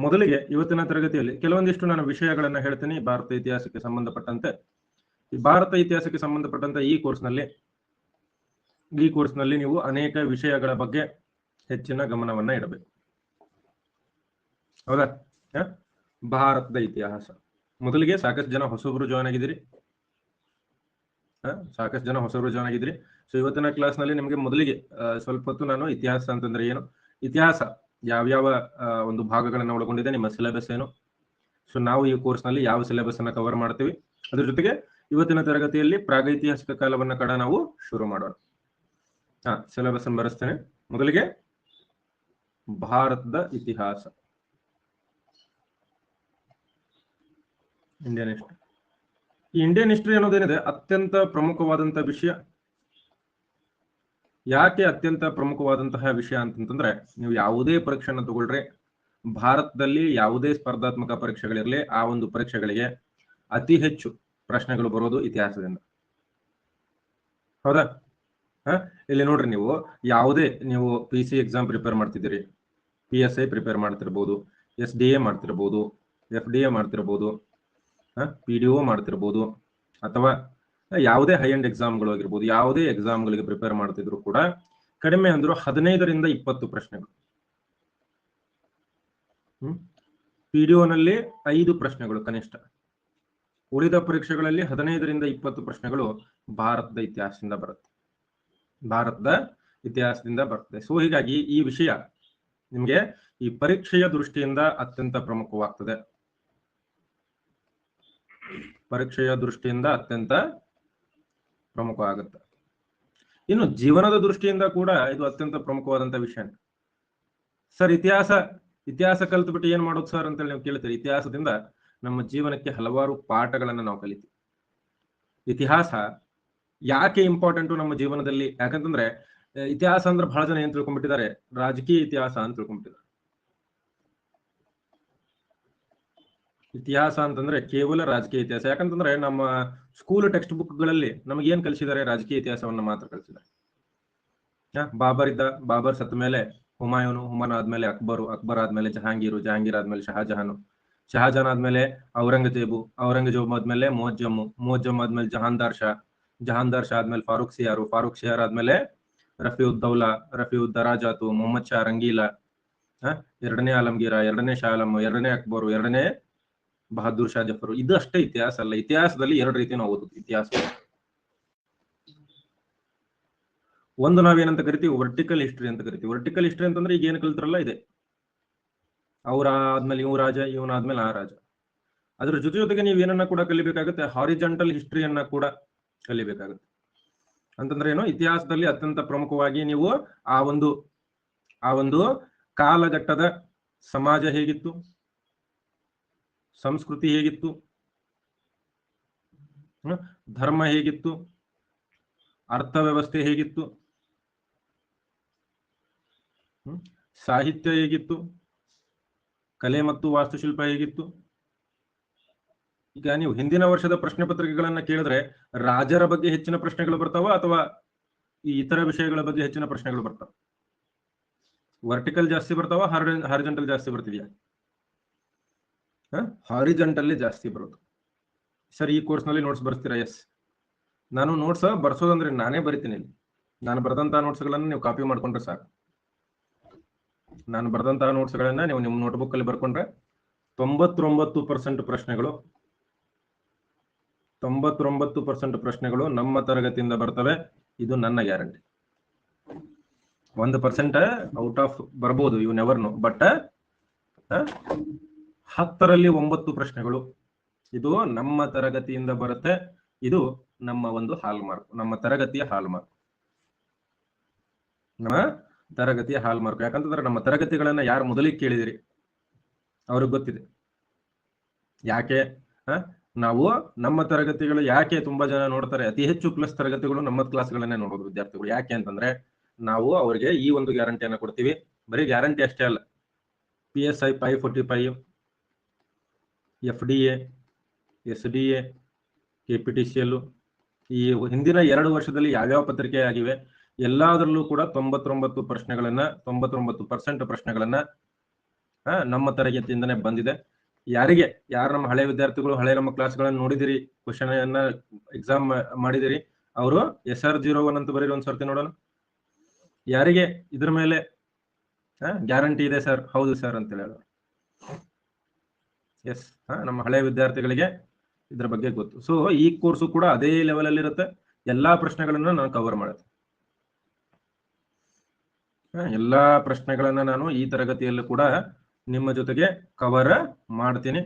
ಮೊದಲಿಗೆ ಇವತ್ತಿನ ತರಗತಿಯಲ್ಲಿ ಕೆಲವೊಂದಿಷ್ಟು ನಾನು ವಿಷಯಗಳನ್ನ ಹೇಳ್ತೀನಿ ಭಾರತ ಇತಿಹಾಸಕ್ಕೆ ಸಂಬಂಧಪಟ್ಟಂತೆ. ಈ ಭಾರತ ಇತಿಹಾಸಕ್ಕೆ ಸಂಬಂಧಪಟ್ಟಂತೆ ಈ ಕೋರ್ಸ್ನಲ್ಲಿ ನೀವು ಅನೇಕ ವಿಷಯಗಳ ಬಗ್ಗೆ ಹೆಚ್ಚಿನ ಗಮನವನ್ನ ಇಡಬೇಕು. ಹೌದಾ? ಭಾರತದ ಇತಿಹಾಸ ಮೊದಲಿಗೆ ಸಾಕಷ್ಟು ಜನ ಹೊಸಬರು ಜಾಯ್ನ್ ಆಗಿದ್ದೀರಿ. ಸೊ ಇವತ್ತಿನ ಕ್ಲಾಸ್ ನಲ್ಲಿ ನಿಮಗೆ ಮೊದಲಿಗೆ ಸ್ವಲ್ಪ ಹೊತ್ತು ನಾನು ಇತಿಹಾಸ ಅಂತಂದ್ರೆ ಏನು, ಇತಿಹಾಸ ಯಾವ್ಯಾವ ಒಂದು ಭಾಗಗಳನ್ನ ಒಳಗೊಂಡಿದೆ, ನಿಮ್ಮ ಸಿಲೆಬಸ್ ಏನು, ಸೊ ನಾವು ಈ ಕೋರ್ಸ್ ನಲ್ಲಿ ಯಾವ ಸಿಲೆಬಸ್ ಅನ್ನ ಕವರ್ ಮಾಡ್ತೀವಿ, ಅದ್ರ ಜೊತೆಗೆ ಇವತ್ತಿನ ತರಗತಿಯಲ್ಲಿ ಪ್ರಾಗೈತಿಹಾಸಿಕ ಕಾಲವನ್ನ ಕೂಡ ನಾವು ಶುರು ಮಾಡೋಣ. ಸಿಲೆಬಸ್ ಅನ್ನು ಬರೆಸ್ತೇನೆ. ಮೊದಲಿಗೆ ಭಾರತದ ಇತಿಹಾಸ, ಇಂಡಿಯನ್ ಹಿಸ್ಟ್ರಿ. ಈ ಇಂಡಿಯನ್ ಹಿಸ್ಟ್ರಿ ಅನ್ನೋದೇನಿದೆ ಅತ್ಯಂತ ಪ್ರಮುಖವಾದಂತಹ ವಿಷಯ. ಯಾಕೆ ಅತ್ಯಂತ ಪ್ರಮುಖವಾದಂತಹ ವಿಷಯ ಅಂತಂದ್ರೆ, ನೀವು ಯಾವುದೇ ಪರೀಕ್ಷೆಯನ್ನು ತಗೊಳ್ರಿ, ಭಾರತದಲ್ಲಿ ಯಾವುದೇ ಸ್ಪರ್ಧಾತ್ಮಕ ಪರೀಕ್ಷೆಗಳಿರಲಿ, ಆ ಒಂದು ಪರೀಕ್ಷೆಗಳಿಗೆ ಅತಿ ಹೆಚ್ಚು ಪ್ರಶ್ನೆಗಳು ಬರೋದು ಇತಿಹಾಸದಿಂದ. ಹೌದಾ? ಇಲ್ಲಿ ನೋಡ್ರಿ, ನೀವು PC ಎಕ್ಸಾಮ್ ಪ್ರಿಪೇರ್ ಮಾಡ್ತಿದ್ದೀರಿ, PSI ಪ್ರಿಪೇರ್ ಮಾಡ್ತಿರ್ಬೋದು, SDA ಮಾಡ್ತಿರ್ಬೋದು, FDA ಮಾಡ್ತಿರ್ಬೋದು, PDO ಮಾಡ್ತಿರ್ಬೋದು, ಅಥವಾ ಯಾವುದೇ ಹೈ ಎಂಡ್ ಎಕ್ಸಾಮ್ಗಳು ಆಗಿರ್ಬೋದು, ಯಾವುದೇ ಎಕ್ಸಾಮ್ಗಳಿಗೆ ಪ್ರಿಪೇರ್ ಮಾಡ್ತಿದ್ರು ಕೂಡ ಕಡಿಮೆ ಅಂದ್ರು 15ರಿಂದ 20 ಪ್ರಶ್ನೆಗಳು. PDO ನಲ್ಲಿ 5 ಪ್ರಶ್ನೆಗಳು ಕನಿಷ್ಠ. ಉಳಿದ ಪರೀಕ್ಷೆಗಳಲ್ಲಿ 15ರಿಂದ 20 ಪ್ರಶ್ನೆಗಳು ಭಾರತದ ಇತಿಹಾಸದಿಂದ ಬರುತ್ತೆ. ಸೊ ಹೀಗಾಗಿ ಈ ವಿಷಯ ನಿಮ್ಗೆ ಈ ಪರೀಕ್ಷೆಯ ದೃಷ್ಟಿಯಿಂದ ಅತ್ಯಂತ ಪ್ರಮುಖವಾಗ್ತದೆ. ಪ್ರಮುಖ ಆಗುತ್ತೆ. ಇನ್ನು ಜೀವನದ ದೃಷ್ಟಿಯಿಂದ ಕೂಡ ಇದು ಅತ್ಯಂತ ಪ್ರಮುಖವಾದಂತಹ ವಿಷಯ. ಸರ್, ಇತಿಹಾಸ ಕಲ್ತ್ಬಿಟ್ಟು ಏನ್ ಮಾಡೋದು ಸರ್ ಅಂತೇಳಿ ನೀವು ಕೇಳ್ತೀರಿ. ಇತಿಹಾಸದಿಂದ ನಮ್ಮ ಜೀವನಕ್ಕೆ ಹಲವಾರು ಪಾಠಗಳನ್ನ ನಾವು ಕಲಿತೀವಿ. ಇತಿಹಾಸ ಯಾಕೆ ಇಂಪಾರ್ಟೆಂಟು ನಮ್ಮ ಜೀವನದಲ್ಲಿ? ಯಾಕಂತಂದ್ರೆ ಇತಿಹಾಸ ಅಂದ್ರೆ ಬಹಳ ಜನ ಏನ್ ತಿಳ್ಕೊಂಡ್ಬಿಟ್ಟಿದ್ದಾರೆ, ರಾಜಕೀಯ ಇತಿಹಾಸ ಅಂತ ತಿಳ್ಕೊಂಡ್ಬಿಟ್ಟಿದ್ದಾರೆ. ಇತಿಹಾಸ ಅಂತಂದ್ರೆ ಕೇವಲ ರಾಜಕೀಯ ಇತಿಹಾಸ. ಯಾಕಂತಂದ್ರೆ ನಮ್ಮ ಸ್ಕೂಲ್ ಟೆಕ್ಸ್ಟ್ ಬುಕ್ಗಳಲ್ಲಿ ನಮಗೆ ಏನ್ ಕಲಿಸಿದ್ದಾರೆ? ರಾಜಕೀಯ ಇತಿಹಾಸವನ್ನ ಮಾತ್ರ ಕಲಿಸಿದ್ದಾರೆ. ಬಾಬರ್ ಸತ್ತ ಮೇಲೆ ಹುಮಾಯೂನ್ ಆದ್ಮೇಲೆ ಅಕ್ಬರ್ ಆದ್ಮೇಲೆ ಜಹಾಂಗೀರ್ ಆದ್ಮೇಲೆ ಶಹಾಜಹಾನ್ ಆದ್ಮೇಲೆ ಔರಂಗಜೇಬ್ ಆದ್ಮೇಲೆ ಮುವಜ್ಜಮ್ ಆದ್ಮೇಲೆ ಜಹಾಂದಾರ್ ಶಾ ಆದ್ಮೇಲೆ ಫಾರೂಕ್ ಸಿಯಾರ್ ಆದ್ಮೇಲೆ ರಫಿಯುದ್ ದರಾಜಾತು, ಮೊಹಮ್ಮದ್ ಶಾ ರಂಗೀಲಾ, ಎರಡನೇ ಆಲಂಗೀರ, ಎರಡನೇ ಶಾ ಆಲಂ, ಎರಡನೇ ಅಕ್ಬರು, ಎರಡನೇ ಬಹದ್ದೂರ್ ಶಾ ಜಫರು. ಇದು ಅಷ್ಟೇ ಇತಿಹಾಸ ಅಲ್ಲ. ಇತಿಹಾಸದಲ್ಲಿ 2 ರೀತಿ ನಾವು ಓದುದು ಇತಿಹಾಸ. ಒಂದು ನಾವೇನಂತ ಕರಿತೀವಿ, ವರ್ಟಿಕಲ್ ಹಿಸ್ಟ್ರಿ ಅಂತ ಕರಿತೀವಿ. ವರ್ಟಿಕಲ್ ಹಿಸ್ಟ್ರಿ ಅಂತಂದ್ರೆ ಈಗ ಏನು ಕಲ್ತಿರಲ್ಲ ಇದೆ, ಅವ್ರ ಆದ್ಮೇಲೆ ಇವ್ ರಾಜ, ಇವನಾದ್ಮೇಲೆ ಆ ರಾಜ. ಅದ್ರ ಜೊತೆಗೆ ನೀವು ಏನನ್ನ ಕೂಡ ಕಲಿಬೇಕಾಗುತ್ತೆ, ಹಾರಿಜಾಂಟಲ್ ಹಿಸ್ಟ್ರಿಯನ್ನ ಕೂಡ ಕಲಿಬೇಕಾಗುತ್ತೆ. ಅಂತಂದ್ರೆ ಏನು? ಇತಿಹಾಸದಲ್ಲಿ ಅತ್ಯಂತ ಪ್ರಮುಖವಾಗಿ ನೀವು ಆ ಒಂದು ಕಾಲಘಟ್ಟದ ಸಮಾಜ ಹೇಗಿತ್ತು, ಸಂಸ್ಕೃತಿ ಹೇಗಿತ್ತು, ಧರ್ಮ ಹೇಗಿತ್ತು, ಅರ್ಥವ್ಯವಸ್ಥೆ ಹೇಗಿತ್ತು, ಸಾಹಿತ್ಯ ಹೇಗಿತ್ತು, ಕಲೆ ಮತ್ತು ವಾಸ್ತುಶಿಲ್ಪ ಹೇಗಿತ್ತು. ಈಗ ನೀವು ಹಿಂದಿನ ವರ್ಷದ ಪ್ರಶ್ನೆ ಪತ್ರಿಕೆಗಳನ್ನ ಕೇಳಿದ್ರೆ ರಾಜರ ಬಗ್ಗೆ ಹೆಚ್ಚಿನ ಪ್ರಶ್ನೆಗಳು ಬರ್ತಾವ ಅಥವಾ ಈ ಇತರ ವಿಷಯಗಳ ಬಗ್ಗೆ ಹೆಚ್ಚಿನ ಪ್ರಶ್ನೆಗಳು ಬರ್ತಾವ? ವರ್ಟಿಕಲ್ ಜಾಸ್ತಿ ಬರ್ತಾವ, ಹಾರಿಜಾಂಟಲ್ ಜಾಸ್ತಿ ಬರ್ತಿದ್ಯಾ? ಹಾರಿಜಾಂಟಲ್ಲಿ ಜಾಸ್ತಿ ಬರೋದು. ಸರ್, ಈ ಕೋರ್ಸ್ ನಲ್ಲಿ ನೋಟ್ಸ್ ಬರ್ಸ್ತೀರಾ? ಎಸ್, ನಾನು ನೋಟ್ಸ್ ಬರ್ಸೋದಂದ್ರೆ ನಾನೇ ಬರಿತೀನಿ. ನಾನು ಬರೆದಂತಹ ನೋಟ್ಸ್ಗಳನ್ನ ನೀವು ಕಾಪಿ ಮಾಡ್ಕೊಂಡ್ರೆ ಸಾಕು. ನಾನು ಬರೆದಂತಹ ನೋಟ್ಸ್ಗಳನ್ನ ನೀವು ನಿಮ್ಮ ನೋಟ್ಬುಕ್ ಅಲ್ಲಿ ಬರ್ಕೊಂಡ್ರೆ 99% ಪ್ರಶ್ನೆಗಳು ನಮ್ಮ ತರಗತಿಯಿಂದ ಬರ್ತವೆ. ಇದು ನನ್ನ ಗ್ಯಾರಂಟಿ. 1% ಔಟ್ ಆಫ್ ಬರ್ಬೋದು, ಯು ನೆವರ್ ನೋ. ಬಟ್ 10ರಲ್ಲಿ 9 ಪ್ರಶ್ನೆಗಳು ಇದು ನಮ್ಮ ತರಗತಿಯಿಂದ ಬರುತ್ತೆ. ಇದು ನಮ್ಮ ಒಂದು ಹಾಲ್ಮಾರ್ಕ್, ನಮ್ಮ ತರಗತಿಯ ಹಾಲ್ಮಾರ್ಕ್. ಯಾಕಂತಂದ್ರೆ ನಮ್ಮ ತರಗತಿಗಳನ್ನ ಯಾರು ಮೊದಲಿಗೆ ಕೇಳಿದಿರಿ ಅವ್ರಿಗೆ ಗೊತ್ತಿದೆ ಯಾಕೆ ನಾವು ನಮ್ಮ ತರಗತಿಗಳು ಯಾಕೆ ತುಂಬಾ ಜನ ನೋಡ್ತಾರೆ. ಅತಿ ಹೆಚ್ಚು ಪ್ಲಸ್ ತರಗತಿಗಳು ನಮ್ಮ ಕ್ಲಾಸ್ಗಳನ್ನೇ ನೋಡೋದು ವಿದ್ಯಾರ್ಥಿಗಳು. ಯಾಕೆ ಅಂತಂದ್ರೆ ನಾವು ಅವರಿಗೆ ಈ ಒಂದು ಗ್ಯಾರಂಟಿಯನ್ನು ಕೊಡ್ತೀವಿ. ಬರೀ ಗ್ಯಾರಂಟಿ ಅಷ್ಟೇ ಅಲ್ಲ, PSI 545, FDA, SDA, KPTCL, ಈ ಹಿಂದಿನ 2 ವರ್ಷದಲ್ಲಿ ಯಾವ್ಯಾವ ಪತ್ರಿಕೆ ಆಗಿವೆ ಎಲ್ಲದರಲ್ಲೂ ಕೂಡ 99% ಪ್ರಶ್ನೆಗಳನ್ನ ನಮ್ಮ ತರಗತಿಯಿಂದನೇ ಬಂದಿದೆ. ಯಾರು ನಮ್ಮ ಹಳೆ ವಿದ್ಯಾರ್ಥಿಗಳು ಹಳೆ ನಮ್ಮ ಕ್ಲಾಸ್ಗಳನ್ನು ನೋಡಿದಿರಿ, ಕ್ವಶನ್ ಅನ್ನ ಎಕ್ಸಾಮ್ ಮಾಡಿದಿರಿ, ಅವರು SR01 ಅಂತ ಬರೀರಿ ಒಂದ್ ಸರ್ತಿ ನೋಡೋಣ. ಯಾರಿಗೆ ಇದ್ರ ಮೇಲೆ ಗ್ಯಾರಂಟಿ ಇದೆ ಸರ್? ಹೌದು ಸರ್ ಅಂತ ಹೇಳೋಣ. ಎಸ್, ನಮ್ಮ ಹಳೆ ವಿದ್ಯಾರ್ಥಿಗಳಿಗೆ ಇದ್ರ ಬಗ್ಗೆ ಗೊತ್ತು. ಸೊ ಈ ಕೋರ್ಸು ಕೂಡ ಅದೇ ಲೆವೆಲ್ ಅಲ್ಲಿ ಇರುತ್ತೆ. ಎಲ್ಲಾ ಪ್ರಶ್ನೆಗಳನ್ನ ನಾನು ಕವರ್ ಮಾಡುತ್ತೆ. ಎಲ್ಲಾ ಪ್ರಶ್ನೆಗಳನ್ನ ನಾನು ಈ ತರಗತಿಯಲ್ಲೂ ಕೂಡ ನಿಮ್ಮ ಜೊತೆಗೆ ಕವರ್ ಮಾಡ್ತೀನಿ.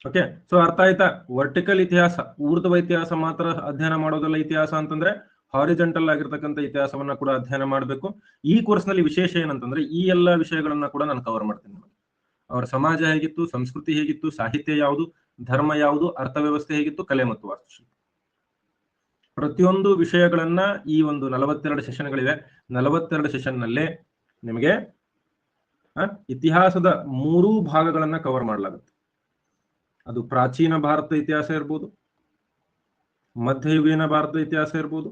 ಓಕೆ, ಸೊ ಅರ್ಥ ಆಯ್ತಾ? ವರ್ಟಿಕಲ್ ಇತಿಹಾಸ, ಊರ್ಧ್ವ ಇತಿಹಾಸ ಮಾತ್ರ ಅಧ್ಯಯನ ಮಾಡೋದಲ್ಲ. ಇತಿಹಾಸ ಅಂತಂದ್ರೆ ಹಾರಿಜೆಂಟಲ್ ಆಗಿರ್ತಕ್ಕಂಥ ಇತಿಹಾಸವನ್ನ ಕೂಡ ಅಧ್ಯಯನ ಮಾಡಬೇಕು. ಈ ಕೋರ್ಸ್ ನಲ್ಲಿ ವಿಶೇಷ ಏನಂತಂದ್ರೆ ಈ ಎಲ್ಲಾ ವಿಷಯಗಳನ್ನ ಕೂಡ ನಾನು ಕವರ್ ಮಾಡ್ತೀನಿ. ಅವರ ಸಮಾಜ ಹೇಗಿತ್ತು, ಸಂಸ್ಕೃತಿ ಹೇಗಿತ್ತು, ಸಾಹಿತ್ಯ ಯಾವುದು, ಧರ್ಮ ಯಾವುದು, ಅರ್ಥವ್ಯವಸ್ಥೆ ಹೇಗಿತ್ತು, ಕಲೆ ಮತ್ತು ವಾಸ್ತುಶಿಲ್ಪ, ಪ್ರತಿಯೊಂದು ವಿಷಯಗಳನ್ನ ಈ ಒಂದು 42 ಸೆಷನ್ಗಳಿವೆ. 42 ಸೆಷನ್ ನಲ್ಲಿ ನಿಮಗೆ ಇತಿಹಾಸದ 3 ಭಾಗಗಳನ್ನ ಕವರ್ ಮಾಡಲಾಗುತ್ತೆ. ಅದು ಪ್ರಾಚೀನ ಭಾರತದ ಇತಿಹಾಸ ಇರ್ಬೋದು, ಮಧ್ಯಯುಗೀನ ಭಾರತದ ಇತಿಹಾಸ ಇರ್ಬೋದು,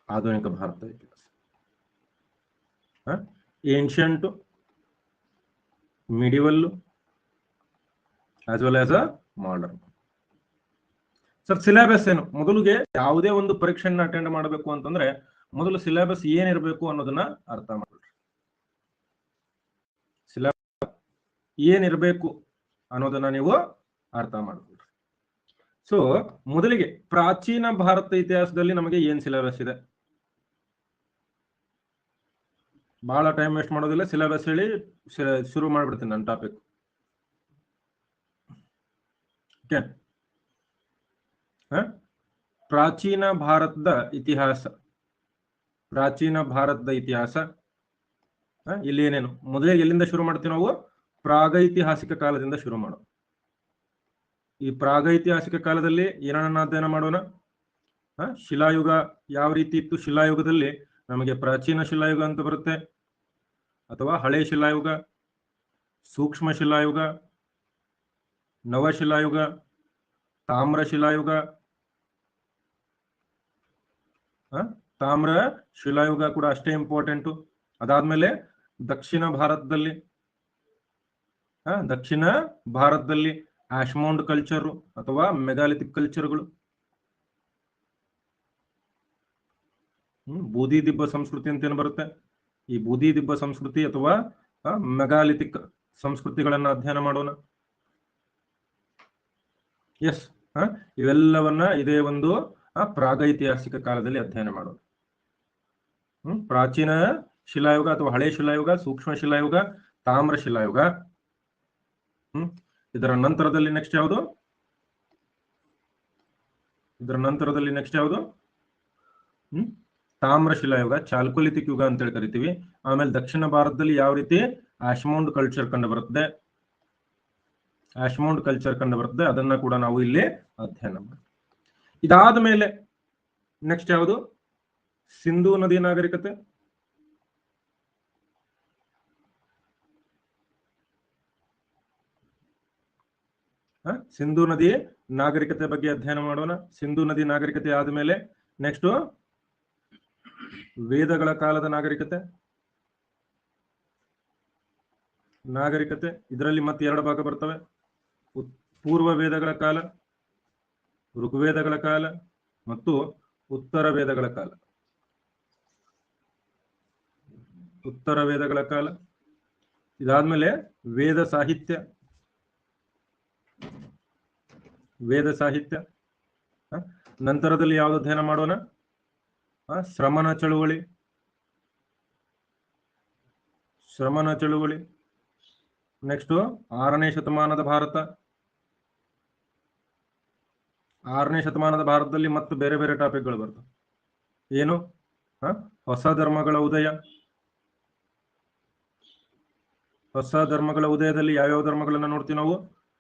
ಆಧುನಿಕ ಭಾರತದ ಇತಿಹಾಸ, ancient, medieval as well as modern. Sir syllabus ಏನು? ಮೊದಲಿಗೆ ಯಾವುದೇ ಒಂದು ಪರೀಕ್ಷೆಯನ್ನ ಅಟೆಂಡ್ ಮಾಡಬೇಕು ಅಂತಂದ್ರೆ ಮೊದಲು ಸಿಲೆಬಸ್ ಏನಿರಬೇಕು ಅನ್ನೋದನ್ನ ಅರ್ಥ ಮಾಡ್ಕೊಳ್ರಿ. ಸಿಲೆಬಸ್ ಏನಿರಬೇಕು ಅನ್ನೋದನ್ನ ನೀವು ಅರ್ಥ ಮಾಡ್ಕೊಳ್ರಿ. ಸೊ ಮೊದಲಿಗೆ ಪ್ರಾಚೀನ ಭಾರತ ಇತಿಹಾಸದಲ್ಲಿ ನಮಗೆ ಏನ್ ಸಿಲೆಬಸ್ ಇದೆ? ಬಹಳ ಟೈಮ್ ವೇಸ್ಟ್ ಮಾಡೋದಿಲ್ಲ, ಸಿಲೆಬಸ್ ಹೇಳಿ ಶುರು ಮಾಡ್ಬಿಡ್ತೀನಿ ನನ್ನ ಟಾಪಿಕ್. ಓಕೆ, ಪ್ರಾಚೀನ ಭಾರತದ ಇತಿಹಾಸ. ಪ್ರಾಚೀನ ಭಾರತದ ಇತಿಹಾಸ ಇಲ್ಲಿ ಏನೇನು? ಮೊದಲೇ ಎಲ್ಲಿಂದ ಶುರು ಮಾಡ್ತೀವಿ ನಾವು? ಪ್ರಾಗೈತಿಹಾಸಿಕ ಕಾಲದಿಂದ ಶುರು ಮಾಡೋಣ. ಈ ಪ್ರಾಗೈತಿಹಾಸಿಕ ಕಾಲದಲ್ಲಿ ಏನನ್ನ ಅಧ್ಯಯನ ಮಾಡೋಣ? ಶಿಲಾಯುಗ ಯಾವ ರೀತಿ ಇತ್ತು? ಶಿಲಾಯುಗದಲ್ಲಿ ನಮಗೆ ಪ್ರಾಚೀನ ಶಿಲಾಯುಗ ಅಂತ ಬರುತ್ತೆ, ಅಥವಾ ಹಳೆ ಶಿಲಾಯುಗ, ಸೂಕ್ಷ್ಮ ಶಿಲಾಯುಗ, ನವಶಿಲಾಯುಗ, ತಾಮ್ರ ಶಿಲಾಯುಗ. ತಾಮ್ರ ಶಿಲಾಯುಗ ಕೂಡ ಅಷ್ಟೇ ಇಂಪಾರ್ಟೆಂಟು. ಅದಾದ್ಮೇಲೆ ದಕ್ಷಿಣ ಭಾರತದಲ್ಲಿ ಆಶ್ಮೌಂಡ್ ಕಲ್ಚರ್ ಅಥವಾ ಮೆಗಾಲಿಥಿಕ್ ಕಲ್ಚರ್ಗಳು, ಬೂದಿ ದಿಬ್ಬ ಸಂಸ್ಕೃತಿ ಅಂತ ಏನು ಬರುತ್ತೆ, ಈ ಬೂದಿ ದಿಬ್ಬ ಸಂಸ್ಕೃತಿ ಅಥವಾ ಮೆಗಾಲಿಥಿಕ್ ಸಂಸ್ಕೃತಿಗಳನ್ನ ಅಧ್ಯಯನ ಮಾಡೋಣ. ಎಸ್, ಇವೆಲ್ಲವನ್ನ ಇದೇ ಒಂದು ಪ್ರಾಗೈತಿಹಾಸಿಕ ಕಾಲದಲ್ಲಿ ಅಧ್ಯಯನ ಮಾಡೋಣ. ಪ್ರಾಚೀನ ಶಿಲಾಯುಗ ಅಥವಾ ಹಳೆ ಶಿಲಾಯುಗ, ಸೂಕ್ಷ್ಮ ಶಿಲಾಯುಗ, ತಾಮ್ರ ಶಿಲಾಯುಗ. ಇದರ ನಂತರದಲ್ಲಿ ನೆಕ್ಸ್ಟ್ ಯಾವುದು? ತಾಮ್ರ ಶಿಲಾಯುಗ, ಚಾಲ್ಕೊಲಿಥಿಕ್ ಯುಗ ಅಂತ ಹೇಳಿ ಕರಿತೀವಿ. ಆಮೇಲೆ ದಕ್ಷಿಣ ಭಾರತದಲ್ಲಿ ಯಾವ ರೀತಿ ಆಶ್ಮೌಂಡ್ ಕಲ್ಚರ್ ಕಂಡು ಬರುತ್ತೆ, ಅದನ್ನ ಕೂಡ ನಾವು ಇಲ್ಲಿ ಅಧ್ಯಯನ ಮಾಡ್ತೀವಿ. ಇದಾದ ಮೇಲೆ ನೆಕ್ಸ್ಟ್ ಯಾವುದು? ಸಿಂಧೂ ನದಿ ನಾಗರಿಕತೆ. ಸಿಂಧೂ ನದಿ ನಾಗರಿಕತೆ ಬಗ್ಗೆ ಅಧ್ಯಯನ ಮಾಡೋಣ. ಸಿಂಧೂ ನದಿ ನಾಗರಿಕತೆ ಆದ್ಮೇಲೆ ನೆಕ್ಸ್ಟ್ ವೇದಗಳ ಕಾಲದ ನಾಗರಿಕತೆ. ಇದರಲ್ಲಿ ಮತ್ತೆ 2 ಭಾಗ ಬರ್ತವೆ: ಪೂರ್ವ ವೇದಗಳ ಕಾಲ, ಋಗ್ವೇದಗಳ ಕಾಲ ಮತ್ತು ಉತ್ತರ ವೇದಗಳ ಕಾಲ. ಇದಾದ್ಮೇಲೆ ವೇದ ಸಾಹಿತ್ಯ. ನಂತರದಲ್ಲಿ ಯಾವುದು ಅಧ್ಯಯನ ಮಾಡೋಣ? ಶ್ರಮಣ ಚಳುವಳಿ. ನೆಕ್ಸ್ಟ್ 6ನೇ ಶತಮಾನದ ಭಾರತ. 6ನೇ ಶತಮಾನದ ಭಾರತದಲ್ಲಿ ಮತ್ತು ಬೇರೆ ಬೇರೆ ಟಾಪಿಕ್ಗಳು ಬರ್ತವೆ. ಏನು? ಹೊಸ ಧರ್ಮಗಳ ಉದಯ. ಹೊಸ ಧರ್ಮಗಳ ಉದಯದಲ್ಲಿ ಯಾವ್ಯಾವ ಧರ್ಮಗಳನ್ನ ನೋಡ್ತೀವಿ ನಾವು?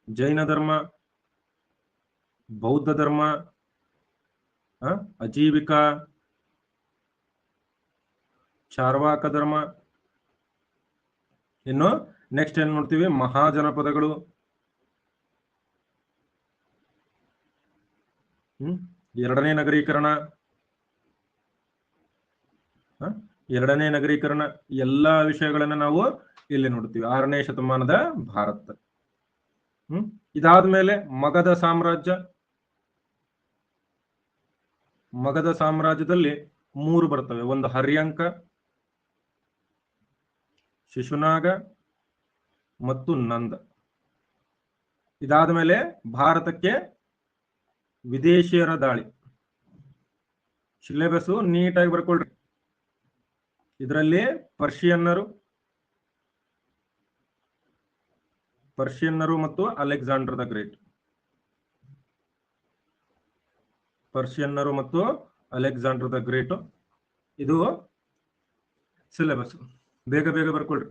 ಜೈನ ಧರ್ಮ, ಬೌದ್ಧ ಧರ್ಮ, ಅಜೀವಿಕ, ಚಾರ್ವಾಕ ಧರ್ಮ. ಇನ್ನು ನೆಕ್ಸ್ಟ್ ಏನ್ ನೋಡ್ತೀವಿ? ಮಹಾಜನಪದಗಳು. 2ನೇ ನಗರೀಕರಣ, ಎರಡನೇ ನಗರೀಕರಣ, ಎಲ್ಲಾ ವಿಷಯಗಳನ್ನ ನಾವು ಇಲ್ಲಿ ನೋಡ್ತೀವಿ. 6ನೇ ಶತಮಾನದ ಭಾರತ. ಇದಾದ್ಮೇಲೆ ಮಗಧ ಸಾಮ್ರಾಜ್ಯ. ಮಗಧ ಸಾಮ್ರಾಜ್ಯದಲ್ಲಿ 3 ಬರ್ತವೆ. ಒಂದು ಹರ್ಯಂಕ, ಶಿಶುನಾಗ ಮತ್ತು ನಂದ. ಇದಾದ ಮೇಲೆ ಭಾರತಕ್ಕೆ ವಿದೇಶಿಯರ ದಾಳಿ. ಸಿಲೆಬಸ್ ನೀಟಾಗಿ ಬರ್ಕೊಳ್ರಿ. ಇದರಲ್ಲಿ ಪರ್ಷಿಯನ್ನರು ಮತ್ತು ಅಲೆಕ್ಸಾಂಡರ್ ದ ಗ್ರೇಟ್. ಪರ್ಷಿಯನ್ನರು ಮತ್ತು ಅಲೆಕ್ಸಾಂಡರ್ ದ ಗ್ರೇಟ್, ಇದು ಸಿಲೆಬಸ್. ಬೇಗ ಬೇಗ ಬರ್ಕೊಳ್ರಿ.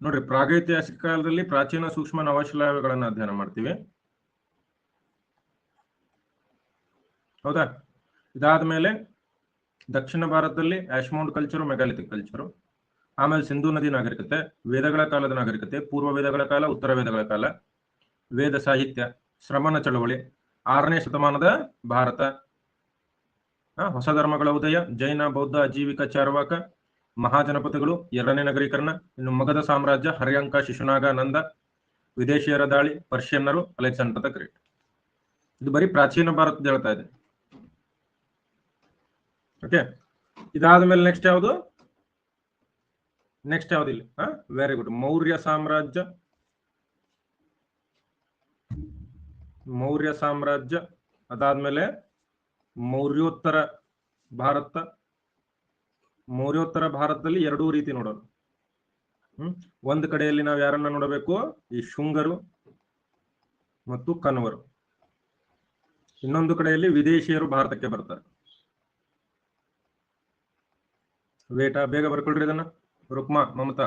ನೋಡ್ರಿ, ಪ್ರಾಗೈತಿಹಾಸಿಕ ಕಾಲದಲ್ಲಿ ಪ್ರಾಚೀನ ಸೂಕ್ಷ್ಮ ನವಶಿಲಾಯುಗಗಳನ್ನ ಅಧ್ಯಯನ ಮಾಡ್ತೀವಿ. ಹೌದಾ? ಇದಾದ್ಮೇಲೆ ದಕ್ಷಿಣ ಭಾರತದಲ್ಲಿ ಆಶ್ಮೌಂಡ್ ಕಲ್ಚರು, ಮೆಗಾಲಿಥಿಕ್ ಕಲ್ಚರು. ಆಮೇಲೆ ಸಿಂಧೂ ನದಿ ನಾಗರಿಕತೆ, ವೇದಗಳ ಕಾಲದ ನಾಗರಿಕತೆ, ಪೂರ್ವ ವೇದಗಳ ಕಾಲ, ಉತ್ತರ ವೇದಗಳ ಕಾಲ, ವೇದ ಸಾಹಿತ್ಯ, ಶ್ರಮಣ ಚಳವಳಿ, 6ನೇ ಶತಮಾನದ ಭಾರತ, ಹೊಸ ಧರ್ಮಗಳ ಉದಯ, ಜೈನ, ಬೌದ್ಧ, ಅಜೀವಿಕ, ಚಾರ್ವಾಕ, ಮಹಾಜನಪದಗಳು, 2ನೇ ನಗರೀಕರಣ, ಇನ್ನು ಮಗಧ ಸಾಮ್ರಾಜ್ಯ, ಹರ್ಯಂಕ, ಶಿಶುನಾಗ, ನಂದ, ವಿದೇಶಿಯರ ದಾಳಿ, ಪರ್ಷಿಯನ್ನರು, ಅಲೆಕ್ಸಾಂಡರ್ ದ ಗ್ರೇಟ್. ಇದು ಬರೀ ಪ್ರಾಚೀನ ಭಾರತದ ಹೇಳ್ತಾ ಇದೆ. ಓಕೆ, ಇದಾದ ಮೇಲೆ ನೆಕ್ಸ್ಟ್ ಯಾವುದು ಇಲ್ಲಿ? Very good. ಮೌರ್ಯ ಸಾಮ್ರಾಜ್ಯ. ಅದಾದ್ಮೇಲೆ ಮೌರ್ಯೋತ್ತರ ಭಾರತ. ಮೌರ್ಯೋತ್ತರ ಭಾರತದಲ್ಲಿ 2 ರೀತಿ ನೋಡೋಣ. ಒಂದು ಕಡೆಯಲ್ಲಿ ನಾವು ಯಾರನ್ನ ನೋಡಬೇಕು? ಈ ಶುಂಗರು ಮತ್ತು ಕನ್ವರು. ಇನ್ನೊಂದು ಕಡೆಯಲ್ಲಿ ವಿದೇಶಿಯರು ಭಾರತಕ್ಕೆ ಬರ್ತಾರೆ. ವೇಟ, ಬೇಗ ಬರ್ಕೊಳ್ರಿ ಇದನ್ನ. ರುಕ್ಮಾ, ಮಮತಾ,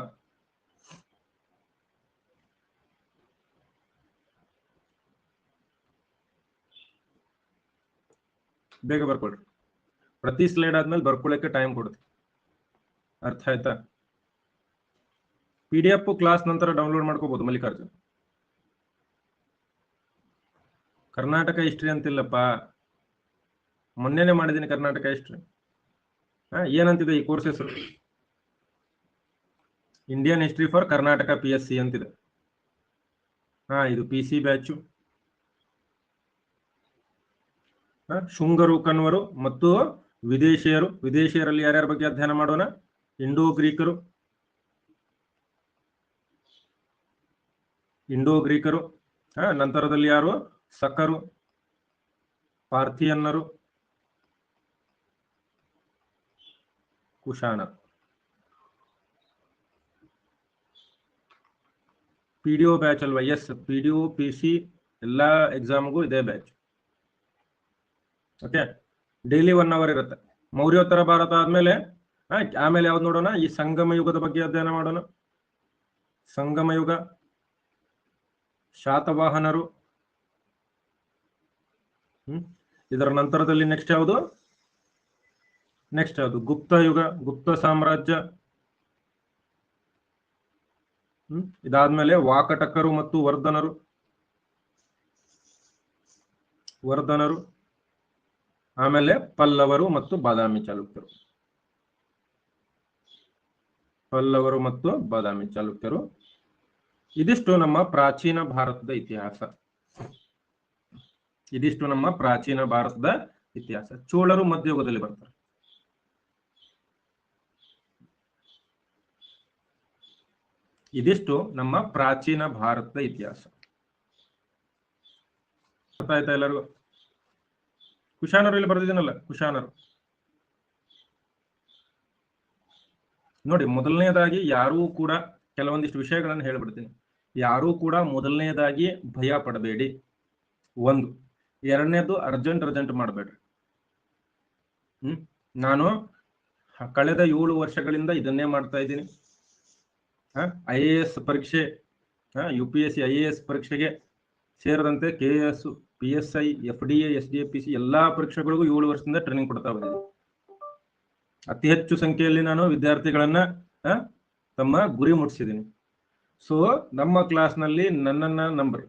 ಬೇಗ ಬರ್ಕೊಳ್ರಿ. ಪ್ರತಿ ಸ್ಲೈಡ್ ಆದ್ಮೇಲೆ ಬರ್ಕೊಳ್ಳಕ್ಕೆ ಟೈಮ್ ಕೊಡುತ್ತೆ. ಅರ್ಥ ಆಯ್ತಾ? PDF ಕ್ಲಾಸ್ ನಂತರ ಡೌನ್ಲೋಡ್ ಮಾಡ್ಕೋಬಹುದು. ಮಲ್ಲಿಕಾರ್ಜುನ್, ಕರ್ನಾಟಕ ಹಿಸ್ಟ್ರಿ ಅಂತಿಲ್ಲಪ್ಪ, ಮೊನ್ನೆನೆ ಮಾಡಿದ್ದೀನಿ ಕರ್ನಾಟಕ ಹಿಸ್ಟ್ರಿ. ಏನಂತಿದೆ ಈ ಕೋರ್ಸ್ ಹೆಸರು? Indian history for Karnataka PSC ಅಂತಿದೆ. ಇದು PC ಬ್ಯಾಚು. ಶುಂಗರು, ಕನ್ವರು ಮತ್ತು ವಿದೇಶಿಯರು. ವಿದೇಶಿಯರಲ್ಲಿ ಯಾರ್ಯಾರ ಬಗ್ಗೆ ಅಧ್ಯಯನ ಮಾಡೋಣ? ಇಂಡೋ ಗ್ರೀಕರು. ನಂತರದಲ್ಲಿ ಯಾರು? ಸಕರು, ಪಾರ್ಥಿಯನ್ನರು, ಕುಶಾಣ. PDO ಬ್ಯಾಚ್ ಅಲ್ವಾ? ಎಸ್, PDO PC ಎಲ್ಲ ಎಕ್ಸಾಮ್ಗೂ ಇದೇ ಬ್ಯಾಚ್. ಓಕೆ, ಡೈಲಿ 1 ಅವರ್ ಇರುತ್ತೆ. ಮೌರ್ಯೋತ್ತರ ಭಾರತ ಆದ್ಮೇಲೆ ಆಮೇಲೆ ಯಾವ್ದು ನೋಡೋಣ? ಈ ಸಂಗಮ ಯುಗದ ಬಗ್ಗೆ ಅಧ್ಯಯನ ಮಾಡೋಣ. ಸಂಗಮ ಯುಗ, ಶಾತವಾಹನರು. ಇದರ ನಂತರದಲ್ಲಿ ನೆಕ್ಸ್ಟ್ ಯಾವುದು? ಗುಪ್ತ ಯುಗ, ಗುಪ್ತ ಸಾಮ್ರಾಜ್ಯ. ಇದಾದ್ಮೇಲೆ ವಾಕಟಕರು ಮತ್ತು ವರ್ಧನರು. ಆಮೇಲೆ ಪಲ್ಲವರು ಮತ್ತು ಬಾದಾಮಿ ಚಾಲುಕ್ಯರು. ಇದಿಷ್ಟು ನಮ್ಮ ಪ್ರಾಚೀನ ಭಾರತದ ಇತಿಹಾಸ. ಚೋಳರು ಮಧ್ಯಯುಗದಲ್ಲಿ ಬರ್ತಾರೆ. ಇದಿಷ್ಟು ನಮ್ಮ ಪ್ರಾಚೀನ ಭಾರತದ ಇತಿಹಾಸ. ಅರ್ಥ ಆಯ್ತಾ ಎಲ್ಲರಿಗೂ? ಕುಶಾನರು ಇಲ್ಲಿ ಬರೆದಿದ್ದೀನಲ್ಲ, ಕುಶಾನರು ನೋಡಿ. ಮೊದಲನೇದಾಗಿ ಯಾರೂ ಕೂಡ, ಕೆಲವೊಂದಿಷ್ಟು ವಿಷಯಗಳನ್ನು ಹೇಳ್ಬಿಡ್ತೀನಿ. ಯಾರೂ ಕೂಡ ಮೊದಲನೇದಾಗಿ ಭಯ ಪಡಬೇಡಿ. 1. 2ನೇದು ಅರ್ಜೆಂಟ್ ಮಾಡಬೇಡ್ರಿ. ನಾನು ಕಳೆದ 7 ವರ್ಷಗಳಿಂದ ಇದನ್ನೇ ಮಾಡ್ತಾ ಇದ್ದೀನಿ. IAS ಪರೀಕ್ಷೆ, UPSC IAS ಪರೀಕ್ಷೆಗೆ ಸೇರಿದಂತೆ KS, PSI, FDA, SDPC ಎಲ್ಲಾ ಪರೀಕ್ಷೆಗಳಿಗೂ 7 ವರ್ಷದಿಂದ ಟ್ರೈನಿಂಗ್ ಕೊಡ್ತಾ ಬಂದಿದ್ದೀನಿ. ಅತಿ ಹೆಚ್ಚು ಸಂಖ್ಯೆಯಲ್ಲಿ ನಾನು ವಿದ್ಯಾರ್ಥಿಗಳನ್ನ ತಮ್ಮ ಗುರಿ ಮುಟ್ಟಿಸಿದ್ದೀನಿ. ಸೊ ನಮ್ಮ ಕ್ಲಾಸ್ನಲ್ಲಿ ನನ್ನನ್ನ ನಂಬ್ರಿ.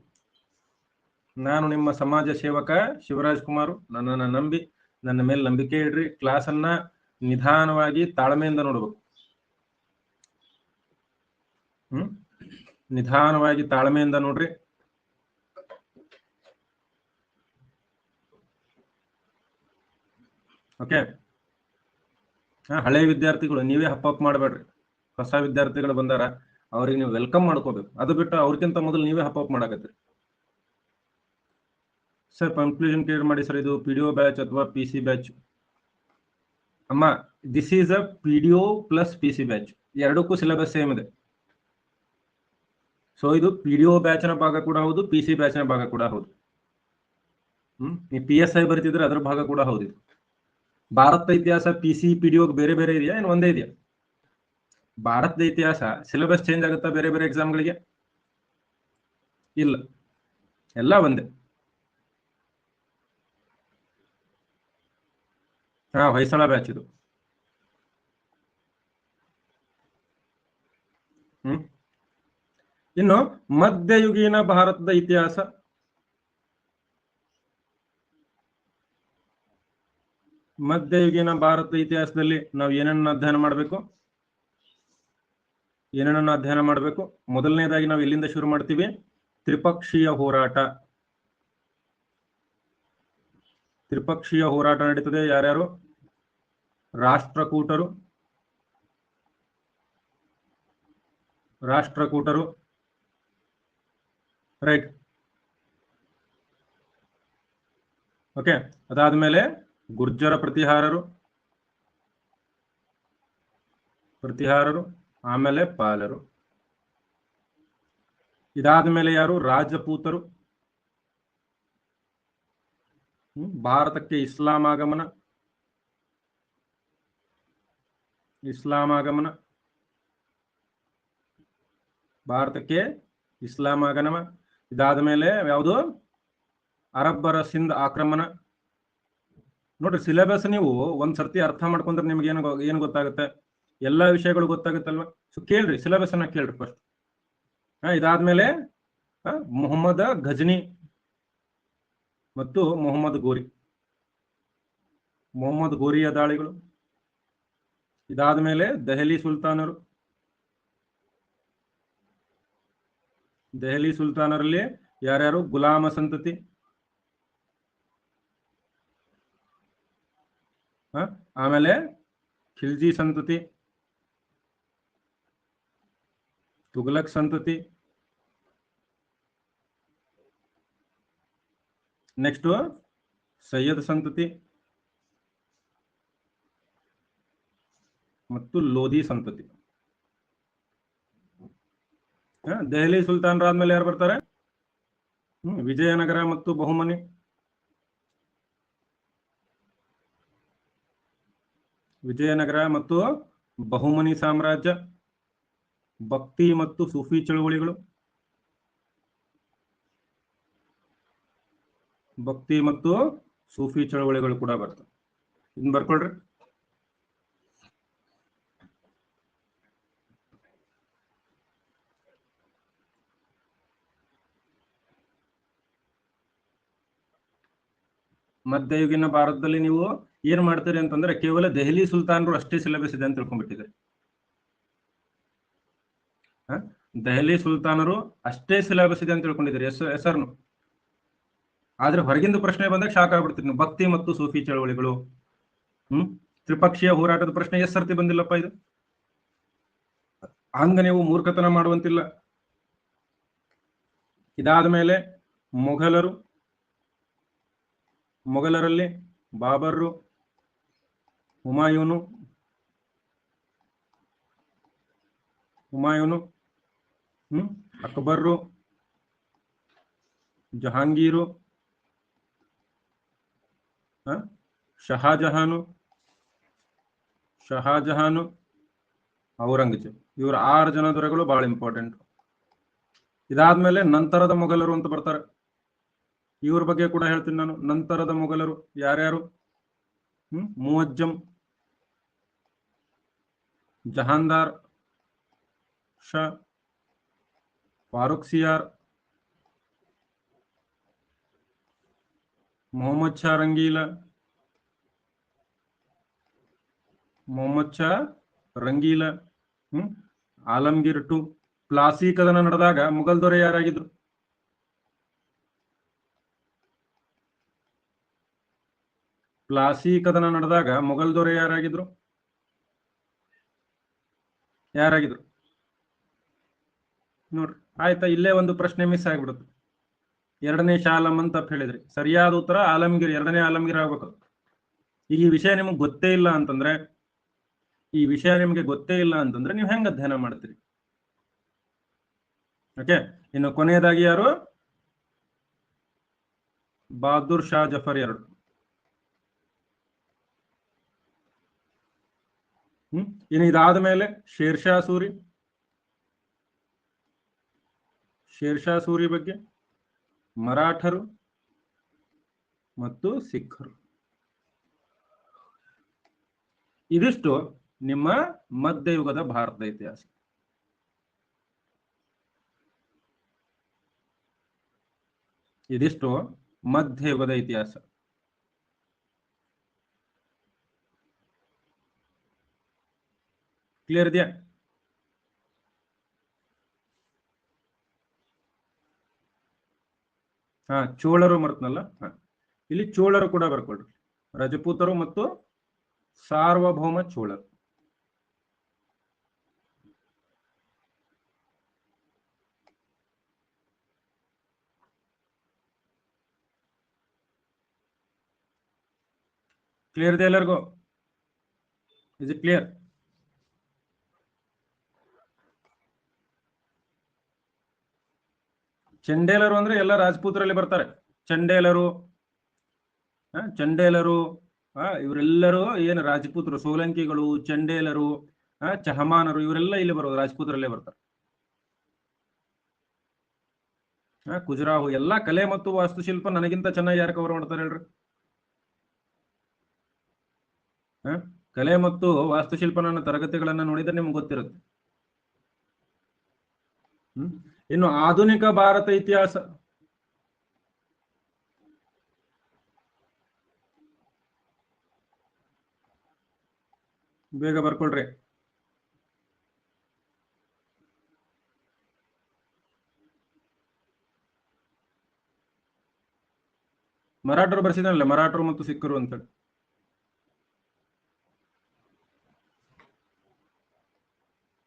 ನಾನು ನಿಮ್ಮ ಸಮಾಜ ಸೇವಕ ಶಿವರಾಜ್ ಕುಮಾರ್. ನನ್ನನ್ನು ನಂಬಿ ನನ್ನ ಮೇಲೆ ನಂಬಿಕೆ ಇಡ್ರಿ. ಕ್ಲಾಸನ್ನ ನಿಧಾನವಾಗಿ ತಾಳ್ಮೆಯಿಂದ ನೋಡ್ಬೇಕು. ನಿಧಾನವಾಗಿ ತಾಳ್ಮೆಯಿಂದ ನೋಡ್ರಿ. ಓಕೆ. ಹಳೆ ವಿದ್ಯಾರ್ಥಿಗಳು ನೀವೇ ಹಪ್ ಮಾಡಬೇಡ್ರಿ. ಹೊಸ ವಿದ್ಯಾರ್ಥಿಗಳು ಬಂದಾರ, ಅವ್ರಿಗೆ ನೀವು ವೆಲ್ಕಮ್ ಮಾಡ್ಕೋಬೇಕು. ಅದು ಬಿಟ್ಟು ಅವ್ರಿಗಿಂತ ಮೊದಲು ನೀವೇ ಹಪ್ ಮಾಡಾಕತ್ರಿ. ಸರ್ ಕನ್ಕ್ಲೂಷನ್ ಕ್ಲಿಯರ್ ಮಾಡಿ ಸರ್. ಇದು ಪಿಡಿಒ ಬ್ಯಾಚ್ ಅಥವಾ ಪಿ ಸಿ ಬ್ಯಾಚ್? ಅಮ್ಮ, this is a PDO plus P C batch. ಎರಡಕ್ಕೂ ಸಿಲೆಬಸ್ ಸೇಮ್ ಇದೆ. ಸೊ ಇದು ಪಿಡಿಒ ಬ್ಯಾಚ್ನ ಭಾಗ ಕೂಡ ಹೌದು, ಪಿ ಸಿ ಬ್ಯಾಚ್ನ ಭಾಗ ಕೂಡ ಹೌದು. ನೀವು PSI ಬರೀತಿದ್ರೆ ಅದರ ಭಾಗ ಕೂಡ ಹೌದು. ಭಾರತದ ಇತಿಹಾಸ ಪಿ ಸಿ ಪಿಡಿಒ ಬೇರೆ ಬೇರೆ ಇದೆಯಾ, ಏನು ಒಂದೇ ಇದೆಯಾ? ಭಾರತದ ಇತಿಹಾಸ ಸಿಲೆಬಸ್ ಚೇಂಜ್ ಆಗುತ್ತಾ ಬೇರೆ ಬೇರೆ ಎಕ್ಸಾಮ್ಗಳಿಗೆ? ಇಲ್ಲ, ಎಲ್ಲ ಒಂದೇ. ಹೊಯ್ಸಳ ಬ್ಯಾಚ್ ಇದು. ಇನ್ನು ಮಧ್ಯಯುಗೀನ ಭಾರತದ ಇತಿಹಾಸ. ಮಧ್ಯಯುಗೀನ ಭಾರತದ ಇತಿಹಾಸದಲ್ಲಿ ನಾವು ಏನನ್ನ ಅಧ್ಯಯನ ಮಾಡಬೇಕು? ಮೊದಲನೇದಾಗಿ ನಾವು ಎಲ್ಲಿಂದ ಶುರು ಮಾಡ್ತೀವಿ? ತ್ರಿಪಕ್ಷೀಯ ಹೋರಾಟ. ತ್ರಿಪಕ್ಷೀಯ ಹೋರಾಟ ನಡೀತದೆ. ಯಾರ್ಯಾರು? ರಾಷ್ಟ್ರಕೂಟರು, ರೈಟ್. ಓಕೆ. ಅದಾದ್ಮೇಲೆ ಗುರ್ಜರ ಪ್ರತಿಹಾರರು, ಆಮೇಲೆ ಪಾಲರು. ಇದಾದ ಮೇಲೆ ಯಾರು? ರಾಜಪೂತರು. ಭಾರತಕ್ಕೆ ಇಸ್ಲಾಂ ಆಗಮನ. ಭಾರತಕ್ಕೆ ಇಸ್ಲಾಂ ಆಗಮನ. ಇದಾದ ಮೇಲೆ ಯಾವುದು? ಅರಬ್ಬರ ಸಿಂಧ್ ಆಕ್ರಮಣ. ನೋಡ್ರಿ, ಸಿಲೆಬಸ್ ನೀವು ಒಂದ್ಸರ್ತಿ ಅರ್ಥ ಮಾಡ್ಕೊಂಡ್ರೆ ನಿಮ್ಗೆ ಏನು ಗೊತ್ತಾಗುತ್ತೆ? ಎಲ್ಲಾ ವಿಷಯಗಳು ಗೊತ್ತಾಗುತ್ತಲ್ವಾ? ಸೊ ಕೇಳ್ರಿ, ಸಿಲೆಬಸ್ ಅನ್ನ ಕೇಳ್ರಿ ಫಸ್ಟ್. ಇದಾದ್ಮೇಲೆ ಮೊಹಮ್ಮದ ಘಜ್ನಿ ಮತ್ತು ಮೊಹಮ್ಮದ್ ಗೋರಿಯ ದಾಳಿಗಳು. ಇದಾದ ಮೇಲೆ ದೆಹಲಿ ಸುಲ್ತಾನರಲ್ಲಿ ಯಾರ್ಯಾರು? ಗುಲಾಮ ಸಂತತಿ. ಆಮೇಲೆ ಖಿಲ್ಜಿ ಸಂತತಿ, ತುಘಲಕ್ ಸಂತತಿ. ನೆಕ್ಸ್ಟ್ ಸೈಯದ್ ಸಂತತಿ ಮತ್ತು ಲೋಧಿ ಸಂತತಿ. ದೆಹಲಿ ಸುಲ್ತಾನರಾದ್ಮೇಲೆ ಯಾರು ಬರ್ತಾರೆ? ವಿಜಯನಗರ ಮತ್ತು ಬಹುಮನಿ. ಸಾಮ್ರಾಜ್ಯ. ಭಕ್ತಿ ಮತ್ತು ಸೂಫಿ ಚಳುವಳಿಗಳು. ಕೂಡ ಬರ್ತವೆ. ಇದನ್ನ ಬರ್ಕೊಳ್ರಿ. ಮಧ್ಯಯುಗೀನ ಭಾರತದಲ್ಲಿ ನೀವು ಏನ್ ಮಾಡ್ತೀರಿ ಅಂತಂದ್ರೆ ಕೇವಲ ದೆಹಲಿ ಸುಲ್ತಾನರು ಅಷ್ಟೇ ಸಿಲೆಬಸ್ ಇದೆ ಅಂತ ತಿಳ್ಕೊಂಡ್ಬಿಟ್ಟಿದ್ದಾರೆ. ದೆಹಲಿ ಸುಲ್ತಾನರು ಅಷ್ಟೇ ಸಿಲೆಬಸ್ ಇದೆ ಅಂತ ತಿಳ್ಕೊಂಡಿದ್ದೀರಿ. ಹೆಸರು ಆದ್ರೆ ಹೊರಗಿಂದ ಪ್ರಶ್ನೆ ಬಂದಾಗ ಶಾಕ್ ಆಗ್ಬಿಡ್ತೀರಿ. ಭಕ್ತಿ ಮತ್ತು ಸೂಫಿ ಚಳವಳಿಗಳು, ತ್ರಿಪಕ್ಷೀಯ ಹೋರಾಟದ ಪ್ರಶ್ನೆ ಎಷ್ಟು ಸರ್ತಿ ಬಂದಿಲ್ಲಪ್ಪ ಇದು. ಹಂಗ ನೀವು ಮೂರ್ಖತನ ಮಾಡುವಂತಿಲ್ಲ. ಇದಾದ ಮೇಲೆ ಮೊಘಲರಲ್ಲಿ ಬಾಬರ್ರು, ಹುಮಾಯೂನು, ಅಕ್ಬರ್ರು, ಜಹಾಂಗೀರು, ಶಹಾಜಹಾನು, ಔರಂಗಜೇಬ್. ಇವರು 6 ಜನ ದೊರೆಗಳು ಬಹಳ ಇಂಪಾರ್ಟೆಂಟ್. ಇದಾದ್ಮೇಲೆ ನಂತರದ ಮೊಘಲರು ಅಂತ ಬರ್ತಾರೆ. ಇವ್ರ ಬಗ್ಗೆ ಕೂಡ ಹೇಳ್ತೀನಿ ನಾನು. ನಂತರದ ಮೊಘಲರು ಯಾರ್ಯಾರು? ಮುವಜ್ಜಮ್, ಜಹಾಂದಾರ್ ಶಾ, ಫಾರೂಕ್ ಸಿಯಾರ್, ಮೊಹಮ್ಮದ್ ಶಾ ರಂಗೀಲಾ, ಮೊಹಮ್ಮದ್ ಶಾ ರಂಗೀಲಾ, ಆಲಂಗೀರ್ ಟು. ಪ್ಲಾಸಿ ಕದನ ನಡೆದಾಗ ಮುಘಲ್ ದೊರೆ ಯಾರಾಗಿದ್ರು? ಪ್ಲಾಸಿ ಕದನ ನಡೆದಾಗ ಮೊಘಲ್ ದೊರೆ ಯಾರಾಗಿದ್ರು? ನೋಡ್ರಿ, ಆಯ್ತಾ? ಇಲ್ಲೇ ಒಂದು ಪ್ರಶ್ನೆ ಮಿಸ್ ಆಗ್ಬಿಡುತ್ತೆ. ಎರಡನೇ ಶಾ ಆಲಂ ಅಂತ ಹೇಳಿದ್ರಿ, ಸರಿಯಾದ ಉತ್ತರ ಆಲಂಗೀರ್, ಎರಡನೇ ಆಲಂಗೀರ್ ಆಗ್ಬೇಕು. ಈ ವಿಷಯ ನಿಮಗೆ ಗೊತ್ತೇ ಇಲ್ಲ ಅಂತಂದ್ರೆ, ನೀವು ಹೆಂಗ ಅಧ್ಯಯನ ಮಾಡ್ತೀರಿ? ಓಕೆ, ಇನ್ನು ಕೊನೆಯದಾಗಿ ಯಾರು? ಬಹದ್ದೂರ್ ಶಾ ಜಫರ್ 2. ಇನ್ನು ಇದಾದ ಮೇಲೆ ಶೇರ್ ಶಾ ಸೂರಿ ಬಗ್ಗೆ, ಮರಾಠರು ಮತ್ತು ಸಿಖ್ಖರು. ಇದಿಷ್ಟು ನಿಮ್ಮ ಮಧ್ಯಯುಗದ ಭಾರತದ ಇತಿಹಾಸ. ಇದಿಷ್ಟು ಮಧ್ಯಯುಗದ ಇತಿಹಾಸ. ಕ್ಲಿಯರ್ ಇದೆಯಾ? ಚೋಳರು ಮರ್ತನಲ್ಲ, ಇಲ್ಲಿ ಚೋಳರು ಕೂಡ ಬರ್ಕೊಳ್ರಿ. ರಜಪೂತರು ಮತ್ತು ಸಾರ್ವಭೌಮ ಚೋಳರು. ಕ್ಲಿಯರ್ ಇದೆ ಎಲ್ಲರಿಗೂ? Is it clear? ಚಂಡೇಲರು ಅಂದ್ರೆ ಎಲ್ಲ ರಾಜಪೂತರಲ್ಲಿ ಬರ್ತಾರೆ. ಚಂಡೇಲರು ಇವರೆಲ್ಲರೂ ಏನು ರಾಜಪೂತರು, ಸೋಲಂಕಿಗಳು, ಚಂಡೇಲರು, ಚಹಮಾನರು, ಇವರೆಲ್ಲ ಇಲ್ಲಿ ಬರೋದು ರಾಜಪೂತರಲ್ಲೇ ಬರ್ತಾರೆ. ಖುಜುರಾಹು ಎಲ್ಲಾ ಕಲೆ ಮತ್ತು ವಾಸ್ತುಶಿಲ್ಪ ನನಗಿಂತ ಚೆನ್ನಾಗಿ ಯಾರು ಕವರ್ ಮಾಡ್ತಾರೆ ಹೇಳ್ರಿ? ಕಲೆ ಮತ್ತು ವಾಸ್ತುಶಿಲ್ಪ ನನ್ನ ತರಗತಿಗಳನ್ನ ನೋಡಿದ್ರೆ ನಿಮ್ಗೆ ಗೊತ್ತಿರುತ್ತೆ. ಇನ್ನು ಆಧುನಿಕ ಭಾರತ ಇತಿಹಾಸ, ಬೇಗ ಬರ್ಕೊಳ್ರಿ. ಮರಾಠರು ಬರ್ಸಿದಾನಲ್ಲ, ಮರಾಠರು ಮತ್ತು ಸಿಖ್ಖರು ಅಂತೇಳಿ.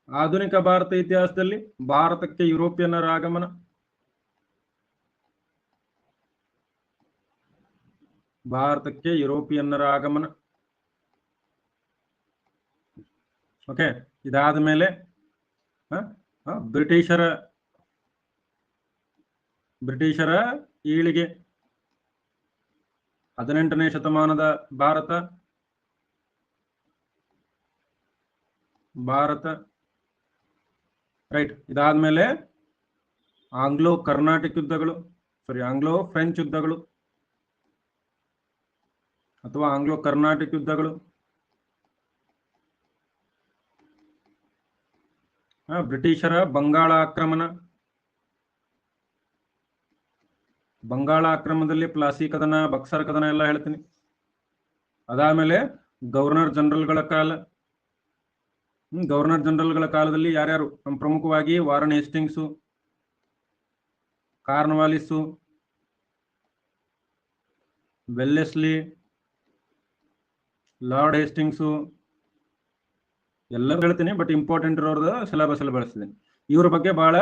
ಆಧುನಿಕ ಭಾರತ ಇತಿಹಾಸದಲ್ಲಿ ಭಾರತಕ್ಕೆ ಯುರೋಪಿಯನ್ನರ ಆಗಮನ, ಓಕೆ. ಇದಾದ ಮೇಲೆ ಬ್ರಿಟಿಷರ ಈಳಿಗೆ, 18ನೇ ಶತಮಾನದ ಭಾರತ, ರೈಟ್. ಇದಾದ್ಮೇಲೆ ಆಂಗ್ಲೋ ಫ್ರೆಂಚ್ ಯುದ್ಧಗಳು ಅಥವಾ ಆಂಗ್ಲೋ ಕರ್ನಾಟಿಕ್ ಯುದ್ಧಗಳು, ಬ್ರಿಟಿಷರ ಬಂಗಾಳ ಆಕ್ರಮಣದಲ್ಲಿ ಪ್ಲಾಸಿ ಕದನ, ಬಕ್ಸರ್ ಕದನ ಎಲ್ಲ ಹೇಳ್ತೀನಿ. ಅದಾದ್ಮೇಲೆ ಗವರ್ನರ್ ಜನರಲ್ಗಳ ಕಾಲದಲ್ಲಿ ಯಾರ್ಯಾರು? ಪ್ರಮುಖವಾಗಿ ವಾರನ್ ಹೇಸ್ಟಿಂಗ್ಸು, ಕಾರ್ನ್ವಾಲಿಸು, ವೆಲ್ಲೆಸ್ಲಿ, ಲಾರ್ಡ್ ಹೇಸ್ಟಿಂಗ್ಸು ಎಲ್ಲ ಹೇಳ್ತೀನಿ, ಬಟ್ ಇಂಪಾರ್ಟೆಂಟ್ ಇರೋರ್ದು ಸಿಲೆಬಸ್ ಅಲ್ಲಿ ಬಳಸ್ತೀನಿ. ಇವ್ರ ಬಗ್ಗೆ ಬಹಳ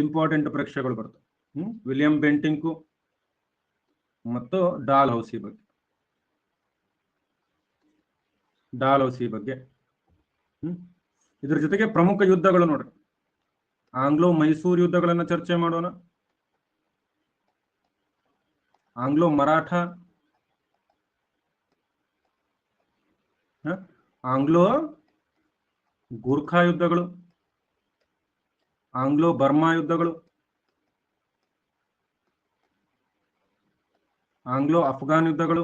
ಇಂಪಾರ್ಟೆಂಟ್ ಪರೀಕ್ಷೆಗಳು ಬರ್ತವೆ. ವಿಲಿಯಂ ಬೆಂಟಿಂಕು ಮತ್ತು ಡಾಲ್ ಹೌಸಿ ಬಗ್ಗೆ. ಇದ್ರ ಜೊತೆಗೆ ಪ್ರಮುಖ ಯುದ್ಧಗಳು ನೋಡ್ರಿ, ಆಂಗ್ಲೋ ಮೈಸೂರು ಯುದ್ಧಗಳನ್ನ ಚರ್ಚೆ ಮಾಡೋಣ, ಆಂಗ್ಲೋ ಮರಾಠ, ಆಂಗ್ಲೋ ಗೂರ್ಖಾ ಯುದ್ಧಗಳು, ಆಂಗ್ಲೋ ಬರ್ಮಾ ಯುದ್ಧಗಳು, ಆಂಗ್ಲೋ ಅಫ್ಘಾನ್ ಯುದ್ಧಗಳು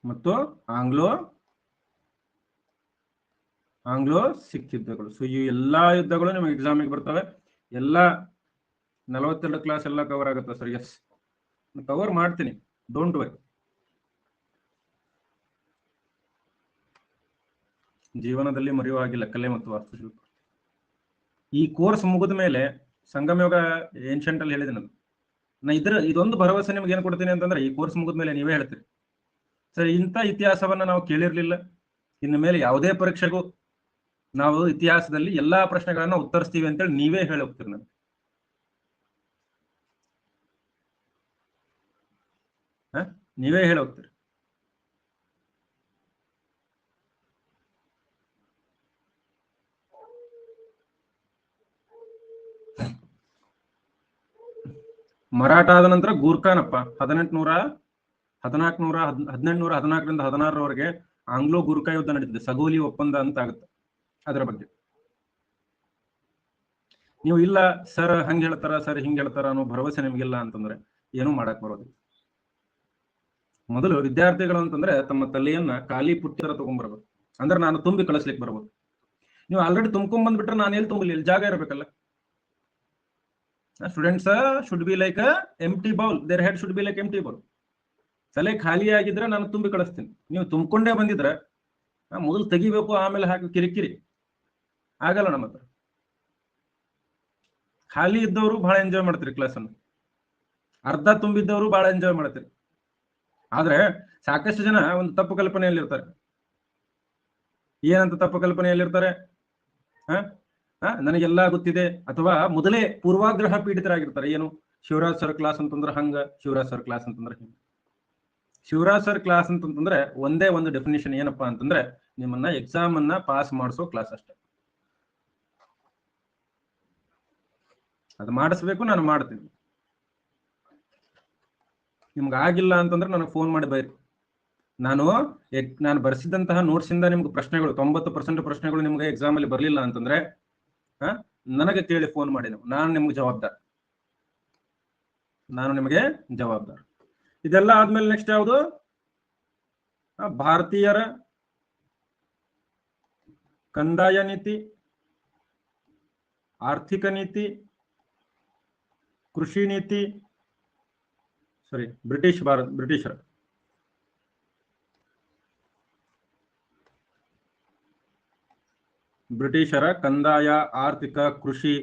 ಮತ್ತು ಆಂಗ್ಲೋ ಆಂಗ್ಲೋ ಸಿಖ್ ಯುದ್ಧಗಳು. ಸೊ ಈ ಎಲ್ಲಾ ಯುದ್ಧಗಳು ನಿಮಗೆ ಎಕ್ಸಾಮಿಗೆ ಬರ್ತವೆ. ಎಲ್ಲ 42 ಕ್ಲಾಸ್ ಎಲ್ಲ ಕವರ್ ಆಗುತ್ತೆ ಸರ್. ಎಸ್, ಕವರ್ ಮಾಡ್ತೀನಿ, ಡೋಂಟ್ ವರಿ. ಜೀವನದಲ್ಲಿ ಮರೆಯುವ ಹಾಗಿಲ್ಲ ಕಲೆ ಮತ್ತು ವಾಸ್ತುಶಿಲ್ಪ. ಈ ಕೋರ್ಸ್ ಮುಗಿದ ಮೇಲೆ ಸಂಗಮಯೋಗ ಏನ್ಷಂಟ್ ಅಲ್ಲಿ ಹೇಳಿದೆ ನಾನು. ಇದೊಂದು ಭರವಸೆ ನಿಮ್ಗೆ ಏನ್ ಕೊಡ್ತೀನಿ ಅಂತಂದ್ರೆ, ಈ ಕೋರ್ಸ್ ಮುಗಿದ ಮೇಲೆ ನೀವೇ ಹೇಳ್ತೀರಿ, ಸರ್ ಇಂಥ ಇತಿಹಾಸವನ್ನ ನಾವು ಕೇಳಿರ್ಲಿಲ್ಲ, ಇನ್ನು ಮೇಲೆ ಯಾವುದೇ ಪರೀಕ್ಷೆಗೂ ನಾವು ಇತಿಹಾಸದಲ್ಲಿ ಎಲ್ಲಾ ಪ್ರಶ್ನೆಗಳನ್ನ ಉತ್ತರಿಸ್ತೀವಿ ಅಂತೇಳಿ ನೀವೇ ಹೇಳಿ ಹೋಗ್ತೀರಿ ನಾನು. ನೀವೇ ಹೇಳಿ ಹೋಗ್ತೀರಿ. ಮರಾಠ ಆದ ನಂತರ ಗೂರ್ಖಾನಪ್ಪ 1814ರಿಂದ 16ರವರೆಗೆ ಆಂಗ್ಲೋ ಗೂರ್ಖಾ ಯುದ್ಧ ನಡೀತಿದೆ. ಸಗೋಲಿ ಒಪ್ಪಂದ ಅಂತ ಆಗುತ್ತೆ. ಅದರ ಬಗ್ಗೆ ನೀವು ಇಲ್ಲ ಸರ್ ಹಂಗ ಹೇಳ್ತಾರ, ಸರ್ ಹಿಂಗ್ ಹೇಳ್ತಾರ ಅನ್ನೋ ಭರವಸೆ ನಿಮ್ಗಿಲ್ಲ ಅಂತಂದ್ರೆ ಏನೂ ಮಾಡಕ್ ಬರೋದಿಲ್ಲ. ಮೊದಲು ವಿದ್ಯಾರ್ಥಿಗಳು ಅಂತಂದ್ರೆ ತಮ್ಮ ತಲೆಯನ್ನ ಖಾಲಿ ಪುಟ್ಟಿ ತರ ತಗೊಂಡ್ಬರ್ಬೇಕು. ಅಂದ್ರೆ ನಾನು ತುಂಬಿ ಕಳಿಸ್ಲಿಕ್ಕೆ ಬರ್ಬೋದು. ನೀವು ಆಲ್ರೆಡಿ ತುಂಬ್ಕೊಂಡ್ ಬಂದ್ಬಿಟ್ರೆ ನಾನು ಎಲ್ಲಿ ತುಂಬಲಿ? ಇಲ್ಲಿ ಜಾಗ ಇರಬೇಕಲ್ಲ. Students should be like empty bowl, there head should be like empty bowl. ತಲೆ ಖಾಲಿ ಆಗಿದ್ರೆ ನಾನು ತುಂಬಿ ಕಳಿಸ್ತೀನಿ. ನೀವು ತುಂಬಿಕೊಂಡೇ ಬಂದಿದ್ರೆ ಮೊದಲು ತೆಗಿಬೇಕು, ಆಮೇಲೆ ಹಾಕಿ ಕಿರಿಕಿರಿ ಆಗಲ್ಲ. ನಮ್ಮ ಹತ್ರ ಖಾಲಿ ಇದ್ದವರು ಬಹಳ ಎಂಜಾಯ್ ಮಾಡ್ತೀರಿ ಕ್ಲಾಸ್ ಅನ್ನು, ಅರ್ಧ ತುಂಬಿದ್ದವರು ಬಹಳ ಎಂಜಾಯ್ ಮಾಡ್ತೀರಿ. ಆದ್ರೆ ಸಾಕಷ್ಟು ಜನ ಒಂದು ತಪ್ಪು ಕಲ್ಪನೆಯಲ್ಲಿರ್ತಾರೆ. ಏನಂತ ತಪ್ಪು ಕಲ್ಪನೆಯಲ್ಲಿರ್ತಾರೆ? ನನಗೆಲ್ಲಾ ಗೊತ್ತಿದೆ, ಅಥವಾ ಮೊದಲೇ ಪೂರ್ವಾಗ್ರಹ ಪೀಡಿತರಾಗಿರ್ತಾರೆ. ಏನು ಶಿವರಾಜ್ ಸರ್ ಕ್ಲಾಸ್ ಅಂತಂದ್ರೆ ಹಂಗ, ಶಿವರಾಜ್ ಸರ್ ಕ್ಲಾಸ್ ಅಂತಂದ್ರೆ ಹಿಂಗ. ಶಿವರಾಜ್ ಸರ್ ಕ್ಲಾಸ್ ಅಂತಂದ್ರೆ ಒಂದೇ ಒಂದು ಡೆಫಿನೇಷನ್ ಏನಪ್ಪಾ ಅಂತಂದ್ರೆ, ನಿಮ್ಮನ್ನ ಎಕ್ಸಾಮ್ ಅನ್ನ ಪಾಸ್ ಮಾಡಿಸೋ ಕ್ಲಾಸ್ ಅಷ್ಟೇ. ಅದು ಮಾಡಿಸ್ಬೇಕು, ನಾನು ಮಾಡ್ತೀನಿ. ನಿಮ್ಗೆ ಆಗಿಲ್ಲ ಅಂತಂದ್ರೆ ನನಗೆ ಫೋನ್ ಮಾಡಿ ಬೈರಿ. ನಾನು ಬರ್ಸಿದಂತಹ ನೋಟ್ಸ್ ಇಂದ ನಿಮ್ಗೆ ಪ್ರಶ್ನೆಗಳು 90% ಪ್ರಶ್ನೆಗಳು ನಿಮ್ಗೆ ಎಕ್ಸಾಮ್ ಅಲ್ಲಿ ಬರ್ಲಿಲ್ಲ ಅಂತಂದ್ರೆ ನನಗೆ ಕೇಳಿ ಫೋನ್ ಮಾಡಿ. ನಾನು ನಿಮ್ಗೆ ಜವಾಬ್ದಾರ. ಇದೆಲ್ಲ ಆದ್ಮೇಲೆ ನೆಕ್ಸ್ಟ್ ಯಾವುದು? ಭಾರತೀಯರ ಕಂದಾಯ ನೀತಿ, ಆರ್ಥಿಕ ನೀತಿ, ಕೃಷಿ ನೀತಿ, ಬ್ರಿಟಿಷರ ಕಂದಾಯ, ಆರ್ಥಿಕ, ಕೃಷಿ,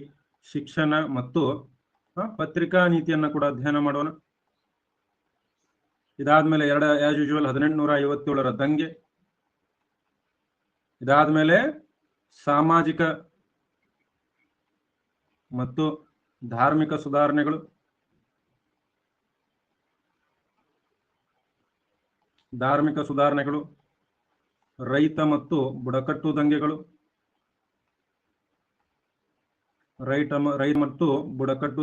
ಶಿಕ್ಷಣ ಮತ್ತು ಪತ್ರಿಕಾ ನೀತಿಯನ್ನ ಕೂಡ ಅಧ್ಯಯನ ಮಾಡೋಣ. ಇದಾದ್ಮೇಲೆ ಆಸ್ ಯೂಶುವಲ್ 1857ರ ದಂಗೆ. ಇದಾದ್ಮೇಲೆ ಸಾಮಾಜಿಕ ಮತ್ತು ಧಾರ್ಮಿಕ ಸುಧಾರಣೆಗಳು. ರೈತ ಮತ್ತು ಬುಡಕಟ್ಟು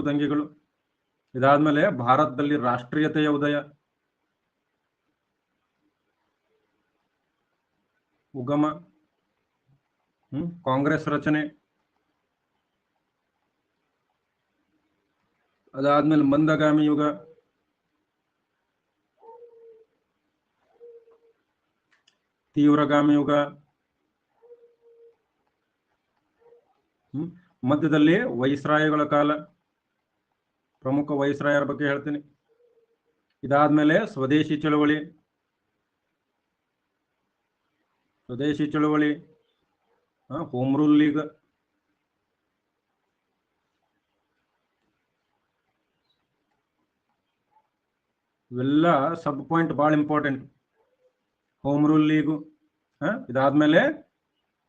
ದಂಗೆಗಳು. ಇದಾದ್ಮೇಲೆ ಭಾರತದಲ್ಲಿ ರಾಷ್ಟ್ರೀಯತೆಯ ಉದಯ, ಉಗಮ, ಕಾಂಗ್ರೆಸ್ ರಚನೆ. ಅದಾದ್ಮೇಲೆ ಮಂದಗಾಮಿ ಯುಗ, ತೀವ್ರಗಾಮಿ ಯುಗ, ಮಧ್ಯದಲ್ಲಿ ವೈಸ್ರಾಯಗಳ ಕಾಲ, ಪ್ರಮುಖ ವೈಸ್ರಾಯರ ಬಗ್ಗೆ ಹೇಳ್ತೀನಿ. ಇದಾದ್ಮೇಲೆ ಸ್ವದೇಶಿ ಚಳವಳಿ, ಹೋಮ್ ರೂಲ್ ಲೀಗ್. ಇವೆಲ್ಲ ಸಬ್ ಪಾಯಿಂಟ್ ಬಹಳ ಇಂಪಾರ್ಟೆಂಟ್. Home rule league. ಇದಾದ್ಮೇಲೆ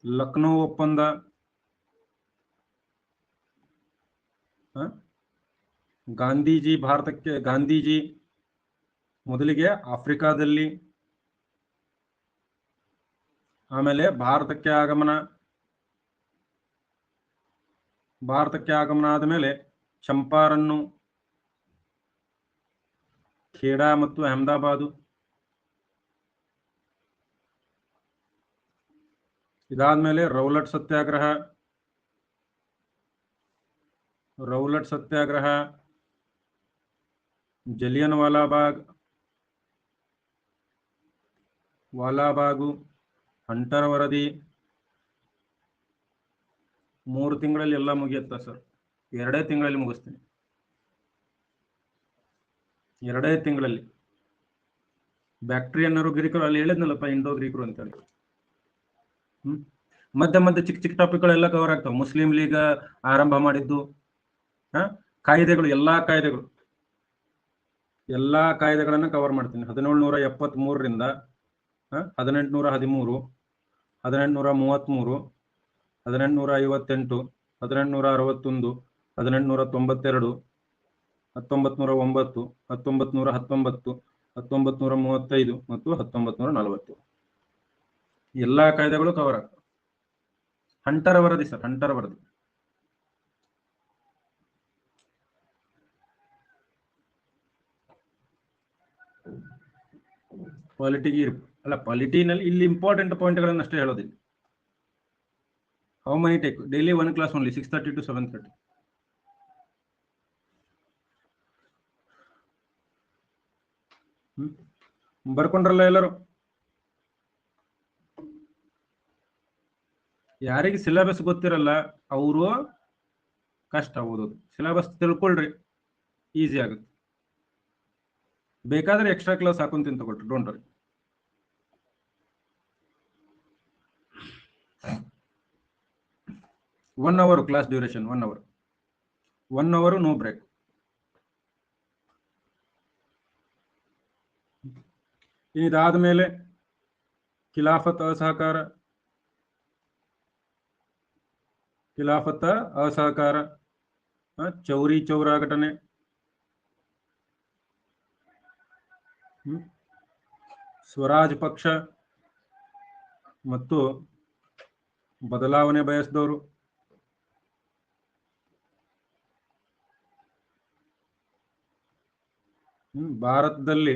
ಲಕ್ನೋ ಒಪ್ಪಂದ, ಗಾಂಧೀಜಿ ಮೊದಲಿಗೆ ಆಫ್ರಿಕಾದಲ್ಲಿ, ಆಮೇಲೆ ಭಾರತಕ್ಕೆ ಆಗಮನ ಆದಮೇಲೆ ಚಂಪಾರನ್ನು, ಖೇಡಾ ಮತ್ತು ಅಹಮದಾಬಾದು. ಇದಾದ್ಮೇಲೆ ರೌಲಟ್ ಸತ್ಯಾಗ್ರಹ, ಜಲಿಯನ್ ವಾಲಾಬಾಗು, ಹಂಟರ್ ವರದಿ, 3 ತಿಂಗಳಲ್ಲಿ ಎಲ್ಲ ಮುಗಿಯುತ್ತಾ ಸರ್? 2 ತಿಂಗಳಲ್ಲಿ ಮುಗಿಸ್ತೀನಿ. 2 ತಿಂಗಳಲ್ಲಿ. ಬ್ಯಾಕ್ಟೀರಿಯನ್ನರು ಗ್ರೀಕರು ಅಲ್ಲಿ ಹೇಳಿದ್ನಲ್ಲಪ್ಪ, ಇಂಡೋ ಗ್ರೀಕರು ಅಂತೇಳಿ. ಮಧ್ಯ ಮಧ್ಯ ಚಿಕ್ಕ ಚಿಕ್ಕ ಟಾಪಿಕ್ಗಳೆಲ್ಲ ಕವರ್ ಆಗ್ತಾವೆ. ಮುಸ್ಲಿಂ ಲೀಗ್ ಆರಂಭ ಮಾಡಿದ್ದು, ಕಾಯ್ದೆಗಳು, ಎಲ್ಲಾ ಕಾಯ್ದೆಗಳನ್ನ ಕವರ್ ಮಾಡ್ತೀನಿ. 1773ರಿಂದ 1813, 1833, 1858, 1861, 1892, 1909, 1919, 1935 ಮತ್ತು 1940 ಎಲ್ಲಾ ಕಾಯ್ದೆಗಳು ಕವರ್ ಆಗ್ತವೆ. ಹಂಟರ್ ವರದಿ ಸರ್, ಹಂಟರ್ ವರದಿ. ಪಾಲಿಟಿಗೆ ಅಲ್ಲ, ಪಾಲಿಟಿನಲ್ಲಿ ಇಲ್ಲಿ ಇಂಪಾರ್ಟೆಂಟ್ ಪಾಯಿಂಟ್ಗಳನ್ನು ಅಷ್ಟೇ ಹೇಳೋದಿಲ್ಲ. How money take daily 1 class only, 6:30 to 7:30. ಬರ್ಕೊಂಡ್ರಲ್ಲ ಎಲ್ಲರೂ? ಯಾರಿಗೆ ಸಿಲೆಬಸ್ ಗೊತ್ತಿರಲ್ಲ ಅವರು ಕಷ್ಟ ಓದೋದು. ಸಿಲೆಬಸ್ ತಿಳ್ಕೊಳ್ರಿ, ಈಸಿ ಆಗುತ್ತೆ. ಬೇಕಾದ್ರೆ ಎಕ್ಸ್ಟ್ರಾ ಕ್ಲಾಸ್ ಹಾಕೊಂತೀನಿ ತಗೊಳ್ರಿ, don't worry. One hour class duration, 1 hour, no break. ಇದಾದ ಮೇಲೆ ಖಿಲಾಫತ್ ಅಸಹಕಾರ, ಚೌರಿ ಚೌರಾ ಘಟನೆ, ಸ್ವರಾಜ್ ಪಕ್ಷ ಮತ್ತು ಬದಲಾವಣೆ ಬಯಸಿದವರು, ಭಾರತದಲ್ಲಿ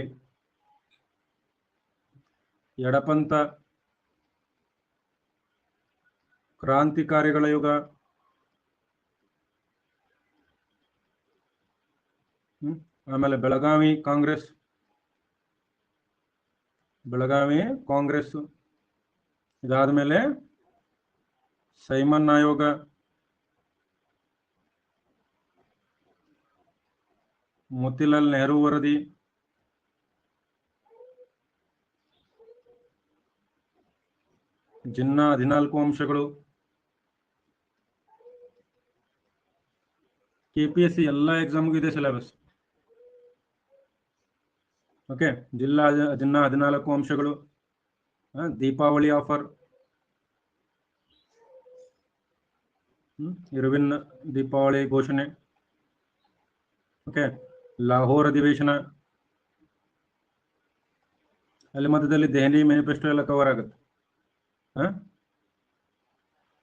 ಎಡಪಂಥ ಕ್ರಾಂತಿಕಾರಿಗಳ ಯುಗ, ಆಮೇಲೆ ಬೆಳಗಾವಿ ಕಾಂಗ್ರೆಸ್, ಇದಾದ ಮೇಲೆ ಸೈಮನ್ ಆಯೋಗ, ಮೋತಿಲಾಲ್ ನೆಹರು ವರದಿ, ಜಿನ್ನಾ 14 ಅಂಶಗಳು, KPSC ಎಲ್ಲ ಎಕ್ಸಾಮ್ಗೂ ಇದೆ ಸಿಲೆಬಸ್. ಓಕೆ, ಜಿನ್ನಾ 14 ಅಂಶಗಳು, ದೀಪಾವಳಿ ಆಫರ್, ಇರ್ವಿನ್ ದೀಪಾವಳಿ ಘೋಷಣೆ, ಓಕೆ, ಲಾಹೋರ್ ಅಧಿವೇಶನ, ಅಲ್ಲಿ ಮಧ್ಯದಲ್ಲಿ ದೆಹಲಿ ಮ್ಯಾನಿಫೆಸ್ಟೋ ಎಲ್ಲ ಕವರ್ ಆಗುತ್ತೆ.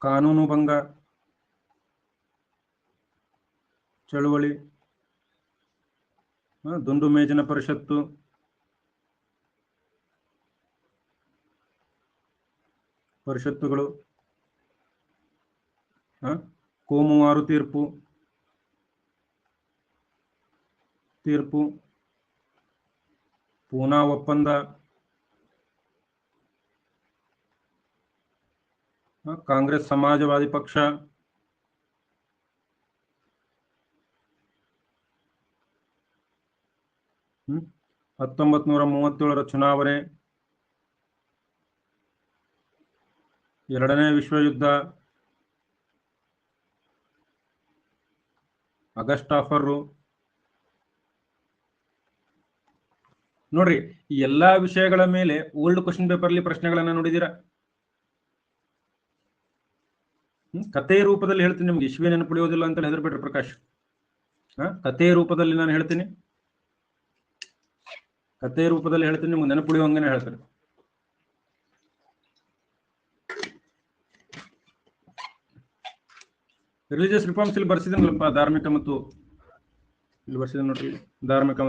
ಕಾನೂನು ಭಂಗ ಚಳುವಳಿ, ದುಂಡು ಮೇಜಿನ ಪರಿಷತ್ತುಗಳು, ಕೋಮುವಾರು ತೀರ್ಪು, ಪೂನಾ ಒಪ್ಪಂದ, ಕಾಂಗ್ರೆಸ್ ಸಮಾಜವಾದಿ ಪಕ್ಷ, ಹ್ಮ್ 1937ರ ಚುನಾವಣೆ, ಎರಡನೇ ವಿಶ್ವಯುದ್ಧ, ಆಗಸ್ಟ್ ಆಫರು. ನೋಡ್ರಿ, ಈ ಎಲ್ಲಾ ವಿಷಯಗಳ ಮೇಲೆ ಓಲ್ಡ್ ಕ್ವಶನ್ ಪೇಪರ್ಲಿ ಪ್ರಶ್ನೆಗಳನ್ನ ನೋಡಿದೀರಾ? ಕಥೆಯ ರೂಪದಲ್ಲಿ ಹೇಳ್ತೀನಿ ನಿಮ್ಗೆ, ಇಶ್ವೇ ನೆನಪುಳಿಯೋದಿಲ್ಲ ಅಂತ ಹೆದರ್ಬೇಡ್ರಿ ಪ್ರಕಾಶ್. ಕಥೆಯ ರೂಪದಲ್ಲಿ ನಾನು ಹೇಳ್ತೀನಿ, ನಿಮ್ಗೆ ನೆನಪುಳಿಯೋಂಗನೆ ಹೇಳ್ತಾರೆ. ರಿಲಿಜಿಯಸ್ ರಿಫಾರ್ಮ್ಸ್ ಇಲ್ಲಿ ಬರ್ಸಿದನಲ್ಲಪ್ಪ, ಧಾರ್ಮಿಕ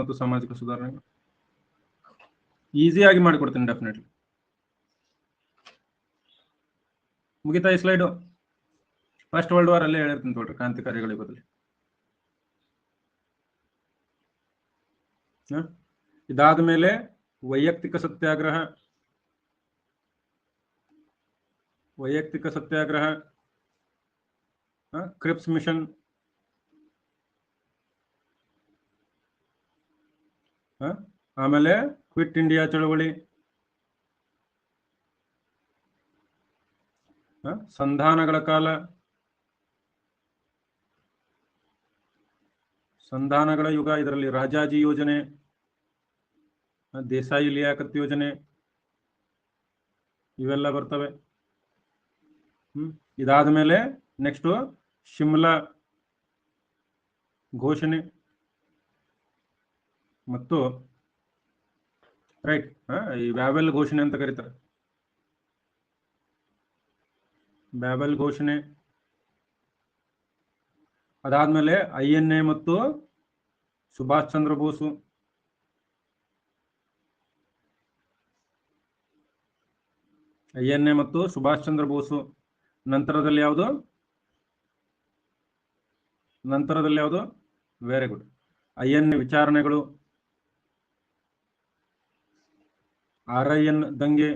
ಮತ್ತು ಸಾಮಾಜಿಕ ಸುಧಾರಣೆ. ಈಸಿಯಾಗಿ ಮಾಡಿಕೊಡ್ತೀನಿ, ಡೆಫಿನೆಟ್ಲಿ. ಮುಗಿತಾ ಈ ಸ್ಲೈಡು? ಫಸ್ಟ್ ವರ್ಲ್ಡ್ ವಾರ್ ಅಲ್ಲೇ ಹೇಳಿರ್ತೀನಿ ನೋಡ್ರಿ, ಕ್ರಾಂತಿಕಾರಿಗಳ ಬದಲು. ಇದಾದ ಮೇಲೆ ವೈಯಕ್ತಿಕ ಸತ್ಯಾಗ್ರಹ, ಕ್ರಿಪ್ಸ್ ಮಿಷನ್, ಆಮೇಲೆ ಕ್ವಿಟ್ ಇಂಡಿಯಾ ಚಳವಳಿ, ಸಂಧಾನಗಳ ಕಾಲ, ಸಂಧಾನಗಳ ಯುಗ, ಇದರಲ್ಲಿ ರಾಜಾಜಿ ಯೋಜನೆ, ದೇಸಾಯಿ ಲಿಯಾಕತ್ ಯೋಜನೆ ಇವೆಲ್ಲ ಬರ್ತವೆ. ಇದಾದ ಮೇಲೆ ನೆಕ್ಸ್ಟ್ ಶಿಮ್ಲಾ ಘೋಷಣೆ ಮತ್ತು ರೈಟ್ ಈ ಬ್ಯಾಬೆಲ್ ಘೋಷಣೆ ಅಂತ ಕರೀತಾರೆ. ಬ್ಯಾಬೆಲ್ ಘೋಷಣೆ ಅದಾದ್ಮೇಲೆ INA ಮತ್ತು ಸುಭಾಷ್ ಚಂದ್ರ ಬೋಸು, INA ಮತ್ತು ಸುಭಾಷ್ ಚಂದ್ರ ಬೋಸು. ನಂತರದಲ್ಲಿ ಯಾವುದು? ವೆರಿ ಗುಡ್, INA ವಿಚಾರಣೆಗಳು, RIN ದಂಗೆ,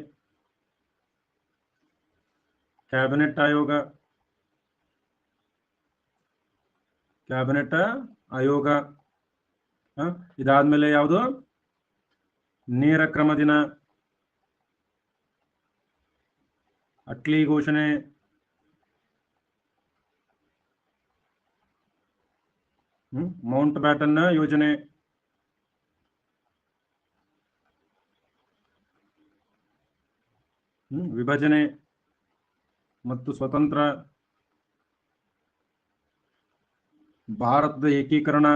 ಕ್ಯಾಬಿನೆಟ್ ಆಯೋಗ. ಇದಾದ್ಮೇಲೆ ಯಾವುದು? ನೇರ ಕ್ರಮ ದಿನ, ಅಟ್ಲಿ ಘೋಷಣೆ, ಮೌಂಟ್ ಬ್ಯಾಟನ್ ಯೋಜನೆ, ವಿಭಜನೆ ಮತ್ತು ಸ್ವತಂತ್ರ, ಭಾರತದ ಏಕೀಕರಣ.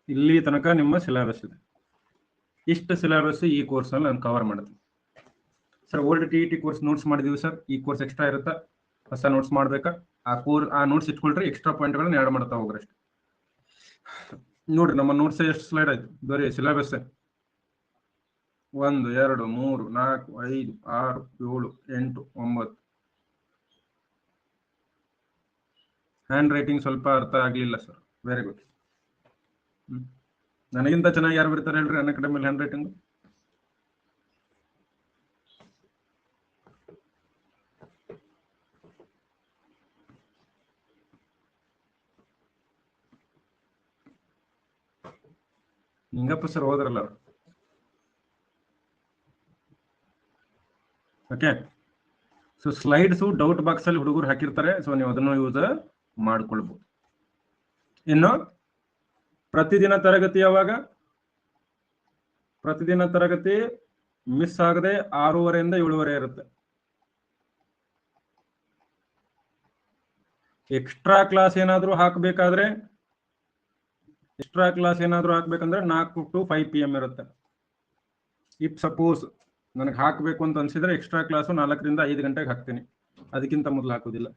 ಇಲ್ಲಿ ತನಕ ನಿಮ್ಮ ಸಿಲೆಬಸ್ ಇದೆ. ಇಷ್ಟು ಸಿಲೆಬಸ್ ಈ ಕೋರ್ಸ್ ಅಲ್ಲಿ ನಾನು ಕವರ್ ಮಾಡ್ತೀನಿ sir. Old TET course notes ಮಾಡಿದೀವಿ ಸರ್. ಈ ಕೋರ್ಸ್ ಎಕ್ಸ್ಟ್ರಾ ಇರುತ್ತಾ? ಹೊಸ ನೋಟ್ಸ್ ಮಾಡ್ಬೇಕಾ? ಆ ನೋಟ್ಸ್ ಇಟ್ಕೊಳ್ರಿ, ಎಕ್ಸ್ಟ್ರಾ ಪಾಯಿಂಟ್ಗಳನ್ನ ಆ್ಯಡ್ ಮಾಡ್ತಾ ಹೋಗ್ರಿ ಅಷ್ಟೇ. ನೋಡ್ರಿ ನಮ್ಮ ನೋಟ್ಸ್ ಎಷ್ಟು ಸ್ಲೈಡ್ ಆಯ್ತು? ಬರೀ ಸಿಲೆಬಸ್ 1 2 3 4 5 6 7 8 9. ಹ್ಯಾಂಡ್ ರೈಟಿಂಗ್ ಸ್ವಲ್ಪ ಅರ್ಥ ಆಗ್ಲಿಲ್ಲ ಸರ್. Very good. ನನಗಿಂತ ಚೆನ್ನಾಗಿ ಯಾರು ಬರ್ತಾರೆ ಹೇಳ್ರಿ ಅನ್ಅಕಾಡೆಮಿಲಿ ಹ್ಯಾಂಡ್ ರೈಟಿಂಗ್? ನಿಂಗಪ್ಪ ಸರ್ ಹೋದ್ರಲ್ಲ ಅವರು. Okay, so slides doubt box ಅಲ್ಲಿ ಹುಡುಗರು ಹಾಕಿರ್ತಾರೆ. ಸೊ ನೀವು ಅದನ್ನು ಯೂಸ್ ಮಾಡ್ಕೊಳ್ಬಹುದು. ಇನ್ನು ಪ್ರತಿದಿನ ತರಗತಿ ಯಾವಾಗ? ಪ್ರತಿದಿನ ತರಗತಿ ಮಿಸ್ ಆಗದೆ 6:30 ಇಂದ 7:30 ಇರುತ್ತೆ. ಎಕ್ಸ್ಟ್ರಾ ಕ್ಲಾಸ್ ಏನಾದ್ರೂ ಹಾಕಬೇಕಂದ್ರೆ 4 to 5 PM ಇರುತ್ತೆ. ಇಫ್ ಸಪೋಸ್ ನನಗೆ ಹಾಕಬೇಕು ಅಂತ ಅನ್ಸಿದ್ರೆ ಎಕ್ಸ್ಟ್ರಾ ಕ್ಲಾಸು 4 ರಿಂದ 5 ಗಂಟೆಗೆ ಹಾಕ್ತೀನಿ, ಅದಕ್ಕಿಂತ ಮೊದಲು ಹಾಕೋದಿಲ್ಲ.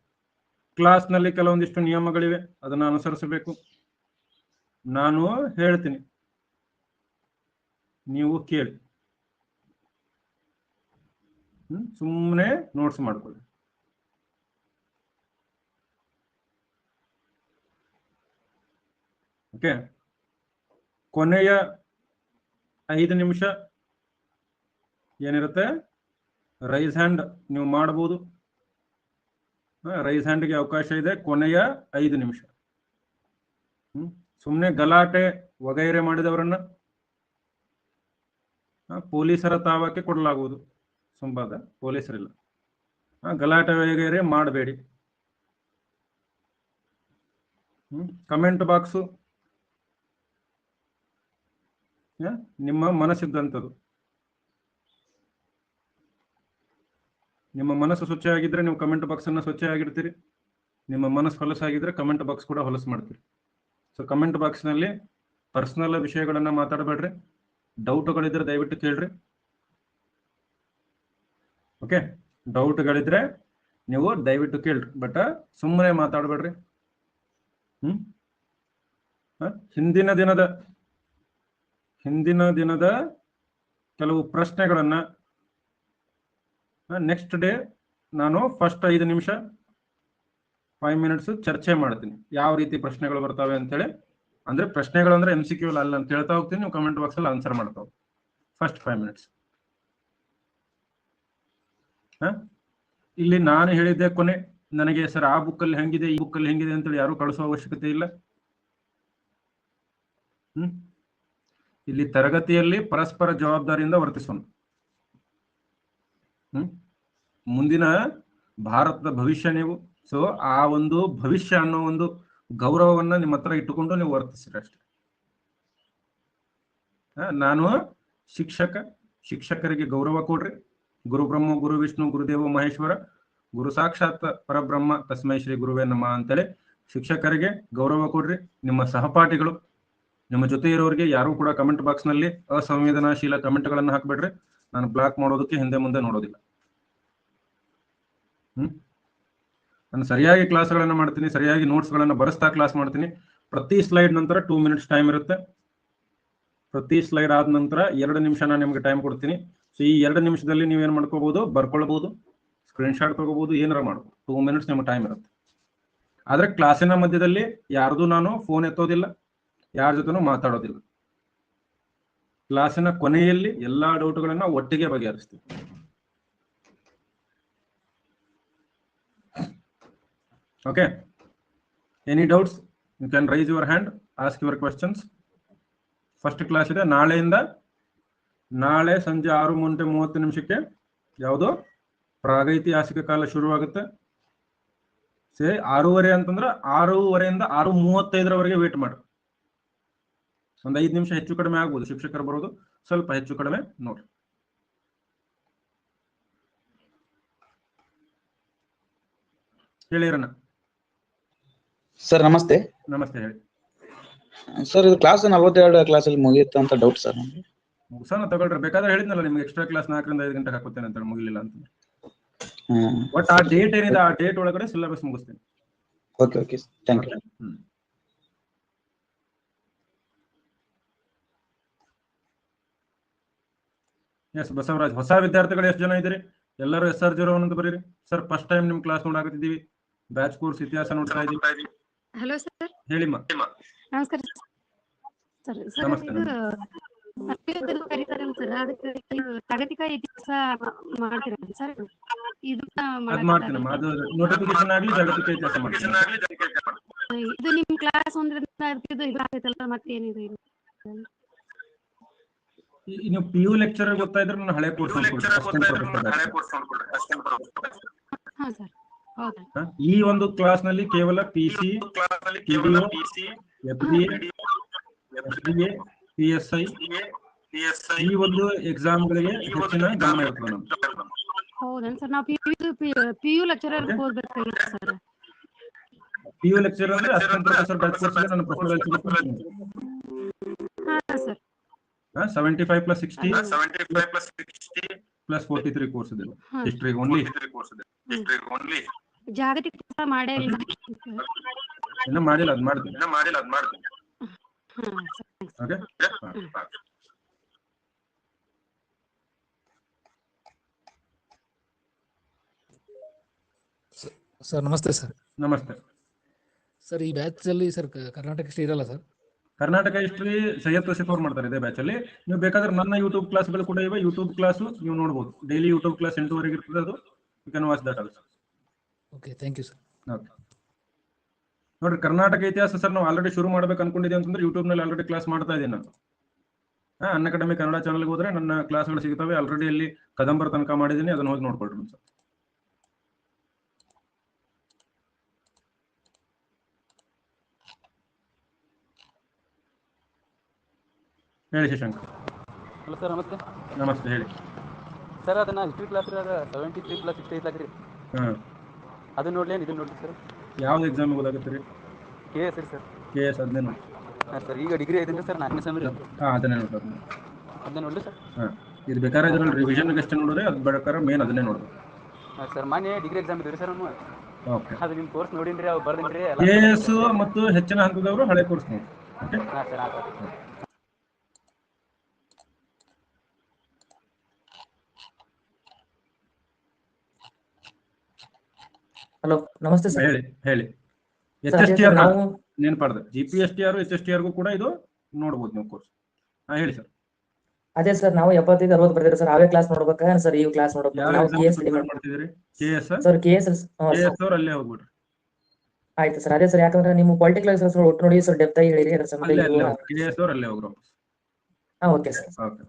ಕ್ಲಾಸ್ನಲ್ಲಿ ಕೆಲವೊಂದಿಷ್ಟು ನಿಯಮಗಳಿವೆ, ಅದನ್ನು ಅನುಸರಿಸಬೇಕು. ನಾನು ಹೇಳ್ತೀನಿ, ನೀವು ಕೇಳಿ, ಸುಮ್ಮನೆ ನೋಟ್ಸ್ ಮಾಡ್ಕೊಳ್ಳಿ. ಓಕೆ, ಕೊನೆಯ 5 ನಿಮಿಷ ಏನಿರುತ್ತೆ, ರೈಸ್ ಹ್ಯಾಂಡ್ ನೀವು ಮಾಡಬಹುದು. ರೈಸ್ ಹ್ಯಾಂಡ್ಗೆ ಅವಕಾಶ ಇದೆ ಕೊನೆಯ 5 ನಿಮಿಷ. ಸುಮ್ಮನೆ ಗಲಾಟೆ ವಗೈರೆ ಮಾಡಿದವರನ್ನ ಪೊಲೀಸರ ತಾವಕ್ಕೆ ಕೊಡಲಾಗುವುದು. ಸಂವಾದ ಪೊಲೀಸರಿಲ್ಲ, ಗಲಾಟೆ ವಗೈರೆ ಮಾಡಬೇಡಿ. ಕಮೆಂಟ್ ಬಾಕ್ಸು ನಿಮ್ಮ ಮನಸ್ಸಿದ್ದಂಥದ್ದು. ನಿಮ್ಮ ಮನಸ್ಸು ಸ್ವಚ್ಛ ಆಗಿದ್ರೆ ನೀವು ಕಮೆಂಟ್ ಬಾಕ್ಸ್ ಅನ್ನ ಸ್ವಚ್ಛ ಆಗಿರ್ತೀರಿ. ನಿಮ್ಮ ಮನಸ್ಸು ಹೊಲಸಾಗಿದ್ರೆ ಕಮೆಂಟ್ ಬಾಕ್ಸ್ ಕೂಡ ಹೊಲಸು ಮಾಡ್ತೀರಿ. ಸೊ ಕಮೆಂಟ್ ಬಾಕ್ಸ್ ನಲ್ಲಿ ಪರ್ಸನಲ್ ವಿಷಯಗಳನ್ನ ಮಾತಾಡಬೇಡ್ರಿ. ಡೌಟ್ಗಳಿದ್ರೆ ದಯವಿಟ್ಟು ಕೇಳ್ರಿ. ಓಕೆ, ಡೌಟ್ಗಳಿದ್ರೆ ನೀವು ದಯವಿಟ್ಟು ಕೇಳ್ರಿ, ಬಟ್ ಸುಮ್ಮನೆ ಮಾತಾಡಬೇಡ್ರಿ. ಹಿಂದಿನ ದಿನದ ಕೆಲವು ಪ್ರಶ್ನೆಗಳನ್ನ ನೆಕ್ಸ್ಟ್ ಡೇ ನಾನು ಫಸ್ಟ್ 5 ನಿಮಿಷ 5 ಮಿನಿಟ್ಸ್ ಚರ್ಚೆ ಮಾಡ್ತೀನಿ. ಯಾವ ರೀತಿ ಪ್ರಶ್ನೆಗಳು ಬರ್ತವೆ ಅಂತೇಳಿ, ಅಂದ್ರೆ ಪ್ರಶ್ನೆಗಳು ಅಂದ್ರೆ MCQ ಅಲ್ಲ ಅಂತ ಹೇಳ್ತಾ ಹೋಗ್ತೀನಿ. ನೀವು ಕಮೆಂಟ್ ಬಾಕ್ಸ್ ಅಲ್ಲಿ ಆನ್ಸರ್ ಮಾಡ್ತಾ ಹೋಗಿ ಫಸ್ಟ್ 5 ಮಿನಿಟ್ಸ್. ಇಲ್ಲಿ ನಾನು ಹೇಳಿದ್ದೆ ಕೊನೆ, ನನಗೆ ಸರ್ ಆ ಬುಕ್ಕಲ್ಲಿ ಹೆಂಗಿದೆ ಈ ಬುಕ್ಕಲ್ಲಿ ಹೆಂಗಿದೆ ಅಂತೇಳಿ ಯಾರು ಕಳಿಸೋ ಅವಶ್ಯಕತೆ ಇಲ್ಲ. ಇಲ್ಲಿ ತರಗತಿಯಲ್ಲಿ ಪರಸ್ಪರ ಜವಾಬ್ದಾರಿಯಿಂದ ವರ್ತಿಸೋಣ. ಮುಂದಿನ ಭಾರತದ ಭವಿಷ್ಯ ನೀವು. ಸೊ ಆ ಒಂದು ಭವಿಷ್ಯ ಅನ್ನೋ ಒಂದು ಗೌರವವನ್ನ ನಿಮ್ಮ ಹತ್ರ ಇಟ್ಟುಕೊಂಡು ನೀವು ವರ್ತಿಸ್ರಿ ಅಷ್ಟೇ. ನಾನು ಶಿಕ್ಷಕರಿಗೆ ಗೌರವ ಕೊಡ್ರಿ. ಗುರು ಬ್ರಹ್ಮ ಗುರು ವಿಷ್ಣು ಗುರುದೇವ ಮಹೇಶ್ವರ ಗುರು ಸಾಕ್ಷಾತ್ ಪರಬ್ರಹ್ಮ ತಸ್ಮೈ ಶ್ರೀ ಗುರುವೇ ನಮಃ ಅಂತೇಳಿ ಶಿಕ್ಷಕರಿಗೆ ಗೌರವ ಕೊಡ್ರಿ. ನಿಮ್ಮ ಸಹಪಾಠಿಗಳು, ನಿಮ್ಮ ಜೊತೆ ಇರೋರಿಗೆ ಯಾರು ಕೂಡ ಕಮೆಂಟ್ ಬಾಕ್ಸ್ ನಲ್ಲಿ ಅಸಂವೇದನಾಶೀಲ ಕಮೆಂಟ್ ಗಳನ್ನ ಹಾಕ್ಬೇಡ್ರಿ. ನಾನು ಬ್ಲಾಕ್ ಮಾಡೋದಕ್ಕೆ ಹಿಂದೆ ಮುಂದೆ ನೋಡೋದಿಲ್ಲ. ನಾನು ಸರಿಯಾಗಿ ಕ್ಲಾಸ್ಗಳನ್ನ ಮಾಡ್ತೀನಿ, ಸರಿಯಾಗಿ ನೋಟ್ಸ್ ಗಳನ್ನ ಬರೆಸ್ತಾ ಕ್ಲಾಸ್ ಮಾಡ್ತೀನಿ. ಪ್ರತಿ ಸ್ಲೈಡ್ ನಂತರ 2 minutes ಟೈಮ್ ಇರುತ್ತೆ. ಪ್ರತಿ ಸ್ಲೈಡ್ ಆದ ನಂತರ 2 ನಿಮಿಷ ನಾನು ನಿಮ್ಗೆ ಟೈಮ್ ಕೊಡ್ತೀನಿ. ಸೊ ಈ 2 ನಿಮಿಷದಲ್ಲಿ ನೀವೇನ್ ಮಾಡ್ಕೋಬಹುದು, ಬರ್ಕೊಳ್ಬಹುದು, ಸ್ಕ್ರೀನ್ ಶಾಟ್ ತಗೋಬಹುದು, ಏನಾರ ಮಾಡ್ಬೋದು. 2 minutes ನಿಮ್ಗೆ ಟೈಮ್ ಇರುತ್ತೆ. ಆದ್ರೆ ಕ್ಲಾಸಿನ ಮಧ್ಯದಲ್ಲಿ ಯಾರ್ದು ನಾನು ಫೋನ್ ಎತ್ತೋದಿಲ್ಲ, ಯಾರ ಜೊತೆನೂ ಮಾತಾಡೋದಿಲ್ಲ. ಕ್ಲಾಸಿನ ಕೊನೆಯಲ್ಲಿ ಎಲ್ಲಾ ಡೌಟ್ಗಳನ್ನ ಒಟ್ಟಿಗೆ ಬಗೆಹರಿಸ್ತೀವಿ. Okay, any doubts you can raise your hand, ask your questions. First class ಇದೆ ನಾಳೆ ಸಂಜೆ 6:30 ಯಾವುದೋ ಪ್ರಾಗೈತಿಹಾಸಿಕ ಕಾಲ ಶುರುವಾಗುತ್ತೆ. 6:30 ಅಂತಂದ್ರೆ 6:30 6:35 ವೇಟ್ ಮಾಡಿ. ಒಂದು 5 ನಿಮಿಷ ಹೆಚ್ಚು ಕಡಿಮೆ ಆಗ್ಬೋದು, ಶಿಕ್ಷಕರು ಬರೋದು ಸ್ವಲ್ಪ ಹೆಚ್ಚು ಕಡಿಮೆ ನೋಡ್ರಿ. ಹೇಳಿರಣ್ಣ. ಸರ್ ನಮಸ್ತೆ. ನಮಸ್ತೆ, ಹೇಳಿ ಸರ್. ಇದು ಕ್ಲಾಸ್ 42 ಕ್ಲಾಸಲ್ಲಿ ಮುಗಿಯುತ್ತೆ ಅಂತ ಡೌಟ್ ಸರ್. ಮುಗಿಸೋಣ ತಗೊಳ್ರಿ. ಬೇಕಾದ್ರೆ ಹೇಳಿದ್ನಲ್ಲ ನಿಮ್ಗೆ ಎಕ್ಸ್ಟ್ರಾ ಕ್ಲಾಸ್ 4 ರಿಂದ 5 ಗಂಟೆಗೆ ಹಾಕುತ್ತೇನೆ ಅಂತ, ಮುಗಿಲಿಲ್ಲ ಅಂತ. ಬಟ್ ಆ ಡೇಟ್ ಏನಿದೆ ಆ ಡೇಟ್ ಒಳಗಡೆ ಸಿಲೆಬಸ್ ಮುಗಿಸ್ತೇನೆ. Okay okay, thank you. Yes Basavaraj. ಹೊಸ ವಿದ್ಯಾರ್ಥಿಗಳು ಎಷ್ಟು ಜನ ಇದ್ದೀರಿ? ಎಲ್ಲರೂ SR01 ಅಂತ ಬರೀರಿ. ಸರ್ ಫಸ್ಟ್ ಟೈಮ್ ನಿಮ್ ಕ್ಲಾಸ್ ನೋಡಾಕತ್ತಿದ್ದೀವಿ. ಬ್ಯಾಚ್ ಕೋರ್ಸ್ ಇತಿಹಾಸ ನೋಡ್ತಾ ಇದ್ದೀವಿ. Hello sir. ಹೇಳಿಮ್ಮ. ನಮಸ್ಕಾರ ಸರ್. ನಮಸ್ತೆ. ಜಾಗತಿಕ ಇತಿಹಾಸ ಮಾಡ್ತೀರಾ ಸರ್? ಅದ್ ಮಾಡ್ತೀನಿ. ಅದು ನೋಟಿಫಿಕೇಶನ್ ಆಗ್ಲಿ ಜಾಗತಿಕ ಇತಿಹಾಸ ಮಾಡ್ತೀನಿ. ಇದು ನಿಮ್ ಕ್ಲಾಸ್ ಒಂದ್ರಿಂದ ಇದಾಗೈತಲ್ಲ, ಮತ್ತೇನಿದೆ? ನೀವು PU ಲೆಕ್ಚರ್ ಗೊತ್ತಾ ಇದ್ರೆ ನಾನು ಹಳೆ ಕೋರ್ಸ್ ಈ ಒಂದು ಕ್ಲಾಸ್ ನಲ್ಲಿ ಕೇವಲ PC, PDO, FDA, SDA, PSI ಈ ಒಂದು ಎಕ್ಸಾಮ್ ಗಳಿಗೆ ಹೆಚ್ಚಿನ ಗಮನ ಇರ್ತದೆ ನಮ್ಗೆ. ಹೌದನ್ ಸರ್? ನಾವು PU ಲೆಕ್ಚರರ್ ಓದ್ಬೇಕಾಗಿತ್ತು ಸರ್. PU ಲೆಕ್ಚರ್ ಅಂದ್ರೆ ಅಸಿಸ್ಟೆಂಟ್ ಪ್ರೊಫೆಸರ್ ಬ್ಯಾಚ್ ಕೋರ್ಸ್ ಗೆ ನಾನು ಪ್ರೊಫೆಸರ್. ಹಾ ಸರ್. 75 + 60 + 43 ಕೋರ್ಸ್ ಇದೆ. History only. ಜಾಗತಿಕ ಮಾಡೇ ಇಲ್ಲ, ಇನ್ನ ಮಾಡಿಲ್ಲ, ಅದು ಮಾಡ್ತೀನಿ. ಓಕೆ ಸರ್ ನಮಸ್ತೆ ಸರ್. ನಮಸ್ತೆ ಸರ್. ಈ ಬ್ಯಾಚ್ ಅಲ್ಲಿ ಸರ್ ಕರ್ನಾಟಕ ಹಿಸ್ಟ್ರಿ ಇರಲ್ಲ ಸರ್? ಕರ್ನಾಟಕ ಹಿಸ್ಟ್ರಿ ಸೈಯದ್ ತೌಸೀಫ್ ಅವ್ರು ಮಾಡ್ತಾರೆ ಇದೇ ಬ್ಯಾಚ್ ಅಲ್ಲಿ. ನೀವು ಬೇಕಾದ್ರೆ ನನ್ನ ಯೂಟ್ಯೂಬ್ ಕ್ಲಾಸ್ಗಳು ಕೂಡ ಇವೆ. ಯೂಟ್ಯೂಬ್ ಕ್ಲಾಸ್ ನೀವು ನೋಡಬಹುದು. ಡೈಲಿ ಯೂಟ್ಯೂಬ್ ಕ್ಲಾಸ್ 8:00 ಇರ್ತದೆ. ಅದು you can watch that also. Okay, thank you sir. Okay ನೋಡ್ರಿ, ಕರ್ನಾಟಕ ಇತಿಹಾಸ ಸರ್ ನಾವು ಆಲ್ರೆಡಿ ಶುರು ಮಾಡ್ಬೇಕು ಅನ್ಕೊಂಡಿದ್ದೀವಿ ಅಂತಂದ್ರೆ ಯೂಟ್ಯೂಬ್ ನಲ್ಲಿ ಆಲ್ರೆಡಿ ಕ್ಲಾಸ್ ಮಾಡ್ತಾ ಇದ್ದೀನಿ ನಾನು. ಅನ್ ಅಕಾಡೆಮಿ ಕನ್ನಡ ಚಾನಲ್ಗೆ ಹೋದ್ರೆ ನನ್ನ ಕ್ಲಾಸ್ಗಳು ಸಿಗ್ತವೆ. ಆಲ್ರೆಡಿ ಅಲ್ಲಿ ಕದಂಬರ ತನಕ ಮಾಡಿದ್ದೀನಿ, ಅದನ್ನ ಹೋಗಿ ನೋಡ್ಕೊಳ್ರಿ ಸರ್. ಹೇಳಿ ಶಶಾಂಕ್. ಹಲೋ ಸರ್, ನಮಸ್ತೆ. ನಮಸ್ತೆ, ಹೇಳಿ ಸರ್. ಅದನ್ನ ಹಿಸ್ಟ್ರಿ ಕ್ಲಾಸ್ 73 + 60 ಐತ್ಲಾಗ್ರಿ. ಅದನ್ನ ನೋಡ್ಲಿ ಇದನ್ನ ನೋಡ್ಲಿ ಸರ್? ಯಾವ್ದು ಎಕ್ಸಾಮ್ ಓದಾಕತ್ತೀರಿ? KS sir. KS ಅದನ್ನೇ ನೋಡಿ. ಹಾಂ ಸರ್. ಈಗ ಡಿಗ್ರಿ ಐತೇನ್ರಿ ಸರ್? 4ನೇ ಸೆಮ್ ರೀ. ಅದನ್ನೇ ನೋಡ್ರಿ. ಅದನ್ನೇ ನೋಡ್ಲಿ ಸರ್? ಇದು ಬೇಕಾದ್ರೆ ಇದ್ರಲ್ಲಿ ರಿವಿಷನ್ಗೆ ಎಷ್ಟು ನೋಡಿದ್ರೆ ಅದು ಬೇಕಾದ್ರೆ ಮೇನ್ ಅದನ್ನೇ ನೋಡ್ರಿ. ಸರ್ ಮೊನ್ನೆ ಡಿಗ್ರಿ ಎಕ್ಸಾಮ್ ಇದ್ರಿ ಸರ್. ಓಕೆ, ಅದು ನಿಮ್ಮ ಕೋರ್ಸ್ ನೋಡಿನ್ರಿ, ಅವು ಬರ್ದಿನ್ರಿ. KS ಮತ್ತು ಹೆಚ್ಚಿನ ಹಂತದವರು ಹಳೆ ಕೋರ್ಸ್ ನೋಡಿ. Okay sir. ಹಲೋ, ನಮಸ್ತೆ ಸರ್. ಹೇಳಿ. HSTR ನೆನಪಾಡ್ದೆ. GPSTR HSTR ಕೂಡ ಇದು ನೋಡ್ಬೋದು ನೀವು ಕೋರ್ಸ್. ಹೇಳಿ ಸರ್. ಅದೇ ಸರ್ ನಾವು 75-60 ಬರ್ತೀವಿ ಸರ್. ಅವೇ ಕ್ಲಾಸ್ ನೋಡ್ಬೇಕಾ ಸರ್? ಈ ಕ್ಲಾಸ್ ನೋಡ್ಬೇಕು ಯಾವ ನಾವು ಎಕ್ಸಾಮ್ KS ಪ್ರಿಪೇರ್ ಮಾಡ್ತಿದ್ದೀರಿ? KS sir. KS ಅವ್ರು ಅಲ್ಲೇ ಹೋಗ್ಬಿಡ್ರಿ. ಆಯ್ತು ಸರ್. ಅದೇ ಸರ್, ಯಾಕಂದ್ರೆ ನಿಮ್ಮ ಪೊಲಿಟಿಕಲ್ ಸರ್ ಒಟ್ಟು ನೋಡಿ ಸರ್ ಡೆಪ್ತ್ ಆಗಿ ಹೇಳಿರಿ ಅದ್ರ ಸಂಬಂಧ ಅಲ್ಲೇ ಇವು. KS ಅವ್ರು ಅಲ್ಲೇ ಹೋಗ್ರು. Okay sir. ಓಕೆ.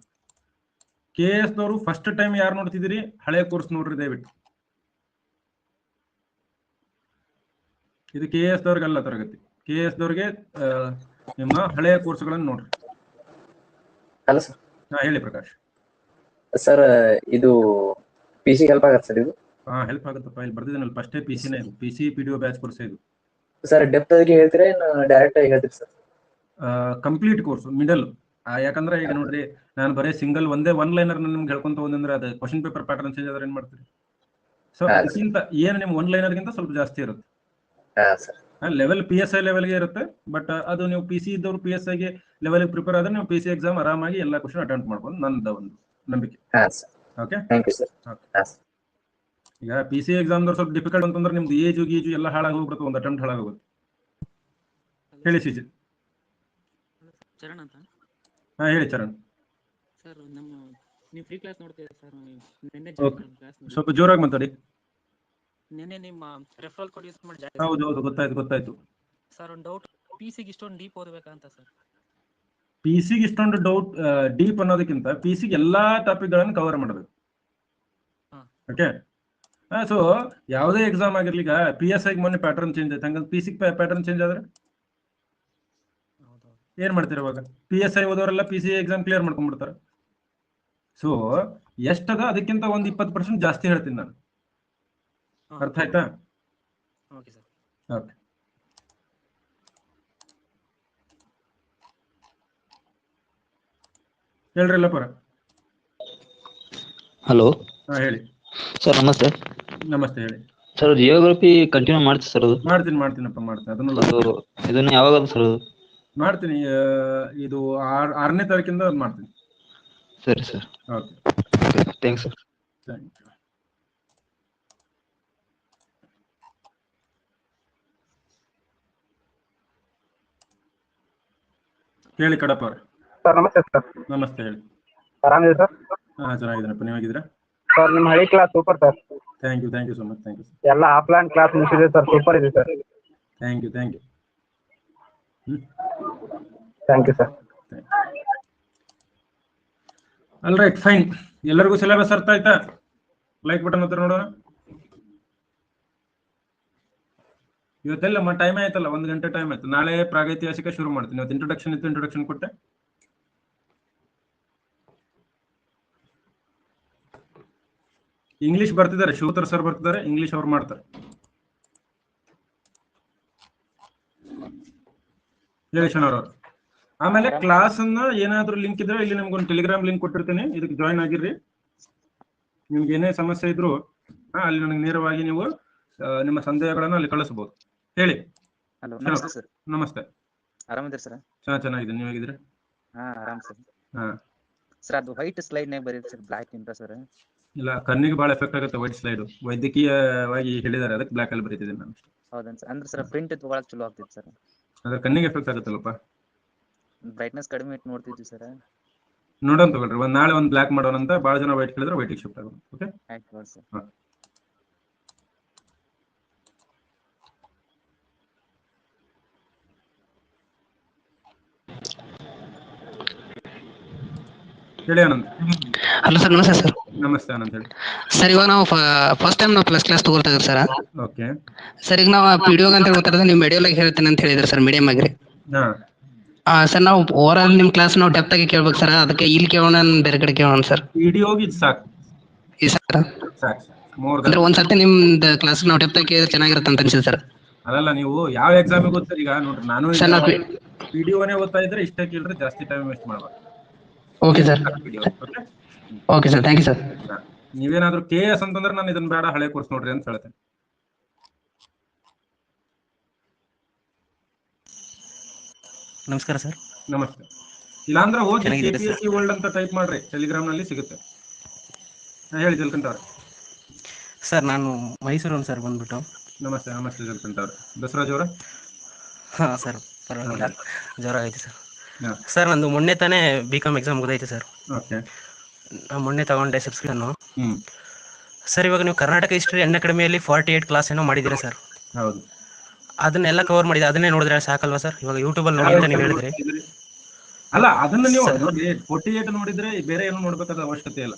KS ನವರು ಫಸ್ಟ್ ಟೈಮ್ ಯಾರು ನೋಡ್ತಿದ್ದೀರಿ? ಹಳೆ ಕೋರ್ಸ್ ನೋಡ್ರಿ ದಯವಿಟ್ಟು. ಇದು KS ದವ್ರಿಗಲ್ಲ ತರಗತಿ. KS ದವ್ರಿಗೆ ನಿಮ್ಮ ಹಳೆಯ ಕೋರ್ಸ್ಗಳನ್ನು ನೋಡ್ರಿ. Hello sir. ಹೇಳಿ ಪ್ರಕಾಶ್. ಸರ್ ಇದು PC ಹೆಲ್ಪ್ ಆಗತ್ತೆ ಸರ್ ಇದು? ಹೆಲ್ಪ್ ಆಗುತ್ತಪ್ಪ. ಇಲ್ಲಿ ಬರ್ದಿದ್ದೀನಲ್ಲ ಫಸ್ಟೇ PCನೇ ಇದು. PC PDO ಬ್ಯಾಚ್ ಕೋರ್ಸ್ ಇದು. ಸರ್ ಡೆಪ್ತ್ ಆಗಿ ಹೇಳ್ತೀರಾ ಡೈರೆಕ್ಟ್ ಆಗಿ ಹೇಳ್ತೀರಿ ಸರ್? Complete course middle. ಯಾಕಂದ್ರೆ ಈಗ ನೋಡ್ರಿ, ನಾನು ಬರೀ ಸಿಂಗಲ್ ಒಂದೇ ಒನ್ ಲೈನರ್ ನಿಮ್ಗೆ ಹೇಳ್ಕೊಂತ ಹೋದಂದ್ರೆ ಅದು ಕ್ವಶನ್ ಪೇಪರ್ ಪ್ಯಾಟರ್ನ್ ಚೇಂಜ್ ಆದ್ರೆ ಏನ್ ಮಾಡ್ತೀರಿ? ಸೊ ಅದಕ್ಕಿಂತ ಏನು ನಿಮ್ ಒನ್ ಲೈನರ್ಗಿಂತ ಸ್ವಲ್ಪ ಜಾಸ್ತಿ ಇರುತ್ತೆ. ಲೆವೆಲ್ PSI ಲೆವೆಲ್ಗೆ ಇರುತ್ತೆ. ಬಟ್ ಅದು ನೀವು PC ಇದ್ದವರು PSIಗೆ ಲೆವೆಲ್ ಪ್ರಿಪೇರ್ ಆದ್ರೆ ನೀವು PC ಎಕ್ಸಾಮ್ ಆರಾಮಾಗಿ ಎಲ್ಲ ಕ್ವಶನ್ ಅಟೆಂಪ್ಟ್ ಮಾಡ್ಬೋದು, ನಂದು ಒಂದು ನಂಬಿಕೆ. ಓಕೆ, ಈಗ PC ಎಕ್ಸಾಮ್ದವ್ರು ಸ್ವಲ್ಪ ಡಿಫಿಕಲ್ಟ್ ಅಂತಂದ್ರೆ ನಿಮ್ದು ಏಜು ಗೀಜು ಎಲ್ಲ ಹಾಳಾಗಿ ಹೋಗ್ಬಿಡುತ್ತೆ, ಒಂದು ಅಟೆಂಪ್ಟ್ ಹಾಳಾಗೋಗುತ್ತೆ. ಹೇಳಿ ಸಿಜಿ. ಚರಣ್ ಅಂತ. ಹೇಳಿ ಚರಣ್. ಸರ್ ನಮ್ಮ ನೀವು ಫ್ರೀ ಕ್ಲಾಸ್ ನೋಡ್ತೀರಾ ಸರ್? ನಿನ್ನೆ ಕ್ಲಾಸ್ ಸ್ವಲ್ಪ ಜೋರಾಗಿ ಮಾತಾಡಿ. ನಿನ್ನೆ ನಿಮ್ಮ ರೆಫರಲ್ ಕೋಡ್ ಯೂಸ್ ಮಾಡಿ ಹೌದು ಗೊತ್ತಾಯ್ತು ಸರ್. ಒಂದು ಡೌಟ್, PCಗೆ ಇಷ್ಟೊಂದು ಡೀಪ್ ಓದಬೇಕಾ ಅಂತ ಸರ್? PCಗೆ ಇಷ್ಟೊಂದು ಡೌಟ್ ಡೀಪ್ ಅನ್ನೋದಕ್ಕಿಂತ PCಗೆ ಎಲ್ಲಾ ಟಾಪಿಕ್ ಗಳನ್ನು ಕವರ್ ಮಾಡಬೇಕು. ಓಕೆ, ಸೊ ಯಾವುದೇ ಎಕ್ಸಾಮ್ ಆಗಿರ್ಲಿ, ಈಗ PSI ಮೊನ್ನೆ ಪ್ಯಾಟರ್ನ್ ಚೇಂಜ್ ಆಯ್ತು, ಹಂಗಂದ್ರೆ PC ಪ್ಯಾಟರ್ನ್ ಚೇಂಜ್ ಆದ್ರೆ ಏನ್ ಮಾಡ್ತೀರ? ಇವಾಗ PSI ಓದೋರೆಲ್ಲ PC ಎಕ್ಸಾಮ್ ಕ್ಲಿಯರ್ ಮಾಡ್ಕೊಂಡ್ಬಿಡ್ತಾರೆ. ಸೊ ಎಷ್ಟದ ಅದಕ್ಕಿಂತ ಒಂದು 20% ಜಾಸ್ತಿ ಹೇಳ್ತೀನಿ ನಾನು. ಅರ್ಥ ಆಯ್ತಾ? Okay sir. ಓಕೆ, ಹೇಳ್ರಲ್ಲ ಪರ. ಹಲೋ ಹೇಳಿ ಸರ್. ನಮಸ್ತೆ. ನಮಸ್ತೆ, ಹೇಳಿ ಸರ್. ಜಿಯೋಗ್ರಫಿ ಕಂಟಿನ್ಯೂ ಮಾಡ್ತೀವಿ ಸರ್? ಅದು ಮಾಡ್ತೀನಪ್ಪ ಅದನ್ನು. ಇದನ್ನ ಯಾವಾಗ ಸರ್ ಅದು? ಮಾಡ್ತೀನಿ, ಇದು 6ನೇ ತಾರೀಕಿಂದ ಮಾಡ್ತೀನಿ. ಸರಿ sir. Okay, thanks sir. Thank you. ಹೇಳಿ ಕಡಪ ಅವ್ರೆ. ಸರ್ ನಮಸ್ತೆ ಸರ್. ನಮಸ್ತೆ, ಹೇಳಿ. ಆರಾಮಿದೆ ಸರ್? ಚೆನ್ನಾಗಿದ್ದೀನಪ್ಪ, ನೀವಾಗಿದ್ದೀರಾ? ಸರ್ ನಿಮ್ಮ ಹಳಿ class super sir. Thank you so much. ಎಲ್ಲ ಆಫ್ಲೈನ್ ಕ್ಲಾಸ್ ಮುಗಿಸಿದೆ ಸರ್, ಸೂಪರ್ ಇದೆ sir. Thank you. Thank you sir. All right, fine. ಎಲ್ಲರಿಗೂ ಸಿಲೆಬಸ್ ಅರ್ಥ ಆಯ್ತಾ? ಲೈಕ್ ಬಟನ್ ಹತ್ರ ನೋಡೋಣ. ಇವತ್ತೆಲ್ಲ ಟೈಮ್ ಆಯ್ತಲ್ಲ, 1 ಗಂಟೆ ಟೈಮ್ ಆಯ್ತು. ನಾಳೆ ಪ್ರಾಗೈತಿಹಾಸಿಕ ಶುರು ಮಾಡ್ತೀನಿ. ಇವತ್ತು ಇಂಟ್ರೊಡಕ್ಷನ್ ಇತ್ತು, ಇಂಟ್ರೊಡಕ್ಷನ್ ಕೊಟ್ಟೆ. ಇಂಗ್ಲಿಷ್ ಬರ್ತಿದ್ದಾರೆ, ಶಿವತರ್ ಸರ್ ಬರ್ತಿದ್ದಾರೆ, ಇಂಗ್ಲಿಷ್ ಅವ್ರು ಮಾಡ್ತಾರೆ. ಅವರು ಆಮೇಲೆ ಕ್ಲಾಸ್ ಅನ್ನ ಏನಾದ್ರೂ ಲಿಂಕ್ ಇದ್ರೆ ಇಲ್ಲಿ ನಿಮ್ಗೊಂದು ಟೆಲಿಗ್ರಾಮ್ ಲಿಂಕ್ ಕೊಟ್ಟಿರ್ತೀನಿ, ಇದಕ್ಕೆ ಜಾಯಿನ್ ಆಗಿರ್ರಿ. ನಿಮ್ಗೆ ಏನೇ ಸಮಸ್ಯೆ ಇದ್ರು ಅಲ್ಲಿ ನನಗೆ ನೇರವಾಗಿ ನೀವು ನಿಮ್ಮ ಸಂದೇಹಗಳನ್ನ ಅಲ್ಲಿ ಕಳಿಸಬಹುದು. ಹೇಳಿ. ಹಲೋ, ನಮಸ್ತೆ ಸರ್. ನಮಸ್ತೆ. ಆರಾಮಿದ್ದೀರಿ ಸರ್? ಚೆನ್ನಾಗಿದ್ದೀನಿ, ನೀವು ಹೇಗಿದ್ದೀರಿ? ಆರಾಮ್ ಸರ್. ಸರ್ ಅದು ವೈಟ್ ಸ್ಲೈಡ್ ನಾಗ ಬರೀರಿ ಸರ್, ಬ್ಲಾಕ್ ಇಂದ ಸರ್? ಇಲ್ಲ, ಕಣ್ಣಿಗೆ ಬಹಳ ಎಫೆಕ್ಟ್ ಆಗುತ್ತೆ ವೈಟ್ ಸ್ಲೈಡ್. ವೈದ್ಯಕೀಯವಾಗಿ ಹೇಳಿದ್ದಾರೆ, ಅದಕ್ಕೆ ಬ್ಲಾಕ್ ಅಲ್ಲಿ ಬರೀತಿದ್ದೀನಿ ನಾನು. ಹೌದನ್ ಸರ್? ಅಂದ್ರೆ ಸರ್ ಪ್ರಿಂಟ್ ತಗೊಳಕ್ ಚಲೋ ಆಗ್ತಿತ್ತು ಸರ್. ಅದ್ರ ಕಣ್ಣಿಗೆ ಎಫೆಕ್ಟ್ ಆಗುತ್ತಲ್ಲಪ್ಪ. ಬ್ರೈಟ್ನೆಸ್ ಕಡಿಮೆ ಇಟ್ಟು ನೋಡ್ತಿದ್ವಿ ಸರ್. ನೋಡೋಣ ತಗೊಳ್ರಿ, ನಾಳೆ ಒಂದು ಬ್ಲಾಕ್ ಮಾಡೋಣ ಅಂತ. ಭಾಳ ಜನ ವೈಟ್ ಕೇಳಿದ್ರೆ ವೈಟಿಗೆ ಶಿಫ್ಟ್ ಆಗೋಣ. ಓಕೆ, ಆಯ್ತು ಸರ್. ಹೇಳಿ ಆನಂದ್. Hello sir. ನಮಸ್ತೆ ಸರ್. ನಮಸ್ತೆ ಆನಂದ್, ಹೇಳಿ. ಸರ್ ಇವಾಗ ನಾವು ಫಸ್ಟ್ ಟೈಮ್ ನಾವು ಪ್ಲಸ್ ಕ್ಲಾಸ್ ತಗೊಳ್ತಾ ಇದ್ರಿ ಸರ್. ಓಕೆ ಸರ್, ಈಗ ನಾವು PDO ಅಂತ ಗೊತ್ತಿರೋದು ನೀವು ಮೆಡಿಯೋಲಾಗಿ ಹೇಳ್ತೇನೆ ಅಂತ ಹೇಳಿದ್ರಿ ಸರ್, ಮೀಡಿಯಂ ಆಗಿರಿ. ಸರ್ ನಾವು ಓವರ್ ಆಲ್ ನಿಮ್ ಕ್ಲಾಸ್ ನಾವು ಡೆಪ್ತ್ ಆಗಿ ಕೇಳ್ಬೇಕು ಸರ್, ಅದಕ್ಕೆ ಇಲ್ಲಿ ಕೇಳೋಣ ಬೇರೆ ಕಡೆ ಕೇಳೋಣ ಸರ್? PDOಗೆ ಸಾಕು. ಈ ಸರ್ ಅಂದ್ರೆ ಒಂದ್ಸರ್ತಿ ನಿಮ್ದು ಕ್ಲಾಸ್ ನಾವು ಡೆಪ್ತ್ ಆಗಿ ಕೇಳಿದ್ರೆ ಚೆನ್ನಾಗಿರುತ್ತೆ ಅಂತ ಅನ್ಸಿದೆ ಸರ್. ಅದಲ್ಲ, ನೀವು ಯಾವ ಎಕ್ಸಾಮಿಗೆ ಓದ್ತೀರಿ? ಈಗ ನೋಡ್ರಿ, ನಾನು PDOನೇ ಓದ್ತಾ ಇದ್ರೆ ಇಷ್ಟೇ ಕೇಳಿದ್ರೆ ಜಾಸ್ತಿ ಟೈಮ್ ವೇಸ್ಟ್ ಮಾಡ್ಬಾರ್ದು. Okay sir. Okay sir, thank you sir. ನೀವೇನಾದ್ರೂ KS ಅಂತಂದ್ರೆ ನಾನು ಇದನ್ನ ಬೇಡ, ಹಳೆ ಕೋರ್ಸ್ ನೋಡ್ರಿ ಅಂತ ಹೇಳ್ತೇನೆ. ನಮಸ್ಕಾರ ಸರ್. ನಮಸ್ತೆ. ಇಲ್ಲಾಂದ್ರೆ ಹೋಗಿ KPSC ವರ್ಲ್ಡ್ ಅಂತ ಟೈಪ್ ಮಾಡ್ರಿ, ಟೆಲಿಗ್ರಾಮ್ ನಲ್ಲಿ ಸಿಗುತ್ತೆ. ಹೇಳಿ ಜಲ್ಕಂಠ ಅವ್ರೆ. ಸರ್ ನಾನು ಮೈಸೂರು ಸರ್ ಬಂದ್ಬಿಟ್ಟು. ನಮಸ್ತೆ ಜಲ್ಕಂಠ ಅವ್ರೆ. ಬಸವರಾಜ್ ಅವರ? ಸರ್ ಪರವಾಗಿಲ್ಲ, ಜ್ವರ ಆಯ್ತು ಸರ್. ಸರ್ ನಂದು ಮೊನ್ನೆ ತಾನೇ BCom ಎಕ್ಸಾಮ್ ಮುಗಿದೈತೆ ಸರ್. ಓಕೆ. ಮೊನ್ನೆ ತಗೊಂಡೆ ಸಬ್ಸ್ಕ್ರಿಪ್ಷನ್. ಹ್ಮ್. ಸರ್ ಇವಾಗ ನೀವು ಕರ್ನಾಟಕ ಹಿಸ್ಟ್ರಿ ಅಕಾಡೆಮಿಯಲ್ಲಿ 48 ಕ್ಲಾಸ್ ಏನೋ ಮಾಡಿದ್ದೀರಾ ಸರ್. ಹೌದು. ಅದನ್ನೆಲ್ಲ ಕವರ್ ಮಾಡಿದೆ, ಅದನ್ನೇ ನೋಡಿದ್ರೆ ಸಾಕಲ್ವಾ ಸರ್? ಇವಾಗ ಯೂಟ್ಯೂಬ್ ಅಲ್ಲಿ ನೋಡಿ ಅಂತ ನೀವು ಹೇಳಿದ್ರಿ. ಅಲ್ಲ, ಅದನ್ನ ನೀವು ನೋಡಿ 48 ನೋಡಿದ್ರೆ ಬೇರೆ ಏನು ನೋಡ್ಬೇಕಾದ ಅವಶ್ಯಕತೆ ಇಲ್ಲ.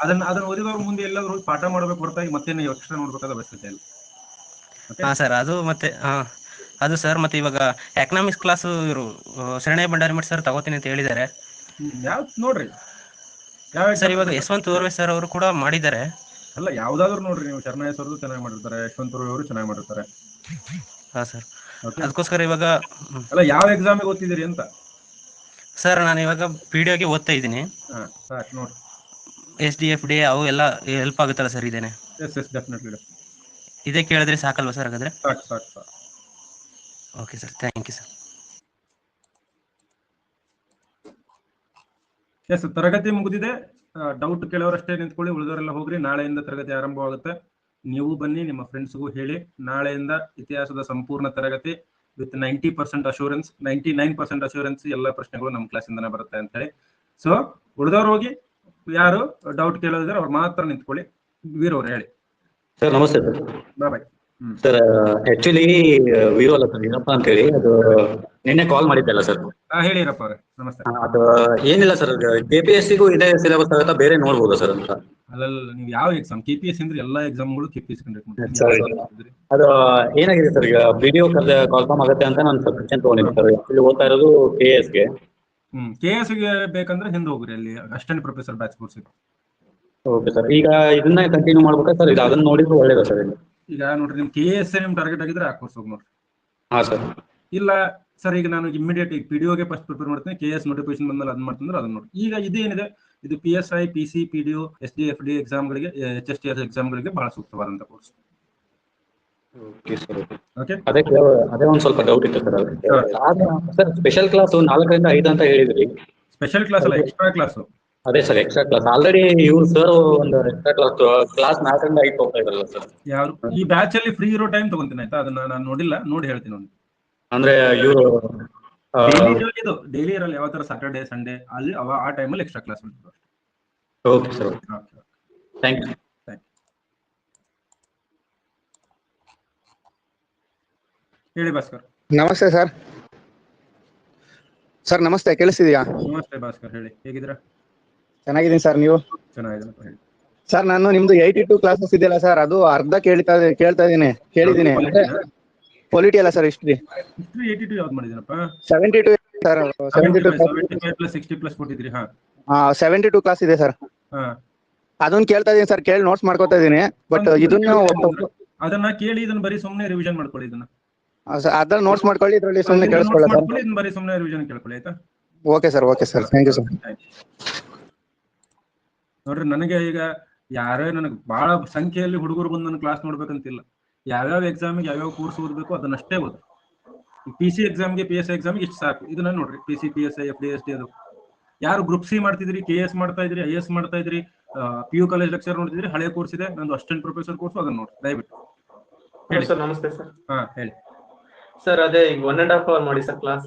ಅದನ್ನ ಓದಿದವ್ರ ಮುಂದೆ ಎಲ್ಲಾದ್ರೂ ಹೋಗಿ ಪಾಠ ಮಾಡ್ಬೇಕು ಹೊರತಾಗಿ ಮತ್ತೆ ನೀವು ಎಕ್ಸ್ಟ್ರಾ ನೋಡ್ಬೇಕಾದ ಅವಶ್ಯಕತೆ ಇಲ್ಲ. ಹಾ ಸರ್, ಅದು ಮತ್ತೆ ಅದು ಸರ್ ಮತ್ತೆ ಇವಾಗ ಎಕನಾಮಿಕ್ಸ್ ಕ್ಲಾಸ್ ಇವರು ಶರಣಯ್ಯ ಭಂಡಾರಿಮಠ್ ಸರ್ ತಗೋತೀನಿ ಅಂತ ಹೇಳಿದ್ದಾರೆ. ಯಾವ್ದು ನೋಡ್ರಿ ಸರ್, ಇವಾಗ ಯಶವಂತ್ ಉರ್ವೆ ಸರ್ ಅವರು ಕೂಡ ಮಾಡಿದ್ದಾರೆ. ಅಲ್ಲ, ಯಾವ್ದಾದ್ರು ನೋಡ್ರಿ ನೀವು. ಶರಣಯ್ಯ ಸರ್ ಚೆನ್ನಾಗಿ ಮಾಡಿರ್ತಾರೆ, ಯಶವಂತ್ ಉರ್ವೆ ಅವರು ಚೆನ್ನಾಗಿ ಮಾಡಿರ್ತಾರೆ. ಹಾ ಸರ್, ಅದಕ್ಕೋಸ್ಕರ ಇವಾಗ ಅಲ್ಲ, ಯಾವ ಎಕ್ಸಾಮಿಗೆ ಓದ್ತಿದ್ದೀರಿ ಅಂತ? ಸರ್ ನಾನು ಇವಾಗ PDOಗೆ ಓದ್ತಾ ಇದ್ದೀನಿ. ನೋಡಿ, SDFD ಅವು ಎಲ್ಲ ಹೆಲ್ಪ್ ಆಗುತ್ತಲ್ಲ ಸರ್? ಇದೇನೆ. ಡೆಫಿನೆಟ್ಲಿ. ಇದೇ ಕೇಳಿದ್ರೆ ಸಾಕಲ್ವಾ ಸರ್? ಹಾಗಾದ್ರೆ ಸಾಕು. Okay sir, thank you sir. Yes, ತರಗತಿ ಮುಗಿದಿದೆ. ಡೌಟ್ ಕೇಳೋರಷ್ಟೇ ನಿಂತ್ಕೊಳ್ಳಿ, ಉಳಿದವರೆಲ್ಲ ಹೋಗ್ರಿ. ನಾಳೆಯಿಂದ ತರಗತಿ ಆರಂಭವಾಗುತ್ತೆ. ನೀವು ಬನ್ನಿ, ನಿಮ್ಮ ಫ್ರೆಂಡ್ಸ್ಗೂ ಹೇಳಿ. ನಾಳೆಯಿಂದ ಇತಿಹಾಸದ ಸಂಪೂರ್ಣ ತರಗತಿ ವಿತ್ 90% ಅಶೂರೆನ್ಸ್, 99% ಅಶೂರೆನ್ಸ್ ಎಲ್ಲ ಪ್ರಶ್ನೆಗಳು ನಮ್ಮ ಕ್ಲಾಸಿಂದನೇ ಬರುತ್ತೆ ಅಂತ ಹೇಳಿ. ಸೊ ಉಳಿದವ್ರು ಹೋಗಿ, ಯಾರು ಡೌಟ್ ಕೇಳೋದಿದ್ರೆ ಅವ್ರು ಮಾತ್ರ ನಿಂತ್ಕೊಳ್ಳಿ. ವೀರವ್ರು ಹೇಳಿ. ಸರ್ ನಮಸ್ತೆ ಸರ್. ಬಾಯ್. ಸರ್ ಆಕ್ಚುಲಿ ವೀರು ಅಲ್ಲ ಸರ್, ಏನಪ್ಪ ಅಂತ ಹೇಳಿ, ಅದು ನಿನ್ನೆ ಕಾಲ್ ಮಾಡಿದ್ದಲ್ಲ ಸರ್. ಹೇಳಿರಪ್ಪ ಅವ್ರೆ, ನಮಸ್ತೆ. ಅದು ಏನಿಲ್ಲ ಸರ್, KPSCಗೂ ಇದೇ ಸಿಲೆಬಸ್ ಆಗುತ್ತಾ, ಬೇರೆ ನೋಡ್ಬೋದಾ ಸರ್ ಅಂತ? ಅಲ್ಲ, ನೀವು ಯಾವ ಎಕ್ಸಾಮ್? KPSC ಅಂದ್ರೆ ಎಲ್ಲಾ ಎಕ್ಸಾಮ್ಗಳು KPSC ಕಂಡಕ್ಟ್ ಮಾಡ್ತಾರೆ. ಅದು ಏನಾಗಿದೆ ಸರ್, ಈಗ BDO ಕಾಲ್ಫಾರ್ಮ್ ಆಗುತ್ತೆ ಅಂತ ನಾನು ಸಬ್ಸ್ಕ್ರಿಪ್ಷನ್ ತಗೊಂಡಿದ್ದೀನಿ ಸರ್. ಆಕ್ಚುಲಿ ಓದ್ತಾ ಇರೋದು KSಗೆ. KS ಗೆ ಬೇಕಂದ್ರೆ ಹಿಂದೆ ಹೋಗ್ರಿ, ಅಲ್ಲಿ ಅಸಿಸ್ಟೆಂಟ್ ಪ್ರೊಫೆಸರ್ ಬ್ಯಾಚ್ ಕೋರ್ಸ್ ಇದೆ. ಓಕೆ ಸರ್, ಈಗ ಇದನ್ನ ಕಂಟಿನ್ಯೂ ಮಾಡ್ಬೇಕಾ ಸರ್? ಈಗ ಅದನ್ನ ನೋಡಿದ್ರು ಒಳ್ಳೇದಾ ಸರ್? ಈಗ ನೋಡ್ರಿ, ನಿಮ್ KS ನಿಮ್ ಟಾರ್ಗೆಟ್ ಆಗಿದ್ರೆ ಆ ಕೋರ್ಸ್ ಹೋಗಿ ನೋಡ್ರಿ. ಹಾ ಸರ್. ಇಲ್ಲ ಸರ್, ಈಗ ನಾನು ಇಮಿಡಿಯೇಟ್ ಈಗ PDOಗೆ ಫಸ್ಟ್ ಪ್ರಿಪೇರ್ ಮಾಡ್ತೀನಿ. KS ನೋಟಿಫಿಕೇಶನ್ ಬಂದ್ಮೇಲೆ ಅದನ್ನ ಮಾಡ್ತಂದ್ರೆ ಅದನ್ನ ನೋಡಿ. ಈಗ ಇದೇನಿದೆ, ಇದು PSI, PC, PDO, SDFD ಎಕ್ಸಾಮ್ಗಳಿಗೆ, HSTS ಎಕ್ಸಾಮ್ಗಳಿಗೆ ಬಹಳ ಸೂಕ್ತವಾದಂತ ಕೋರ್ಸ್. ಓಕೆ, ಅದೇ ಒಂದು ಸ್ವಲ್ಪ ಡೌಟ್ ಇತ್ತು ಸರ್. ಸರ್ ಸ್ಪೆಷಲ್ ಕ್ಲಾಸ್ 4 ರಿಂದ 5 ಅಂತ ಹೇಳಿದ್ರಿ. ಸ್ಪೆಷಲ್ ಕ್ಲಾಸ್ ಅಲ್ಲ, ಎಕ್ಸ್ಟ್ರಾ ಕ್ಲಾಸ್. ಅದೇ ಸರ್, ಎಕ್ಸ್ಟ್ರಾ ಕ್ಲಾಸ್. ಆಲ್ರೆಡಿ ಇವ್ರು ಸರ್ ಒಂದು ಎಕ್ಸ್ಟ್ರಾ ಕ್ಲಾಸ್ 4 ರಿಂದ 5 ಹೋಗ್ತಾ ಇದ್ರಲ್ಲ ಸರ್? ಯಾರು ಈ ಬ್ಯಾಚ್ ಅಲ್ಲಿ ಫ್ರೀ ಇರೋ ಟೈಮ್ ತಗೊಂತೀನಿ, ಆಯ್ತಾ? ಅದನ್ನ ನಾನು ನೋಡಿಲ್ಲ, ನೋಡಿ ಹೇಳ್ತೀನಿ. ಒಂದು ಅಂದ್ರೆ ಇವರು ಡೈಲಿ ಇರಲ್ಲ, ಯಾವ ತರ ಸಾಟರ್ಡೆ ಸಂಡೇ ಅಲ್ಲಿ ಆ ಟೈಮಲ್ಲಿ ಎಕ್ಸ್ಟ್ರಾ ಕ್ಲಾಸ್ ಮಾಡ್ತಾರೆ. Okay sir, thank you. ಹೇಳಿ ಭಾಸ್ಕರ್. ನಮಸ್ತೆ ಸರ್. ಸರ್ ನಮಸ್ತೆ, ಕೇಳಿಸ್ತಿದ್ಯಾ? ನಮಸ್ತೆ ಭಾಸ್ಕರ್, ಹೇಳಿ, ಹೇಗಿದ್ದೀರಾ? ಚೆನ್ನಾಗಿದ್ದೀನಿ ಸರ್, ನೀವು? ಚೆನ್ನಾಗಿದ್ದೀನಿ, ಹೇಳಿ. ಸರ್ ನಾನು ನಿಮ್ದು 82 ಕ್ಲಾಸಸ್ ಇದೆಯಲ್ಲ ಸರ್, ಅದು ಅರ್ಧ ಕೇಳ್ತಾ ಇದ್ದೀನಿ. ಪೊಲಿಟಿ ಅಲ್ಲ ಸರ್, ಹಿಸ್ಟ್ರಿ. 82 ಯಾವ್ದು ಮಾಡಿದ್ದೀನಪ್ಪ? 72 ಸರ್. 75 + 60 + ಕೊಟ್ಟಿದ್ರಿ. 72 ಕ್ಲಾಸ್ ಇದೆ ಸರ್. ಅದನ್ನ ಕೇಳ್ತಾ ಇದೀನಿ ಸರ್, ಕೇಳಿ ನೋಟ್ಸ್ ಮಾಡ್ಕೊತಾ ಇದೀನಿ. ಬಟ್ ಅದನ್ನ ಕೇಳಿ ಇದನ್ನ ಬರೀ ಸುಮ್ಮನೆ ರಿವಿಷನ್ ಮಾಡ್ಕೊಳ್ಳಿ. ಅದ್ರಲ್ಲಿ ನೋಟ್ಸ್ ಮಾಡ್ಕೊಳ್ಳಿ, ಇದ್ರಲ್ಲಿ ಸುಮ್ಮನೆ ಕೇಳಿಸ್ಕೊಳ್ಳಿ ಸರ್. ಇದನ್ನ ಬರೀ ಸುಮ್ಮನೆ ರಿವಿಷನ್ ಕೇಳ್ಕೊಳ್ಳಿ, ಆಯ್ತಾ? Okay sir, thank you sir. ನೋಡ್ರಿ, ನನಗೆ ಈಗ ನನಗೆ ಬಹಳ ಸಂಖ್ಯೆಯಲ್ಲಿ ಹುಡುಗರು ಬಂದು ನನ್ನ ಕ್ಲಾಸ್ ನೋಡ್ಬೇಕಂತಿಲ್ಲ. ಯಾವ್ಯಾವ ಎಕ್ಸಾಮಿಗೆ ಯಾವ್ಯಾವ ಕೋರ್ಸ್ ಓದಬೇಕು ಅದನ್ನಷ್ಟೇ ಓದು. PC ಎಕ್ಸಾಮ್ಗೆ, PSI ಎಕ್ಸಾಮ್ಗೆ ಇಷ್ಟು ಸಾಕು. ಇದನ್ನ ನೋಡ್ರಿ, PC, PSI, FDSD. ಅದು ಯಾರು ಗ್ರೂಪ್ C ಮಾಡ್ತಿದ್ರಿ, KS ಮಾಡ್ತಾ ಇದ್ರಿ, IS ಮಾಡ್ತಾ ಇದ್ರಿ, PU ಕಾಲೇಜ್ ಲೆಕ್ಚರ್ ನೋಡ್ತಿದ್ರಿ, ಹಳೆ ಕೋರ್ಸ್ ಇದೆ ನಂದು, ಅಸಿಸ್ಟೆಂಟ್ ಪ್ರೊಫೆಸರ್ ಕೋರ್ಸ್, ಅದನ್ನ ನೋಡಿ ದಯವಿಟ್ಟು. ಸರ್ ನಮಸ್ತೆ ಸರ್. ಹೇಳಿ ಸರ್. ಅದೇ ಈಗ 1.5 hour ಮಾಡಿ ಸರ್ ಕ್ಲಾಸ್.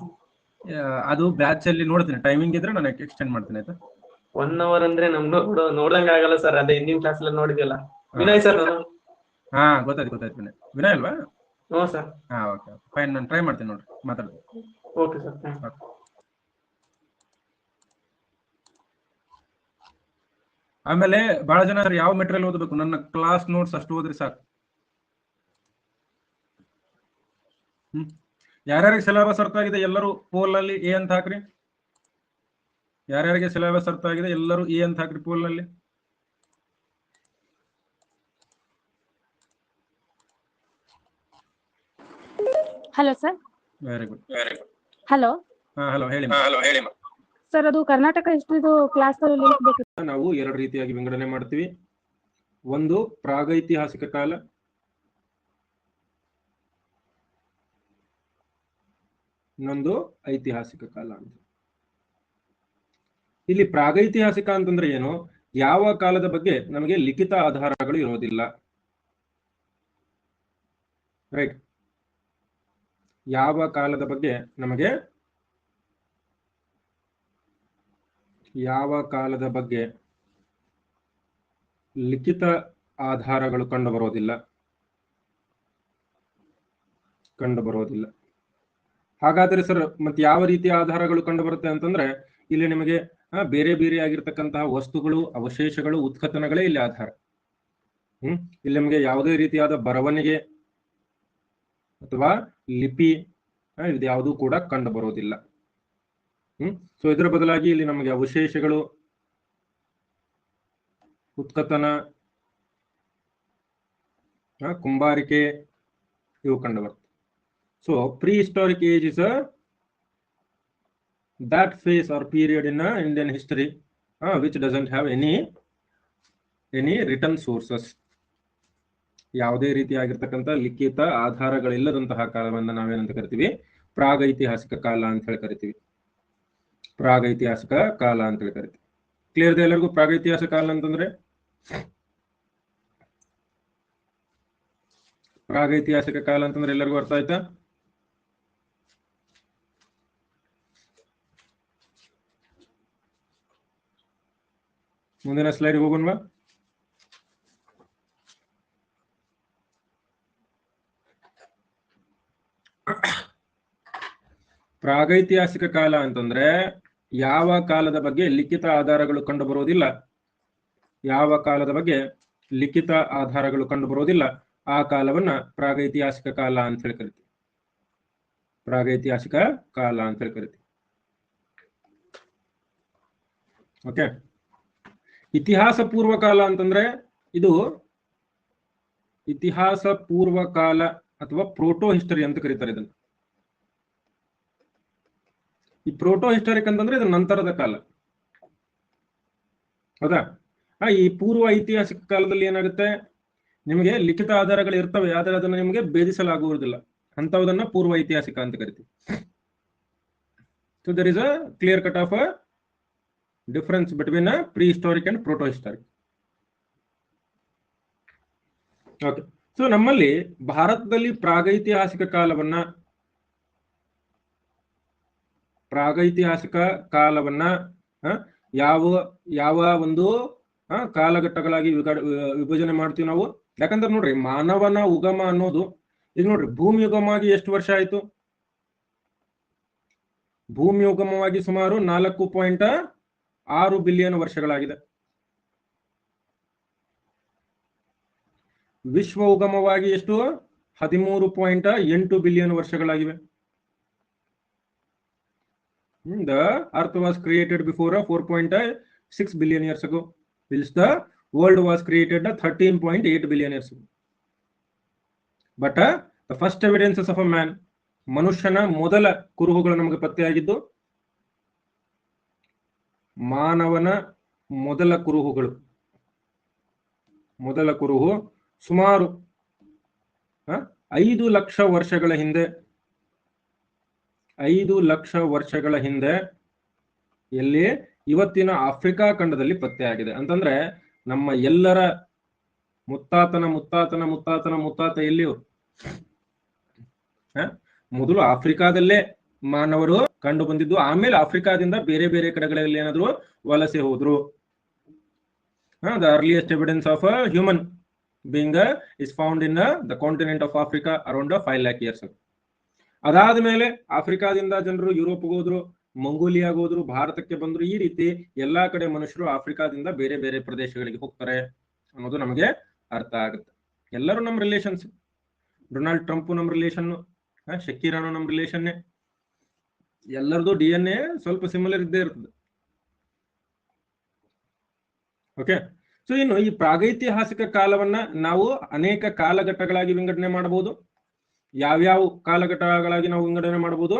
ಅದು ಬ್ಯಾಚ್ ಅಲ್ಲಿ ನೋಡ್ತೀನಿ, ಟೈಮಿಂಗ್ ಇದ್ರೆ ನಾನು ಎಕ್ಸ್ಟೆಂಡ್ ಮಾಡ್ತೀನಿ, ಆಯ್ತಾ? 1 hour ಅಂದ್ರೆ ನಮ್ಗೆ ನೋಡ್ದಂಗ ಆಗಲ್ಲ ಸರ್. ಅದೇ ಹಿಂದಿನ ಕ್ಲಾಸ್ ಎಲ್ಲ ನೋಡಿದ್ಯಲ್ಲ. ವಿನಯ್ ಸರ್ ನಾನು. ಗೊತ್ತಾಯ್ತು ವಿನಯ್ ಅಲ್ವಾ? ಹ್ಞೂ ಸರ್. ಓಕೆ, ಫೈನ್, ನಾನು ಟ್ರೈ ಮಾಡ್ತೀನಿ, ನೋಡ್ರಿ, ಮಾತಾಡ್ತೀನಿ. ಓಕೆ ಸರ್, ಆಮೇಲೆ ಬಹಳ ಜನ ಯಾವ ಮೆಟೀರಿಯಲ್ ಓದಬೇಕು, ನನ್ನ ಕ್ಲಾಸ್ ನೋಟ್ಸ್ ಅಷ್ಟು ಓದ್ರಿ ಸಾಕು. ಯಾರ್ಯಾರಿಗೆ ಸಿಲೆಬಸ್ ಅರ್ಥ ಆಗಿದೆ ಎಲ್ಲರೂ ಪೋಲ್ ನಲ್ಲಿ A ಅಂತ ಹಾಕ್ರಿ. ಯಾರ್ಯಾರಿಗೆ ಸಿಲೆಬಸ್ ಅರ್ಥ ಆಗಿದೆ ಎಲ್ಲರೂ A ಅಂತ ಹಾಕ್ರಿ ಪೋಲ್ ನಲ್ಲಿ. Hello sir. Very good. Hello. Hello, ಹೇಳಿ ಸರ್, ಅದು ಕರ್ನಾಟಕ ಹಿಸ್ಟ್ರಿದು ಕ್ಲಾಸ್ ಲಿಂಕ್ ಬೇಕು. ನಾವು 2 ರೀತಿಯಾಗಿ ವಿಂಗಡಣೆ ಮಾಡ್ತೀವಿ. ಒಂದು ಪ್ರಾಗೈತಿಹಾಸಿಕ ಕಾಲ, ಇನ್ನೊಂದು ಐತಿಹಾಸಿಕ ಕಾಲ ಅಂತ. ಇಲ್ಲಿ ಪ್ರಾಗೈತಿಹಾಸಿಕ ಅಂತಂದ್ರೆ ಏನು? ಯಾವ ಕಾಲದ ಬಗ್ಗೆ ನಮಗೆ ಲಿಖಿತ ಆಧಾರಗಳು ಇರೋದಿಲ್ಲ, ರೈಟ್? ಯಾವ ಕಾಲದ ಬಗ್ಗೆ ನಮಗೆ ಯಾವ ಕಾಲದ ಬಗ್ಗೆ ಲಿಖಿತ ಆಧಾರಗಳು ಕಂಡುಬರೋದಿಲ್ಲ. ಹಾಗಾದರೆ ಸರ್ ಮತ್ತೆ ಯಾವ ರೀತಿಯ ಆಧಾರಗಳು ಕಂಡುಬರುತ್ತೆ ಅಂತಂದ್ರೆ ಇಲ್ಲಿ ನಿಮಗೆ ಬೇರೆ ಬೇರೆ ಆಗಿರ್ತಕ್ಕಂತಹ ವಸ್ತುಗಳು, ಅವಶೇಷಗಳು, ಉತ್ಖನನಗಳೇ ಇಲ್ಲಿ ಆಧಾರ. ಇಲ್ಲಿ ನಿಮಗೆ ಯಾವುದೇ ರೀತಿಯಾದ ಬರವಣಿಗೆ ಅಥವಾ ಲಿಪಿ ಇದು ಯಾವುದೂ ಕೂಡ ಕಂಡು ಬರೋದಿಲ್ಲ. ಸೊ ಇದರ ಬದಲಾಗಿ ಇಲ್ಲಿ ನಮಗೆ ಅವಶೇಷಗಳು, ಉತ್ಖನನ, ಕುಂಬಾರಿಕೆ ಇವು ಕಂಡು ಬರ್ತವೆ. So prehistoric age is that phase or period in Indian history which doesn't have any written sources. ಯಾವುದೇ ರೀತಿಯಾಗಿರ್ತಕ್ಕಂಥ ಲಿಖಿತ ಆಧಾರಗಳಿಲ್ಲದಂತಹ ಕಾಲವನ್ನು ನಾವೇನಂತ ಕರಿತೀವಿ? ಪ್ರಾಗೈತಿಹಾಸಿಕ ಕಾಲ ಅಂತ ಹೇಳಿ ಕರಿತೀವಿ. ಪ್ರಾಗೈತಿಹಾಸಿಕ ಕಾಲ ಅಂತ ಹೇಳಿ ಕರಿತೀವಿ. ಕ್ಲಿಯರ್ ಇದೆ ಎಲ್ಲರಿಗೂ? ಪ್ರಾಗೈತಿಹಾಸಿಕ ಕಾಲ ಅಂತಂದ್ರೆ ಪ್ರಾಗೈತಿಹಾಸಿಕ ಕಾಲ ಅಂತಂದ್ರೆ ಎಲ್ಲರಿಗೂ ಅರ್ಥ ಆಯ್ತಾ? ಮುಂದಿನ ಸ್ಲೈಡ್ ಹೋಗೋಣ. ಪ್ರಾಗೈತಿಹಾಸಿಕ ಕಾಲ ಅಂತಂದ್ರೆ ಯಾವ ಕಾಲದ ಬಗ್ಗೆ ಲಿಖಿತ ಆಧಾರಗಳು ಕಂಡು ಬರೋದಿಲ್ಲ, ಯಾವ ಕಾಲದ ಬಗ್ಗೆ ಲಿಖಿತ ಆಧಾರಗಳು ಕಂಡು ಬರೋದಿಲ್ಲ ಆ ಕಾಲವನ್ನ ಪ್ರಾಗೈತಿಹಾಸಿಕ ಕಾಲ ಅಂತ ಹೇಳಿ ಕರಿತೀವಿ. ಪ್ರಾಗೈತಿಹಾಸಿಕ ಕಾಲ ಅಂತ ಹೇಳಿ ಕರಿತೀವಿ. ಓಕೆ. ಇತಿಹಾಸ ಪೂರ್ವಕಾಲ ಅಂತಂದ್ರೆ ಇದು ಇತಿಹಾಸ ಪೂರ್ವಕಾಲ ಅಥವಾ ಪ್ರೋಟೋ ಹಿಸ್ಟರಿ ಅಂತ ಕರೀತಾರೆ ಇದನ್ನು. ಈ ಪ್ರೋಟೋ ಹಿಸ್ಟರಿಕ್ ಅಂತಂದ್ರೆ ಇದು ನಂತರದ ಕಾಲ, ಹೌದಾ? ಈ ಪೂರ್ವ ಐತಿಹಾಸಿಕ ಕಾಲದಲ್ಲಿ ಏನಾಗುತ್ತೆ, ನಿಮಗೆ ಲಿಖಿತ ಆಧಾರಗಳು ಇರ್ತವೆ, ಆದರೆ ಅದನ್ನು ನಿಮಗೆ ಭೇದಿಸಲಾಗುವುದಿಲ್ಲ. ಅಂತವುದನ್ನ ಪೂರ್ವ ಐತಿಹಾಸಿಕ ಅಂತ ಕರಿತೀವಿ. So there is a clear cut of difference between prehistoric and proto historic. Okay. So ನಮ್ಮಲ್ಲಿ ಭಾರತದಲ್ಲಿ ಪ್ರಾಗೈತಿಹಾಸಿಕ ಕಾಲವನ್ನ ಯಾವ ಒಂದು ಕಾಲಘಟ್ಟಗಳಾಗಿ ವಿಭಜನೆ ಮಾಡ್ತೀವಿ ನಾವು. ಯಾಕಂದ್ರೆ ನೋಡ್ರಿ, ಮಾನವನ ಉಗಮ ಅನ್ನೋದು ಈಗ ನೋಡ್ರಿ, ಭೂಮಿ ಉಗಮವಾಗಿ ಎಷ್ಟು ವರ್ಷ ಆಯ್ತು? ಭೂಮಿ ಉಗಮವಾಗಿ ಸುಮಾರು 4.6 ಬಿಲಿಯನ್ ವರ್ಷಗಳಾಗಿದೆ. ವಿಶ್ವ ಉಗಮವಾಗಿ ಎಷ್ಟು? 13.8 billion ವರ್ಷಗಳಾಗಿವೆ. The earth was created before 4.6 billion years ago, whilst the world was created 13.8 billion years ago. But the first evidences of a man, ಮನುಷ್ಯನ ಮೊದಲ ಕುರುಹುಗಳು ನಮಗೆ ಪತ್ತೆಯಾಗಿದ್ದು, ಮಾನವನ ಮೊದಲ ಕುರುಹು ಸುಮಾರು 5 ಲಕ್ಷ ವರ್ಷಗಳ ಹಿಂದೆ, 5 ಲಕ್ಷ ವರ್ಷಗಳ ಹಿಂದೆ ಎಲ್ಲಿ? ಇವತ್ತಿನ ಆಫ್ರಿಕಾ ಖಂಡದಲ್ಲಿ ಪತ್ತೆಯಾಗಿದೆ. ಅಂತಂದ್ರೆ ನಮ್ಮ ಎಲ್ಲರ ಮುತ್ತಾತ ಎಲ್ಲಿಯೂ ಮೊದಲು ಆಫ್ರಿಕಾದಲ್ಲೇ ಮಾನವರು ಕಂಡು ಬಂದಿದ್ದು. ಆಮೇಲೆ ಆಫ್ರಿಕಾದಿಂದ ಬೇರೆ ಬೇರೆ ಕಡೆಗಳಲ್ಲಿ ಏನಾದ್ರು ವಲಸೆ ಹೋದ್ರು. The earliest evidence of a human being is found in the continent of Africa around 5 lakh years ago. ಅದಾದ ಮೇಲೆ ಆಫ್ರಿಕಾದಿಂದ ಜನರು ಯುರೋಪ್ಗೆ ಹೋದ್ರು, ಮಂಗೋಲಿಯಾಗೆ ಹೋದ್ರು, ಭಾರತಕ್ಕೆ ಬಂದ್ರು. ಈ ರೀತಿ ಎಲ್ಲಾ ಕಡೆ ಮನುಷ್ಯರು ಆಫ್ರಿಕಾದಿಂದ ಬೇರೆ ಬೇರೆ ಪ್ರದೇಶಗಳಿಗೆ ಹೋಗ್ತಾರೆ ಅನ್ನೋದು ನಮಗೆ ಅರ್ಥ ಆಗುತ್ತೆ. ಎಲ್ಲರೂ ನಮ್ಮ ರಿಲೇಷನ್ಸ್. ಡೊನಾಲ್ಡ್ ಟ್ರಂಪ್ ನಮ್ಮ ರಿಲೇಷನ್, ಶಕೀರಾನು ನಮ್ಮ ರಿಲೇಷನ್ನೇ. ಎಲ್ಲರದು DNA ಸ್ವಲ್ಪ ಸಿಮಿಲರ್ ಇದ್ದೇ ಇರ್ತದೆ. ಓಕೆ. ಸೊ ಇನ್ನು ಈ ಪ್ರಾಗೈತಿಹಾಸಿಕ ಕಾಲವನ್ನ ನಾವು ಅನೇಕ ಕಾಲಘಟ್ಟಗಳಾಗಿ ವಿಂಗಡಣೆ ಮಾಡಬಹುದು. ಯಾವ್ಯಾವ ಕಾಲಘಟ್ಟಗಳಾಗಿ ನಾವು ವಿಂಗಡಣೆ ಮಾಡಬಹುದು?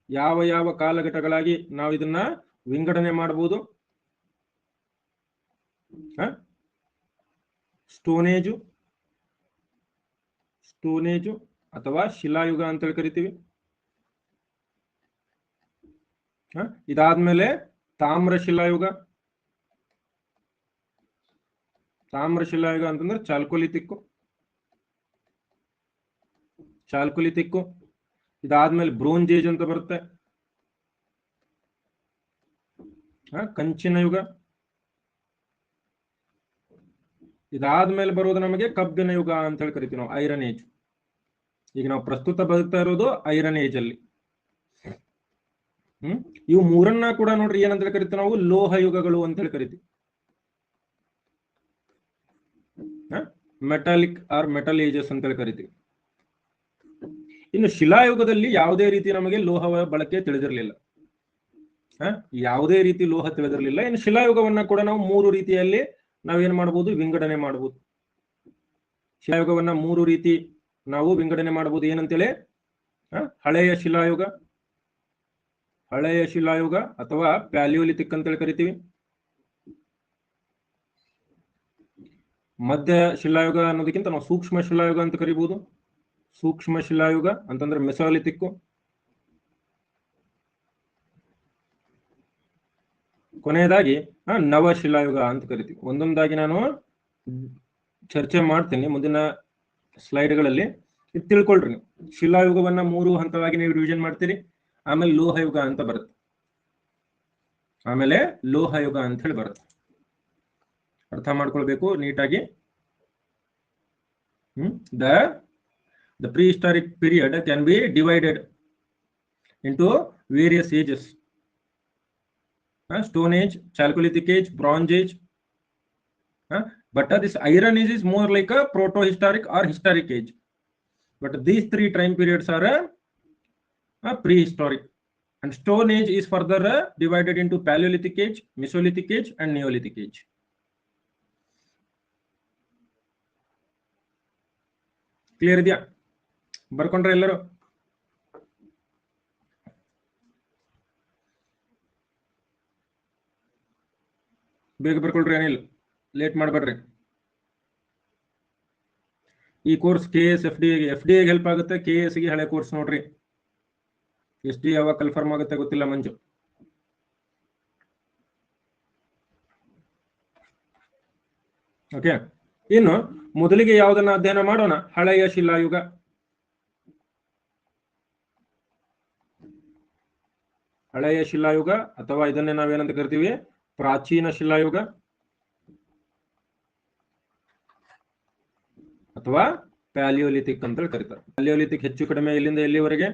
ಯಾವ ಕಾಲಘಟ್ಟಗಳಾಗಿ ನಾವು ಇದನ್ನ ವಿಂಗಡಣೆ ಮಾಡಬಹುದು? ಸ್ಟೋನೇಜು ಅಥವಾ ಶಿಲಾಯುಗ ಅಂತೇಳಿ ಕರಿತೀವಿ. ಇದಾದ್ಮೇಲೆ ತಾಮ್ರ ಶಿಲಾಯುಗ ಅಂತಂದ್ರೆ ಚಾಲ್ಕೋಲಿಥಿಕ್. ಚಾಲ್ಕೊಲಿಥಿಕ್. ಇದಾದ್ಮೇಲೆ ಬ್ರೋಂಜ್ ಏಜ್ ಅಂತ ಬರುತ್ತೆ, ಕಂಚಿನ ಯುಗ. ಇದಾದ್ಮೇಲೆ ಬರೋದು ನಮಗೆ ಕಬ್ಬಿನ ಯುಗ ಅಂತ ಹೇಳಿ ಕರಿತೀವಿ ನಾವು, ಐರನ್ ಏಜ್. ಈಗ ನಾವು ಪ್ರಸ್ತುತ ಬದುಕ್ತಾ ಇರೋದು ಐರನ್ ಏಜ್ ಅಲ್ಲಿ. ಇವು ಮೂರನ್ನ ಕೂಡ ನೋಡ್ರಿ ಏನಂತ ಹೇಳಿ ಕರಿತೀವಿ ನಾವು, ಲೋಹ ಯುಗಗಳು ಅಂತ ಹೇಳಿ ಕರಿತೀವಿ. ಮೆಟಾಲಿಕ್ ಆರ್ ಮೆಟಲ್ ಏಜಸ್ ಅಂತ ಹೇಳಿ ಕರಿತೀವಿ. ಇನ್ನು ಶಿಲಾಯುಗದಲ್ಲಿ ಯಾವುದೇ ರೀತಿ ನಮಗೆ ಲೋಹವ ಬಳಕೆ ತಿಳಿದಿರಲಿಲ್ಲ, ಯಾವುದೇ ರೀತಿ ಲೋಹ ತಿಳಿದಿರಲಿಲ್ಲ. ಇನ್ನು ಶಿಲಾಯುಗವನ್ನ ಕೂಡ ನಾವು 3 ರೀತಿಯಲ್ಲಿ ನಾವೇನ್ ಮಾಡಬಹುದು, ವಿಂಗಡಣೆ ಮಾಡಬಹುದು. ಶಿಲಾಯುಗವನ್ನ 3 ರೀತಿ ನಾವು ವಿಂಗಡಣೆ ಮಾಡಬಹುದು. ಏನಂತೇಳಿ, ಹಳೆಯ ಶಿಲಾಯುಗ, ಹಳೆಯ ಶಿಲಾಯುಗ ಅಥವಾ ಪ್ಯಾಲಿಯೋಲಿಥಿಕ್ ಅಂತೇಳಿ ಕರಿತೀವಿ. ಮಧ್ಯ ಶಿಲಾಯುಗ ಅನ್ನೋದಕ್ಕಿಂತ ನಾವು ಸೂಕ್ಷ್ಮ ಶಿಲಾಯುಗ ಅಂತ ಕರಿಬಹುದು. ಸೂಕ್ಷ್ಮ ಶಿಲಾಯುಗ ಅಂತಂದ್ರೆ ಮೆಸೋಲಿಥಿಕ್. ಕೊನೆಯದಾಗಿ ನವ ಶಿಲಾಯುಗ ಅಂತ ಕರಿತೀವಿ. ಒಂದೊಂದಾಗಿ ನಾನು ಚರ್ಚೆ ಮಾಡ್ತೀನಿ ಮುಂದಿನ ಸ್ಲೈಡ್ಗಳಲ್ಲಿ. ಇದು ತಿಳ್ಕೊಳ್ರಿ ನೀವು. ಶಿಲಾಯುಗವನ್ನ 3 ಹಂತವಾಗಿ ನೀವು ರಿವಿಷನ್ ಮಾಡ್ತೀರಿ. ಆಮೇಲೆ ಲೋಹಯುಗ ಅಂತ ಬರುತ್ತೆ, ಆಮೇಲೆ ಲೋಹಯುಗ ಅಂತ ಹೇಳಿ ಬರುತ್ತೆ. ಅರ್ಥ ಮಾಡ್ಕೊಳ್ಬೇಕು ನೀಟಾಗಿ. The prehistoric period can be divided into various ages. Stone age, Chalcolithic age, Bronze age. But this Iron age is more like a proto-historic or historic age. But these 3 time periods are prehistoric. And Stone age is further divided into Paleolithic age, Mesolithic age, and Neolithic age. Clear ಇದೆಯಾ? ಬರ್ಕೊಂಡ್ರೆ ಎಲ್ಲರೂ? ಬೇಗ ಬರ್ಕೊಳ್ರಿ, ಏನಿಲ್ಲ late ಮಾಡಬೇಡ್ರಿ. ಈ course KS FD ಗೆ help ಆಗುತ್ತೆ. KS ಗೆ ಹಳೆ ಕೋರ್ಸ್ ನೋಡ್ರಿ. SD ಯಾವಾಗ ಕನ್ಫರ್ಮ್ ಆಗುತ್ತೆ ಗೊತ್ತಿಲ್ಲ ಮಂಜು. ಓಕೆ, ಇನ್ನು ಮೊದಲಿಗೆ ಯಾವುದನ್ನ ಅಧ್ಯಯನ ಮಾಡೋಣ? ಹಳೆಯ ಶಿಲಾಯುಗ. ಹಳೆಯ ಶಿಲಾಯುಗ ಅಥವಾ ಇದನ್ನೇ ನಾವೇನಂತ ಕರಿತೀವಿ, ಪ್ರಾಚೀನ ಶಿಲಾಯುಗ ಅಥವಾ ಪ್ಯಾಲಿಯೋಲಿಥಿಕ್ ಅಂತ ಕರೀತಾರೆ. ಪ್ಯಾಲಿಯೋಲಿಥಿಕ್ ಹೆಚ್ಚು ಕಡಿಮೆ ಇಲ್ಲಿಂದ ಎಲ್ಲಿವರೆಗೆ?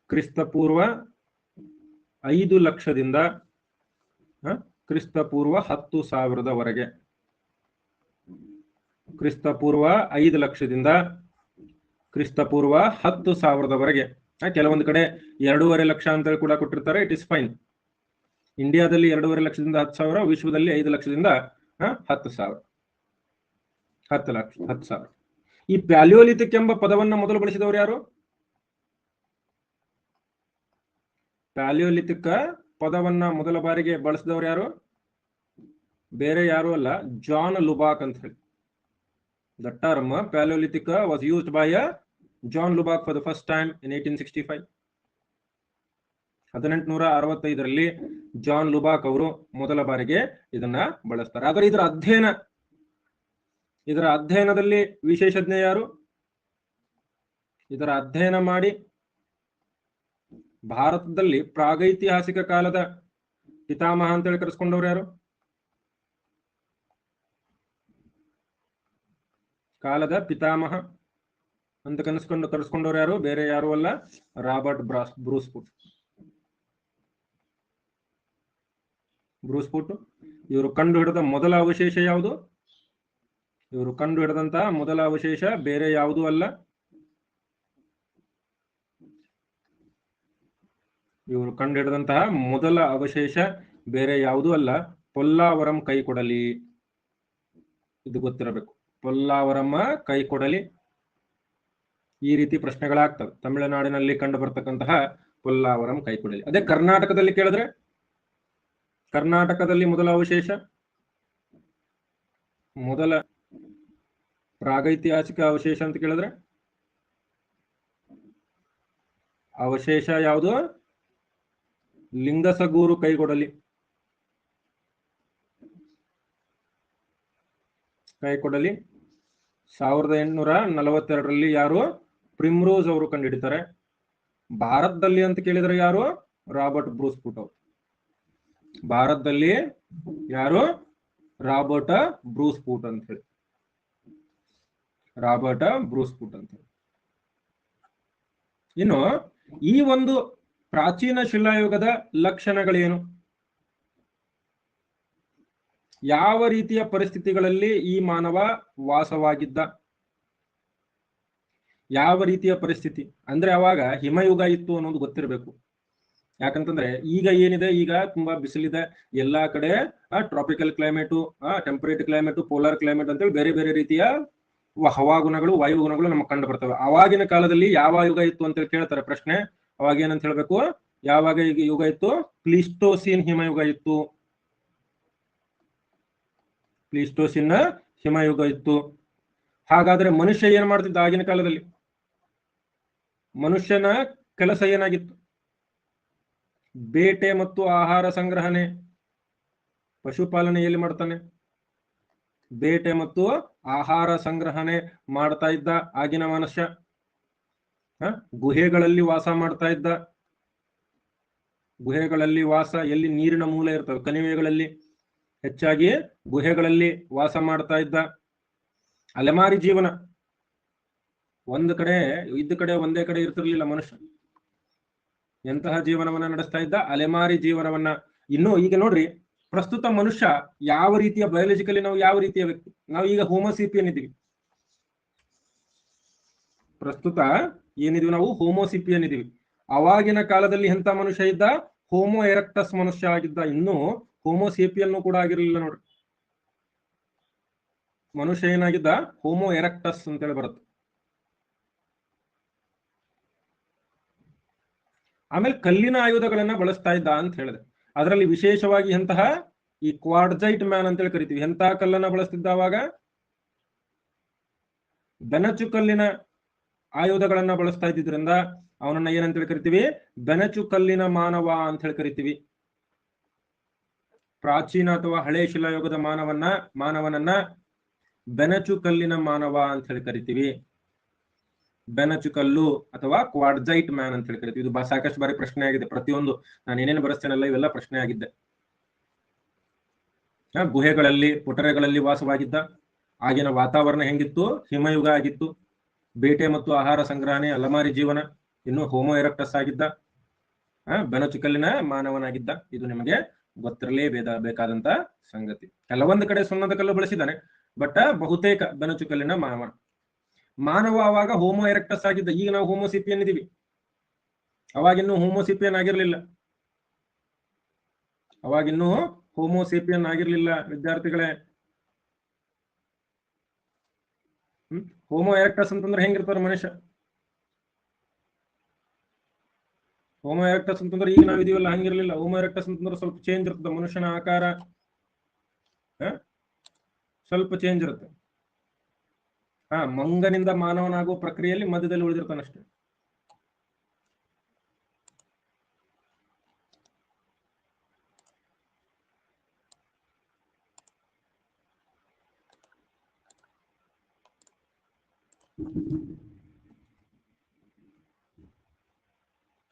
ಕ್ರಿಸ್ತ ಪೂರ್ವ 5 ಲಕ್ಷದಿಂದ ಕ್ರಿಸ್ತ ಪೂರ್ವ 10,000ದವರೆಗೆ. ಕ್ರಿಸ್ತ ಪೂರ್ವ 5 ಲಕ್ಷದಿಂದ ಕ್ರಿಸ್ತ ಪೂರ್ವ 10,000ದವರೆಗೆ. ಕೆಲವೊಂದು ಕಡೆ 2.5 ಲಕ್ಷ ಅಂತ ಕೂಡ ಕೊಟ್ಟಿರ್ತಾರೆ. It is fine. ಇಂಡಿಯಾದಲ್ಲಿ 2.5 ಲಕ್ಷದಿಂದ 10,000, ವಿಶ್ವದಲ್ಲಿ 5 ಲಕ್ಷದಿಂದ 10,000, 10,000. ಈ ಪ್ಯಾಲಿಯೋಲಿಥಿಕ್ ಎಂಬ ಪದವನ್ನ ಮೊದಲು ಬಳಸಿದವರು ಯಾರು? ಪ್ಯಾಲಿಯೋಲಿಥಿಕ್ ಪದವನ್ನ ಮೊದಲ ಬಾರಿಗೆ ಬಳಸಿದವರು ಯಾರು? ಬೇರೆ ಯಾರು ಅಲ್ಲ, ಜಾನ್ ಲುಬಾಕ್ ಅಂತ ಹೇಳಿ. The term Paleolithic was used by John Lubbock for the first time in 1865. 1865ರಲ್ಲಿ John ಲುಬಾಕ್ ಅವರು ಮೊದಲ ಬಾರಿಗೆ ಇದನ್ನ ಬಳಸ್ತಾರೆ. ಆದರೆ ಇದರ ಅಧ್ಯಯನದಲ್ಲಿ ವಿಶೇಷಜ್ಞ ಯಾರು? ಇದರ ಅಧ್ಯಯನ ಮಾಡಿ ಭಾರತದಲ್ಲಿ ಪ್ರಾಗೈತಿಹಾಸಿಕ ಕಾಲದ ಪಿತಾಮಹ ಅಂತ ಹೇಳಿ ಕರೆಸ್ಕೊಂಡವ್ರು ಯಾರು? ಕಾಲದ ಪಿತಾಮಹ ಅಂತ ಕರೆಸ್ಕೊಂಡವ್ರು ಯಾರು? ಬೇರೆ ಯಾರು ಅಲ್ಲ, ರಾಬರ್ಟ್ ಬ್ರೂಸ್ಫುಟ್. ಇವರು ಕಂಡು ಹಿಡಿದ ಮೊದಲ ಅವಶೇಷ ಯಾವುದು? ಇವರು ಕಂಡು ಹಿಡಿದಂತಹ ಮೊದಲ ಅವಶೇಷ ಬೇರೆ ಯಾವುದೂ ಅಲ್ಲ, ಇವರು ಕಂಡು ಹಿಡಿದಂತಹ ಮೊದಲ ಅವಶೇಷ ಬೇರೆ ಯಾವುದೂ ಅಲ್ಲ, ಪೊಲ್ಲಾವರಂ ಕೈಕೊಡಲಿ. ಇದು ಗೊತ್ತಿರಬೇಕು, ಪೊಲ್ಲಾವರಂ ಕೈಕೊಡಲಿ. ಈ ರೀತಿ ಪ್ರಶ್ನೆಗಳಾಗ್ತವೆ. ತಮಿಳುನಾಡಿನಲ್ಲಿ ಕಂಡು ಬರ್ತಕ್ಕಂತಹ ಪೊಲ್ಲಾವರಂ ಕೈಕೊಡಲಿ. ಅದೇ ಕರ್ನಾಟಕದಲ್ಲಿ ಕೇಳಿದ್ರೆ, ಕರ್ನಾಟಕದಲ್ಲಿ ಮೊದಲ ಅವಶೇಷ, ಮೊದಲ ಪ್ರಾಗೈತಿಹಾಸಿಕ ಅವಶೇಷ ಅಂತ ಕೇಳಿದ್ರೆ ಅವಶೇಷ ಯಾವುದು? ಲಿಂಗಸಗೂರು ಕೈಕೊಡಲಿ. 1842ರಲ್ಲಿ ಯಾರು? ಪ್ರಿಮ್ರೋಸ್ ಅವರು ಕಂಡುಹಿಡಿತಾರೆ. ಭಾರತದಲ್ಲಿ ಅಂತ ಕೇಳಿದ್ರೆ ಯಾರು? ರಾಬರ್ಟ್ ಬ್ರೂಸ್ ಫುಟ್ ಅವರು. ಭಾರತದಲ್ಲಿ ಯಾರು? ರಾಬರ್ಟ್ ಬ್ರೂಸ್ ಫುಟ್ ಅಂತ ಹೇಳಿ. ರಾಬರ್ಟ್ ಬ್ರೂಸ್ ಫುಟ್ ಅಂತ ಹೇಳಿ. ಇನ್ನು ಈ ಒಂದು ಪ್ರಾಚೀನ ಶಿಲಾಯುಗದ ಲಕ್ಷಣಗಳೇನು? ಯಾವ ರೀತಿಯ ಪರಿಸ್ಥಿತಿಗಳಲ್ಲಿ ಈ ಮಾನವ ವಾಸವಾಗಿದ್ದ? ಯಾವ ರೀತಿಯ ಪರಿಸ್ಥಿತಿ ಅಂದ್ರೆ ಅವಾಗ ಹಿಮಯುಗ ಇತ್ತು ಅನ್ನೋದು ಗೊತ್ತಿರಬೇಕು. ಯಾಕಂತಂದ್ರೆ ಈಗ ಏನಿದೆ, ಈಗ ತುಂಬಾ ಬಿಸಿಲಿದೆ, ಎಲ್ಲಾ ಕಡೆ tropical climate, temperate climate, polar climate ಅಂತೇಳಿ ಬೇರೆ ಬೇರೆ ರೀತಿಯ ಹವಾಗುಣಗಳು, ವಾಯುಗುಣಗಳು ನಮಗೆ ಕಂಡು ಬರ್ತವೆ. ಅವಾಗಿನ ಕಾಲದಲ್ಲಿ ಯಾವ ಯುಗ ಇತ್ತು ಅಂತ ಕೇಳ್ತಾರೆ ಪ್ರಶ್ನೆ. ಅವಾಗ ಏನಂತ ಹೇಳ್ಬೇಕು? ಯಾವಾಗ ಯುಗ ಇತ್ತು? ಪ್ಲೀಸ್ಟೋಸಿನ್ ಹಿಮಯುಗ ಇತ್ತು. ಪ್ಲೀಸ್ಟೋಸಿನ್ ಹಿಮಯುಗ ಇತ್ತು. ಹಾಗಾದ್ರೆ ಮನುಷ್ಯ ಏನ್ ಮಾಡ್ತಿದ್ದ ಆಗಿನ ಕಾಲದಲ್ಲಿ? ಮನುಷ್ಯನ ಕೆಲಸ ಏನಾಗಿತ್ತು? ಬೇಟೆ ಮತ್ತು ಆಹಾರ ಸಂಗ್ರಹಣೆ. ಪಶುಪಾಲನೆ ಎಲ್ಲಿ ಮಾಡ್ತಾನೆ? ಬೇಟೆ ಮತ್ತು ಆಹಾರ ಸಂಗ್ರಹಣೆ ಮಾಡ್ತಾ ಇದ್ದ ಆಗಿನ ಮನುಷ್ಯ. ಗುಹೆಗಳಲ್ಲಿ ವಾಸ ಮಾಡ್ತಾ ಇದ್ದ. ಗುಹೆಗಳಲ್ಲಿ ವಾಸ, ಎಲ್ಲಿ ನೀರಿನ ಮೂಲ ಇರ್ತವೆ, ಕಣಿವೆಗಳಲ್ಲಿ ಹೆಚ್ಚಾಗಿ ಗುಹೆಗಳಲ್ಲಿ ವಾಸ ಮಾಡ್ತಾ ಇದ್ದ. ಅಲೆಮಾರಿ ಜೀವನ. ಒಂದು ಕಡೆ ಇದ್ದ ಕಡೆ ಒಂದೇ ಕಡೆ ಇರ್ತಿರ್ಲಿಲ್ಲ ಮನುಷ್ಯ. ಎಂತಹ ಜೀವನವನ್ನ ನಡೆಸ್ತಾ ಇದ್ದ? ಅಲೆಮಾರಿ ಜೀವನವನ್ನ. ಇನ್ನು ಈಗ ನೋಡ್ರಿ, ಪ್ರಸ್ತುತ ಮನುಷ್ಯ ಯಾವ ರೀತಿಯ ಬಯಾಲಜಿಕಲಿ ನಾವು ಯಾವ ರೀತಿಯ ವ್ಯಕ್ತಿ? ನಾವು ಈಗ ಹೋಮೋಸಿಪಿಯನ್ ಇದೀವಿ. ಪ್ರಸ್ತುತ ಏನಿದೀವಿ ನಾವು? ಹೋಮೋಸಿಪಿಯನ್ ಇದೀವಿ. ಅವಾಗಿನ ಕಾಲದಲ್ಲಿ ಎಂತ ಮನುಷ್ಯ ಇದ್ದ? ಹೋಮೋ ಎರೆಕ್ಟಸ್ ಮನುಷ್ಯ ಆಗಿದ್ದ. ಇನ್ನು ಹೋಮೋಸೇಪಿಯನ್ ಕೂಡ ಆಗಿರಲಿಲ್ಲ ನೋಡ್ರಿ. ಮನುಷ್ಯ ಏನಾಗಿದ್ದ? ಹೋಮೋ ಎರೆಕ್ಟಸ್ ಅಂತೇಳಿ ಬರುತ್ತೆ. ಆಮೇಲೆ ಕಲ್ಲಿನ ಆಯುಧಗಳನ್ನ ಬಳಸ್ತಾ ಇದ್ದ ಅಂತ ಹೇಳಿದೆ. ಅದರಲ್ಲಿ ವಿಶೇಷವಾಗಿ ಎಂತಹ? ಈ ಕ್ವಾಡ್ಜೈಟ್ ಮ್ಯಾನ್ ಅಂತೇಳಿ ಕರಿತೀವಿ. ಎಂತ ಕಲ್ಲನ್ನ ಬಳಸ್ತಿದ್ದ ಅವಾಗ? ಬೆನಚು ಕಲ್ಲಿನ ಆಯುಧಗಳನ್ನ ಬಳಸ್ತಾ ಇದ್ದಿದ್ರಿಂದ ಅವನನ್ನ ಏನಂತೇಳಿ ಕರಿತೀವಿ? ಬೆನಚು ಕಲ್ಲಿನ ಮಾನವ ಅಂತ ಹೇಳಿ ಕರಿತೀವಿ. ಪ್ರಾಚೀನ ಅಥವಾ ಹಳೆ ಶಿಲಾಯುಗದ ಮಾನವನನ್ನ ಬೆನಚು ಕಲ್ಲಿನ ಮಾನವ ಅಂತ ಹೇಳಿ ಕರಿತೀವಿ. ಬೆನಚು ಕಲ್ಲು ಅಥವಾ ಕ್ವಾಡ್ಜೈಟ್ ಮ್ಯಾನ್ ಅಂತ ಹೇಳಿ ಕರಿತೀವಿ. ಇದು ಸಾಕಷ್ಟು ಬಾರಿ ಪ್ರಶ್ನೆ ಆಗಿದೆ. ಪ್ರತಿಯೊಂದು ನಾನು ಏನೇನು ಬರೆಸ್ತೇನಲ್ಲ ಇವೆಲ್ಲ ಪ್ರಶ್ನೆ ಆಗಿದ್ದೆ. ಗುಹೆಗಳಲ್ಲಿ, ಪೊಟರೆಗಳಲ್ಲಿ ವಾಸವಾಗಿದ್ದ. ಆಗಿನ ವಾತಾವರಣ ಹೆಂಗಿತ್ತು? ಹಿಮಯುಗ ಆಗಿತ್ತು. ಬೇಟೆ ಮತ್ತು ಆಹಾರ ಸಂಗ್ರಹಣೆ, ಅಲಮಾರಿ ಜೀವನ. ಇನ್ನು ಹೋಮೋ ಎರೆಕ್ಟಸ್ ಆಗಿದ್ದ. ಬೆನಚು ಕಲ್ಲಿನ ಮಾನವನಾಗಿದ್ದ. ಇದು ನಿಮಗೆ ಗೊತ್ತಿರಲೇಬೇಕಾದಂತ ಸಂಗತಿ. ಕೆಲವೊಂದು ಕಡೆ ಸುಣ್ಣದ ಕಲ್ಲು ಬಳಸಿದ್ದಾನೆ, ಬಟ್ ಬಹುತೇಕ ಬೆನಚು ಕಲ್ಲಿನ ಮಾನವ ಅವಾಗ ಹೋಮೋ ಎರೆಕ್ಟಸ್ ಆಗಿದ್ದ. ಈಗ ನಾವು ಹೋಮೋಸಿಪಿಯನ್ ಇದೀವಿ. ಅವಾಗಿನ್ನೂ ಹೋಮೋಸಿಪಿಯನ್ ಆಗಿರ್ಲಿಲ್ಲ. ಅವಾಗಿನ್ನೂ ಹೋಮೋಸಿಪಿಯನ್ ಆಗಿರ್ಲಿಲ್ಲ ವಿದ್ಯಾರ್ಥಿಗಳೇ. ಹೋಮೋ ಎರೆಕ್ಟಸ್ ಅಂತಂದ್ರೆ ಹೆಂಗಿರ್ತಾರ ಮನುಷ್ಯ? ಹೋಮೋ ಎರೆಕ್ಟಸ್ ಅಂತಂದ್ರೆ ಈಗ ನಾವ್ ಇದೀವಲ್ಲ ಹಂಗಿರ್ಲಿಲ್ಲ. ಹೋಮೋ ಎರೆಕ್ಟಸ್ ಅಂತಂದ್ರೆ ಸ್ವಲ್ಪ ಚೇಂಜ್ ಇರ್ತದೆ. ಮನುಷ್ಯನ ಆಕಾರ ಸ್ವಲ್ಪ ಚೇಂಜ್ ಇರುತ್ತೆ. ಮಂಗನಿಂದ ಮಾನವನಾಗುವ ಪ್ರಕ್ರಿಯೆಯಲ್ಲಿ ಮಧ್ಯದಲ್ಲಿ ಉಳಿದಿರ್ತಾನಷ್ಟೇ.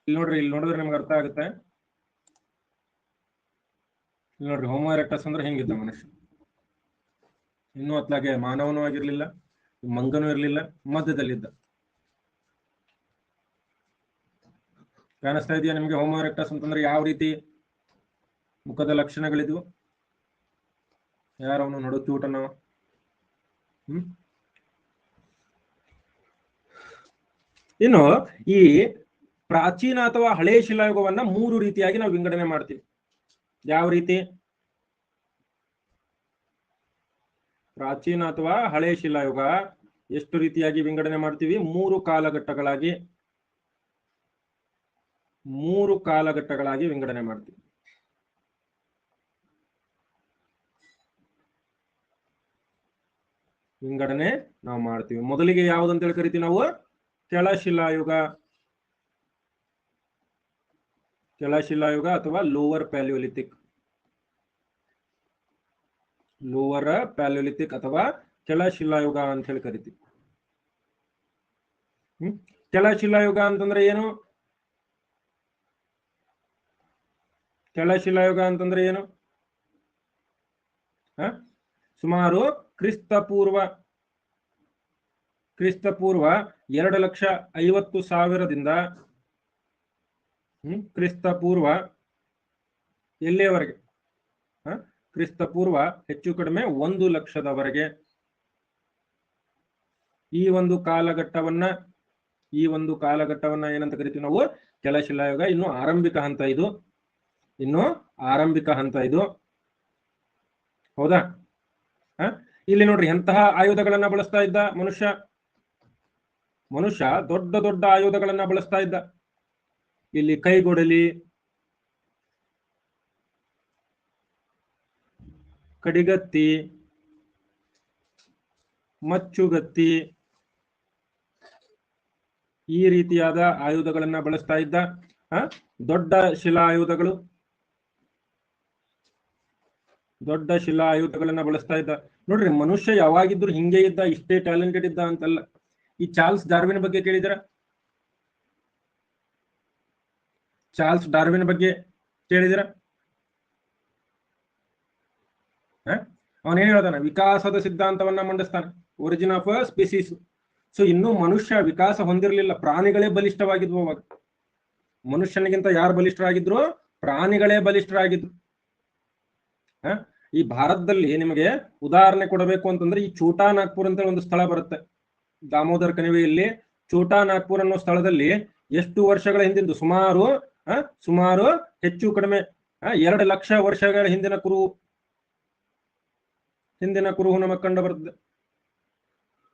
ಇಲ್ಲಿ ನೋಡಿದ್ರೆ ನಿಮ್ಗೆ ಅರ್ಥ ಆಗುತ್ತೆ. ಇಲ್ಲಿ ನೋಡ್ರಿ, ಹೋಮೋ ಎರೆಕ್ಟಸ್ ಅಂದ್ರೆ ಹೆಂಗಿದ್ದ ಮನುಷ್ಯ? ಇನ್ನೂ ಅತ್ಲಾಗೆ ಮಾನವನೂ ಆಗಿರ್ಲಿಲ್ಲ, ಮಂಗನೂ ಇರ್ಲಿಲ್ಲ, ಮಧ್ಯದಲ್ಲಿದ್ದ. ಕಾಣಿಸ್ತಾ ಇದೆಯಾ ನಿಮ್ಗೆ ಹೋಮೋ ಎರೆಕ್ಟಸ್ ಅಂತಂದ್ರೆ ಯಾವ ರೀತಿ ಮುಖದ ಲಕ್ಷಣಗಳಿದ್ವು? ಯಾರವನು ನೋಡು ಕ್ಯೂಟನವ? ಇನ್ನು ಈ ಪ್ರಾಚೀನ ಅಥವಾ ಹಳೆ ಶಿಲಾಯುಗವನ್ನ 3 ರೀತಿಯಾಗಿ ನಾವು ವಿಂಗಡಣೆ ಮಾಡ್ತೀವಿ. ಯಾವ ರೀತಿ? ಪ್ರಾಚೀನ ಅಥವಾ ಹಳೆ ಶಿಲಾಯುಗ ಎಷ್ಟು ರೀತಿಯಾಗಿ ವಿಂಗಡಣೆ ಮಾಡ್ತೀವಿ? 3 ಕಾಲಘಟ್ಟಗಳಾಗಿ ವಿಂಗಡಣೆ ಮಾಡ್ತೀವಿ. ವಿಂಗಡಣೆ ನಾವು ಮಾಡ್ತೀವಿ. ಮೊದಲಿಗೆ ಯಾವುದಂತೇಳಿ ಕರಿತೀವಿ ನಾವು? ಕೆಳಶಿಲಾಯುಗ. ಕೆಳಶಿಲಾಯುಗ ಅಥವಾ ಲೋವರ್ ಪ್ಯಾಲಿಯೋಲಿಥಿಕ್. ಲೋವರ್ ಪ್ಯಾಲಿಯೋಲಿಥಿಕ್ ಅಥವಾ ಕೆಳ ಶಿಲಾಯುಗ ಅಂತ ಹೇಳಿ ಕರಿತೀವಿ. ಕೆಳ ಶಿಲಾಯುಗ ಅಂತಂದ್ರೆ ಏನು? ಕೆಳ ಶಿಲಾಯುಗ ಅಂತಂದ್ರೆ ಏನು? ಸುಮಾರು ಕ್ರಿಸ್ತಪೂರ್ವ 2,50,000ದಿಂದ ಕ್ರಿಸ್ತಪೂರ್ವ ಎಲ್ಲಿಯವರೆಗೆ? ಕ್ರಿಸ್ತಪೂರ್ವ ಹೆಚ್ಚು ಕಡಿಮೆ 1,00,000ದವರೆಗೆ ಈ ಒಂದು ಕಾಲಘಟ್ಟವನ್ನ ಏನಂತ ಕರಿತೀವಿ ನಾವು? ಕೆಳಶಿಲಾಯುಗ. ಇನ್ನು ಆರಂಭಿಕ ಹಂತ ಇದು. ಹೌದಾ? ಇಲ್ಲಿ ನೋಡ್ರಿ ಎಂತಹ ಆಯುಧಗಳನ್ನ ಬಳಸ್ತಾ ಇದ್ದ ಮನುಷ್ಯ ದೊಡ್ಡ ದೊಡ್ಡ ಆಯುಧಗಳನ್ನ ಬಳಸ್ತಾ ಇದ್ದ. ಇಲ್ಲಿ ಕೈಗೊಡಲಿ, ಕಡಿಗತ್ತಿ, ಮಚ್ಚುಗತ್ತಿ, ಈ ರೀತಿಯಾದ ಆಯುಧಗಳನ್ನ ಬಳಸ್ತಾ ಇದ್ದ. ದೊಡ್ಡ ಶಿಲಾ ಆಯುಧಗಳನ್ನ ಬಳಸ್ತಾ ಇದ್ದ. ನೋಡ್ರಿ, ಮನುಷ್ಯ ಯಾವಾಗಿದ್ರು ಹಿಂಗೆ ಇದ್ದ, ಇಷ್ಟೇ ಟ್ಯಾಲೆಂಟೆಡ್ ಇದ್ದ ಅಂತಲ್ಲ. ಈ ಚಾರ್ಲ್ಸ್ ಡಾರ್ವಿನ್ ಬಗ್ಗೆ ಕೇಳಿದ್ರ? ಅವನೇನ್ ಹೇಳ್ತಾನೆ? ವಿಕಾಸದ ಸಿದ್ಧಾಂತವನ್ನ ಮಂಡಿಸ್ತಾನೆ, ಒರಿಜಿನ್ ಆಫ್ ಸ್ಪೀಸೀಸ್. ಸೊ ಇನ್ನೂ ಮನುಷ್ಯ ವಿಕಾಸ ಹೊಂದಿರಲಿಲ್ಲ, ಪ್ರಾಣಿಗಳೇ ಬಲಿಷ್ಠವಾಗಿದ್ವು ಅವಾಗ. ಮನುಷ್ಯನಿಗಿಂತ ಯಾರು ಬಲಿಷ್ಠರಾಗಿದ್ರು? ಪ್ರಾಣಿಗಳೇ ಬಲಿಷ್ಠರಾಗಿದ್ರು. ಈ ಭಾರತದಲ್ಲಿ ನಿಮಗೆ ಉದಾಹರಣೆ ಕೊಡಬೇಕು ಅಂತಂದ್ರೆ ಈ ಛೋಟಾ ನಾಗ್ಪುರ್ ಅಂತ ಒಂದು ಸ್ಥಳ ಬರುತ್ತೆ ದಾಮೋದರ್ ಕಣಿವೆಯಲ್ಲಿ. ಛೋಟಾ ನಾಗ್ಪುರ್ ಅನ್ನೋ ಸ್ಥಳದಲ್ಲಿ ಎಷ್ಟು ವರ್ಷಗಳ ಹಿಂದಿಂದು? ಸುಮಾರು ಹೆಚ್ಚು ಕಡಿಮೆ 2,00,000 ವರ್ಷಗಳ ಹಿಂದಿನ ಕುರುಹು ನಮಗೆ ಕಂಡು ಬರ್ತದೆ.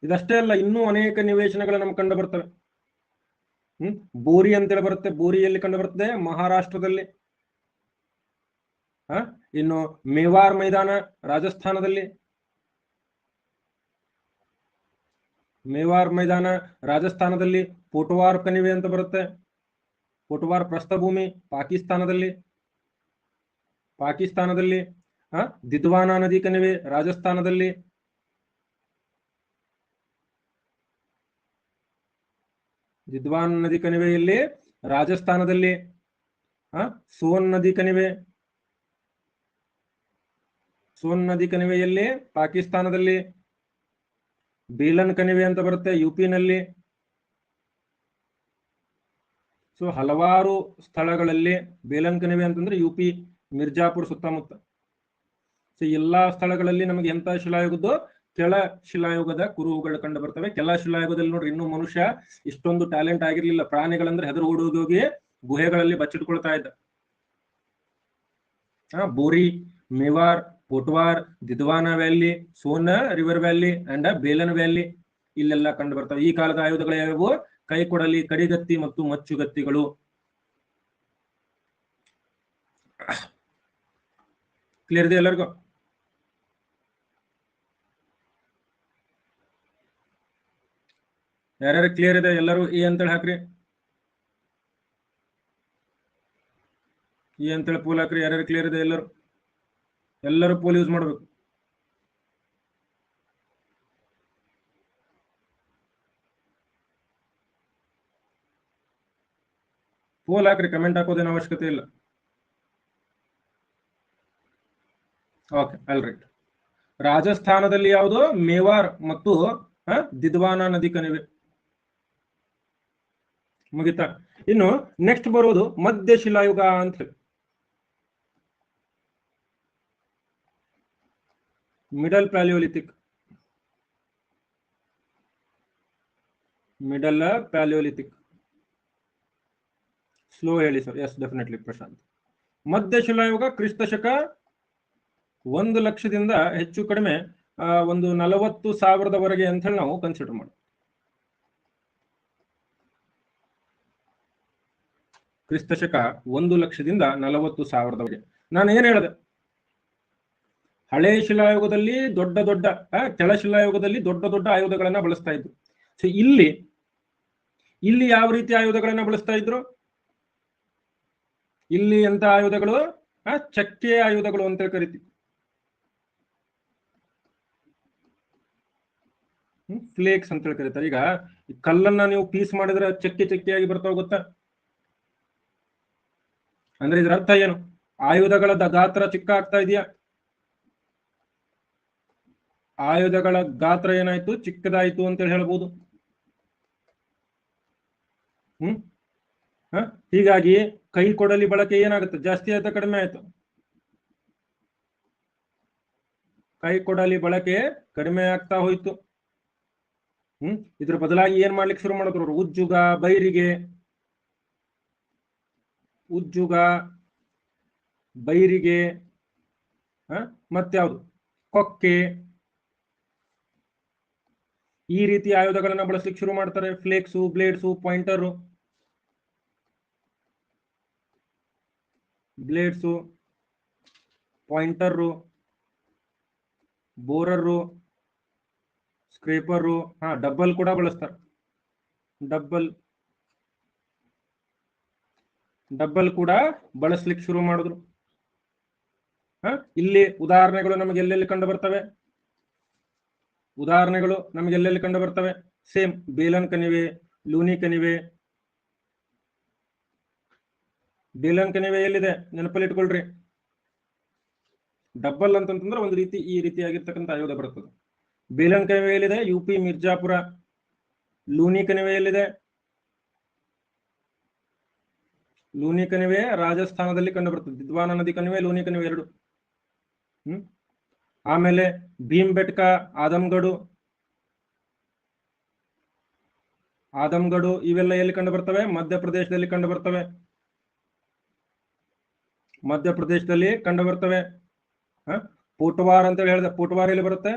ಇದಷ್ಟೇ ಅಲ್ಲ, ಇನ್ನೂ ಅನೇಕ ನಿವೇಶನಗಳು ನಮ್ಗೆ ಕಂಡು ಬರ್ತವೆ. ಬೋರಿ ಅಂತೇಳಿ ಬರುತ್ತೆ. ಬೋರಿಯಲ್ಲಿ ಕಂಡು ಬರ್ತದೆ, ಮಹಾರಾಷ್ಟ್ರದಲ್ಲಿ. ಇನ್ನು ಮೇವಾರ್ ಮೈದಾನ ರಾಜಸ್ಥಾನದಲ್ಲಿ. ಪೋಟವಾರ್ ಕಣಿವೆ ಅಂತ ಬರುತ್ತೆ. ಪೋಟವಾರ್ ಪ್ರಸ್ಥಭೂಮಿ ಪಾಕಿಸ್ತಾನದಲ್ಲಿ. ದಿದ್ವಾನಾ ನದಿ ಕಣಿವೆ ರಾಜಸ್ಥಾನದಲ್ಲಿ. ದಿದ್ವಾನ್ ನದಿ ಕಣಿವೆಯಲ್ಲಿ ರಾಜಸ್ಥಾನದಲ್ಲಿ. ಸೋನ್ ನದಿ ಕಣಿವೆಯಲ್ಲಿ ಪಾಕಿಸ್ತಾನದಲ್ಲಿ. ಬೇಲನ್ ಕಣಿವೆ ಅಂತ ಬರುತ್ತೆ ಯುಪಿನಲ್ಲಿ. ಸೊ ಹಲವಾರು ಸ್ಥಳಗಳಲ್ಲಿ ಬೇಲನ್ ಕಣಿವೆ ಅಂತಂದ್ರೆ ಯುಪಿ ಮಿರ್ಜಾಪುರ್ ಸುತ್ತಮುತ್ತ. ಸೊ ಎಲ್ಲಾ ಸ್ಥಳಗಳಲ್ಲಿ ನಮಗೆ ಎಂತ ಶಿಲಾಯುಗದ್ದು? ಕೆಳ ಶಿಲಾಯುಗದ ಕುರುಹುಗಳು ಕಂಡು ಬರ್ತವೆ. ಕೆಳ ಶಿಲಾಯುಗದಲ್ಲಿ ನೋಡ್ರಿ, ಇನ್ನೂ ಮನುಷ್ಯ ಇಷ್ಟೊಂದು ಟ್ಯಾಲೆಂಟ್ ಆಗಿರ್ಲಿಲ್ಲ. ಪ್ರಾಣಿಗಳಂದ್ರೆ ಹೆದರು ಓಡೋಗಿ ಗುಹೆಗಳಲ್ಲಿ ಬಚ್ಚಿಟ್ಕೊಳ್ತಾ ಇದ್ದ. Bori, Mewar, Potwar, Didwana valley, Son river valley and Belan valley ಇಲ್ಲೆಲ್ಲ ಕಂಡು ಬರ್ತವೆ. ಈ ಕಾಲದ ಆಯುಧಗಳು ಯಾವ್ಯಾವು? ಕೈಕೊಡಲಿ, ಕಡಿಗತ್ತಿ ಮತ್ತು ಮಚ್ಚುಗತ್ತಿಗಳು. ಕ್ಲಿಯರ್ ಇದೆ ಎಲ್ಲರಿಗೂ? ಯಾರ್ಯಾರು ಕ್ಲಿಯರ್ ಇದೆ? ಎಲ್ಲರೂ ಎ ಅಂತೇಳಿ ಹಾಕ್ರಿ. ಎ ಅಂತೇಳಿ ಪೋಲ್ ಹಾಕ್ರಿ. ಯಾರ್ಯಾರು ಕ್ಲಿಯರ್ ಇದೆ? ಎಲ್ಲರೂ ಪೋಲ್ ಯೂಸ್ ಮಾಡ್ಬೇಕು. ಪೋಲ್ ಹಾಕ್ರಿ, ಕಮೆಂಟ್ ಹಾಕೋದೇನು ಅವಶ್ಯಕತೆ ಇಲ್ಲ. Okay, all right. ರಾಜಸ್ಥಾನದಲ್ಲಿ ಯಾವುದು? ಮೇವಾರ್ ಮತ್ತು ದಿದ್ವಾನಾ ನದಿ ಕಣಿವೆ. ಮುಗಿತಾ? ಇನ್ನು ನೆಕ್ಸ್ಟ್ ಬರೋದು ಮಧ್ಯ ಶಿಲಾಯುಗ ಅಂತ ಹೇಳಿ. Middle palaeolithic. ಸ್ಲೋ ಹೇಳಿ ಸರ್. Yes, definitely Prashant. ಮಧ್ಯ ಶಿಲಾಯುಗ ಕ್ರಿಸ್ತಶಕ 1,00,000ದಿಂದ ಹೆಚ್ಚು ಕಡಿಮೆ ಒಂದು 40,000 ಅಂತ ಹೇಳಿ ನಾವು ಕನ್ಸಿಡರ್ ಮಾಡಿ. ಕ್ರಿಸ್ತಶಕ 1,00,000ದಿಂದ 40,000 ನಾನು ಏನ್ ಹೇಳಿದೆ? ಹಳೆ ಶಿಲಾಯುಗದಲ್ಲಿ ಕೆಳ ಶಿಲಾಯುಗದಲ್ಲಿ ದೊಡ್ಡ ದೊಡ್ಡ ಆಯುಧಗಳನ್ನ ಬಳಸ್ತಾ ಇದ್ರು. ಸೊ ಇಲ್ಲಿ ಯಾವ ರೀತಿ ಆಯುಧಗಳನ್ನ ಬಳಸ್ತಾ ಇದ್ರು? ಇಲ್ಲಿ ಎಂತ ಆಯುಧಗಳು? ಚಕ್ಕೆ ಆಯುಧಗಳು ಅಂತ ಕರಿತೀವಿ. ಫ್ಲೇಕ್ಸ್ ಅಂತ ಹೇಳಿ ಕರೀತಾರೆ. ಈಗ ಈ ಕಲ್ಲನ್ನ ನೀವು ಪೀಸ್ ಮಾಡಿದ್ರೆ ಚಕ್ಕಿ ಚಕ್ಕಿಯಾಗಿ ಬರ್ತಾವ ಗೊತ್ತಾ? ಅಂದ್ರೆ ಇದ್ರ ಅರ್ಥ ಏನು? ಆಯುಧಗಳ ಗಾತ್ರ ಚಿಕ್ಕ ಆಗ್ತಾ ಇದೆಯಾ? ಆಯುಧಗಳ ಗಾತ್ರ ಏನಾಯ್ತು? ಚಿಕ್ಕದಾಯ್ತು ಅಂತೇಳಿ ಹೇಳ್ಬೋದು. ಹೀಗಾಗಿ ಕೈ ಕೊಡಲಿ ಬಳಕೆ ಏನಾಗುತ್ತೆ? ಜಾಸ್ತಿ ಆಯ್ತಾ ಕಡಿಮೆ ಆಯ್ತು? ಕೈ ಕೊಡಲಿ ಬಳಕೆ ಕಡಿಮೆ ಆಗ್ತಾ ಹೋಯ್ತು. ಇದ್ರ ಬದಲಾಗಿ ಏನ್ ಮಾಡ್ಲಿಕ್ಕೆ ಶುರು ಮಾಡಿದ್ರು ಅವರು? ಉಜ್ಜುಗ, ಬೈರಿಗೆ, ಉಜ್ಜುಗ, ಬೈರಿಗೆ, ಮತ್ಯಾವುದು, ಕೊಕ್ಕೆ, ಈ ರೀತಿ ಆಯುಧಗಳನ್ನ ಬಳಸಲಿಕ್ಕೆ ಶುರು ಮಾಡ್ತಾರೆ. Flakes, blades, pointer, blades, pointer, ಬೋರರು, ಸ್ಕ್ರೇಪರು, double ಕೂಡ ಬಳಸ್ತಾರೆ. ಡಬ್ಬಲ್ ಕೂಡ ಬಳಸ್ಲಿಕ್ಕೆ ಶುರು ಮಾಡಿದ್ರು. ಇಲ್ಲಿ ಉದಾಹರಣೆಗಳು ನಮಗೆ ಎಲ್ಲೆಲ್ಲಿ ಕಂಡು ಬರ್ತವೆ? ಉದಾಹರಣೆಗಳು ನಮಗೆ ಎಲ್ಲೆಲ್ಲಿ ಕಂಡು ಬರ್ತವೆ? ಸೇಮ್ ಬೇಲನ್ ಕಣಿವೆ, ಲೂನಿ ಕಣಿವೆ. ಬೇಲನ್ ಕಣಿವೆ ಎಲ್ಲಿದೆ? ನೆನಪಲ್ಲಿ ಇಟ್ಕೊಳ್ರಿ. ಡಬ್ಬಲ್ ಅಂತಂದ್ರೆ ಒಂದು ರೀತಿ ಈ ರೀತಿಯಾಗಿರ್ತಕ್ಕಂಥ ಆಯುಧ ಬರ್ತದೆ. ಬೇಲನ್ ಕಣಿವೆ ಎಲ್ಲಿದೆ? UP ಮಿರ್ಜಾಪುರ. ಲೂನಿ ಕಣಿವೆ ಎಲ್ಲಿದೆ? ಲೂನಿ ಕಣಿವೆ ರಾಜಸ್ಥಾನದಲ್ಲಿ ಕಂಡು ಬರ್ತದೆ. ದಿದ್ವಾನ ನದಿ ಕಣಿವೆ, ಲೂನಿ ಕಣಿವೆ ಎರಡು. ಆಮೇಲೆ ಭೀಮ್ಬೆಟ್ಕ, ಆದಮ್ಗಡು ಇವೆಲ್ಲ ಎಲ್ಲಿ ಕಂಡು ಬರ್ತವೆ? ಮಧ್ಯಪ್ರದೇಶದಲ್ಲಿ ಕಂಡು ಬರ್ತವೆ. ಮಧ್ಯಪ್ರದೇಶದಲ್ಲಿ ಕಂಡು ಬರ್ತವೆ. ಪೋಟ್ವಾರ್ ಅಂತ ಹೇಳಿದೆ. ಪೋಟ್ವಾರ್ ಎಲ್ಲಿ ಬರುತ್ತೆ?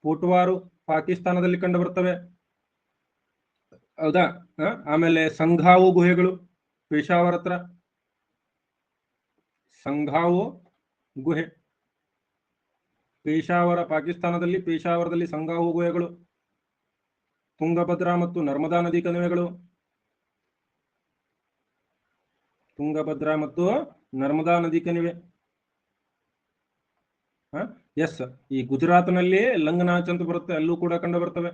ಪೋಟ್ವಾರು ಪಾಕಿಸ್ತಾನದಲ್ಲಿ ಕಂಡು ಬರ್ತವೆ. ಹೌದಾ? ಆಮೇಲೆ ಸಂಘಾವು ಗುಹೆಗಳು ಪೇಶಾವರ್ ಹತ್ರ. ಸಂಘಾವು ಗುಹೆ ಪೇಶಾವರ, ಪಾಕಿಸ್ತಾನದಲ್ಲಿ ಪೇಶಾವರದಲ್ಲಿ ಸಂಘಾವು ಗುಹೆಗಳು. ತುಂಗಭದ್ರಾ ಮತ್ತು ನರ್ಮದಾ ನದಿ ಕಣಿವೆಗಳು. ತುಂಗಭದ್ರಾ ಮತ್ತು ನರ್ಮದಾ ನದಿ ಕಣಿವೆ. ಎಸ್, ಈ ಗುಜರಾತ್ನಲ್ಲಿ ಲಂಗನಾಚ್ ಅಂತ ಬರುತ್ತೆ, ಅಲ್ಲೂ ಕೂಡ ಕಂಡು ಬರ್ತವೆ.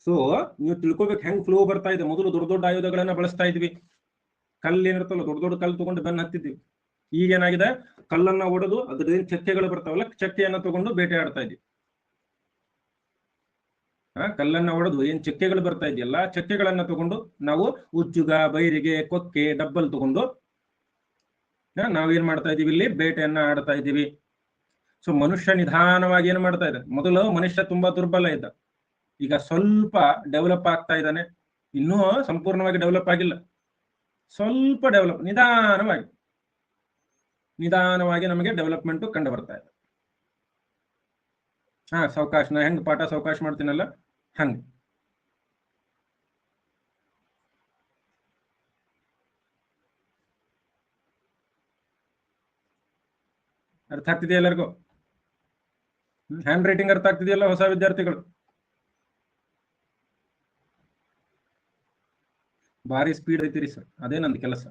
ಸೊ ನೀವು ತಿಳ್ಕೊಬೇಕು ಹೆಂಗ್ ಫ್ಲೋ ಬರ್ತಾ ಇದೆ. ಮೊದಲು ದೊಡ್ಡ ದೊಡ್ಡ ಆಯುಧಗಳನ್ನ ಬಳಸ್ತಾ ಇದ್ವಿ. ಕಲ್ಲು ಏನಿರ್ತಲ್ಲ, ದೊಡ್ಡ ದೊಡ್ಡ ಕಲ್ಲು ತಗೊಂಡು ಬೆನ್ನ ಹತ್ತಿದ್ವಿ. ಈಗೇನಾಗಿದೆ? ಕಲ್ಲನ್ನ ಒಡೆದು ಅದ್ರದೇನು ಚಕ್ಕೆಗಳು ಬರ್ತಾವಲ್ಲ, ಚಕ್ಕೆಯನ್ನ ತಗೊಂಡು ಬೇಟೆ ಆಡ್ತಾ ಇದ್ವಿ. ಕಲ್ಲನ್ನ ಒಡೆದು ಏನ್ ಚಕ್ಕೆಗಳು ಬರ್ತಾ ಇದೆಯಲ್ಲ, ಚಕ್ಕೆಗಳನ್ನ ತಗೊಂಡು ನಾವು ಉಜ್ಜುಗ, ಬೈರಿಗೆ, ಕೊಕ್ಕೆ, ಡಬ್ಬಲ್ ತಗೊಂಡು ನಾವೇನ್ ಮಾಡ್ತಾ ಇದೀವಿ? ಇಲ್ಲಿ ಬೇಟೆಯನ್ನ ಆಡ್ತಾ ಇದ್ದೀವಿ. ಸೊ ಮನುಷ್ಯ ನಿಧಾನವಾಗಿ ಏನ್ ಮಾಡ್ತಾ ಇದೆ? ಮೊದಲು ಮನುಷ್ಯ ತುಂಬಾ ದುರ್ಬಲ ಇದ್ದ, ಈಗ ಸ್ವಲ್ಪ ಡೆವಲಪ್ ಆಗ್ತಾ ಇದ್ದಾನೆ. ಇನ್ನೂ ಸಂಪೂರ್ಣವಾಗಿ ಡೆವಲಪ್ ಆಗಿಲ್ಲ, ಸ್ವಲ್ಪ ಡೆವಲಪ್, ನಿಧಾನವಾಗಿ ನಮಗೆ ಡೆವಲಪ್ಮೆಂಟ್ ಕಂಡು ಬರ್ತಾ ಇದೆ. ಸಾವಕಾಶ. ನಾ ಹೆಂಗ್ ಪಾಠ ಸಾವಕಾಶ ಮಾಡ್ತೀನಲ್ಲ ಹಂಗ. ಅರ್ಥ ಆಗ್ತಿದೆಯಾ ಎಲ್ಲರಿಗೂ? ಹ್ಯಾಂಡ್ ರೈಟಿಂಗ್ ಅರ್ಥ ಆಗ್ತಿದೆಯಲ್ಲ ಹೊಸ ವಿದ್ಯಾರ್ಥಿಗಳು? ಭಾರಿ ಸ್ಪೀಡ್ ಐತಿರಿ ಸರ್, ಅದೇ ನಂದು ಕೆಲಸ.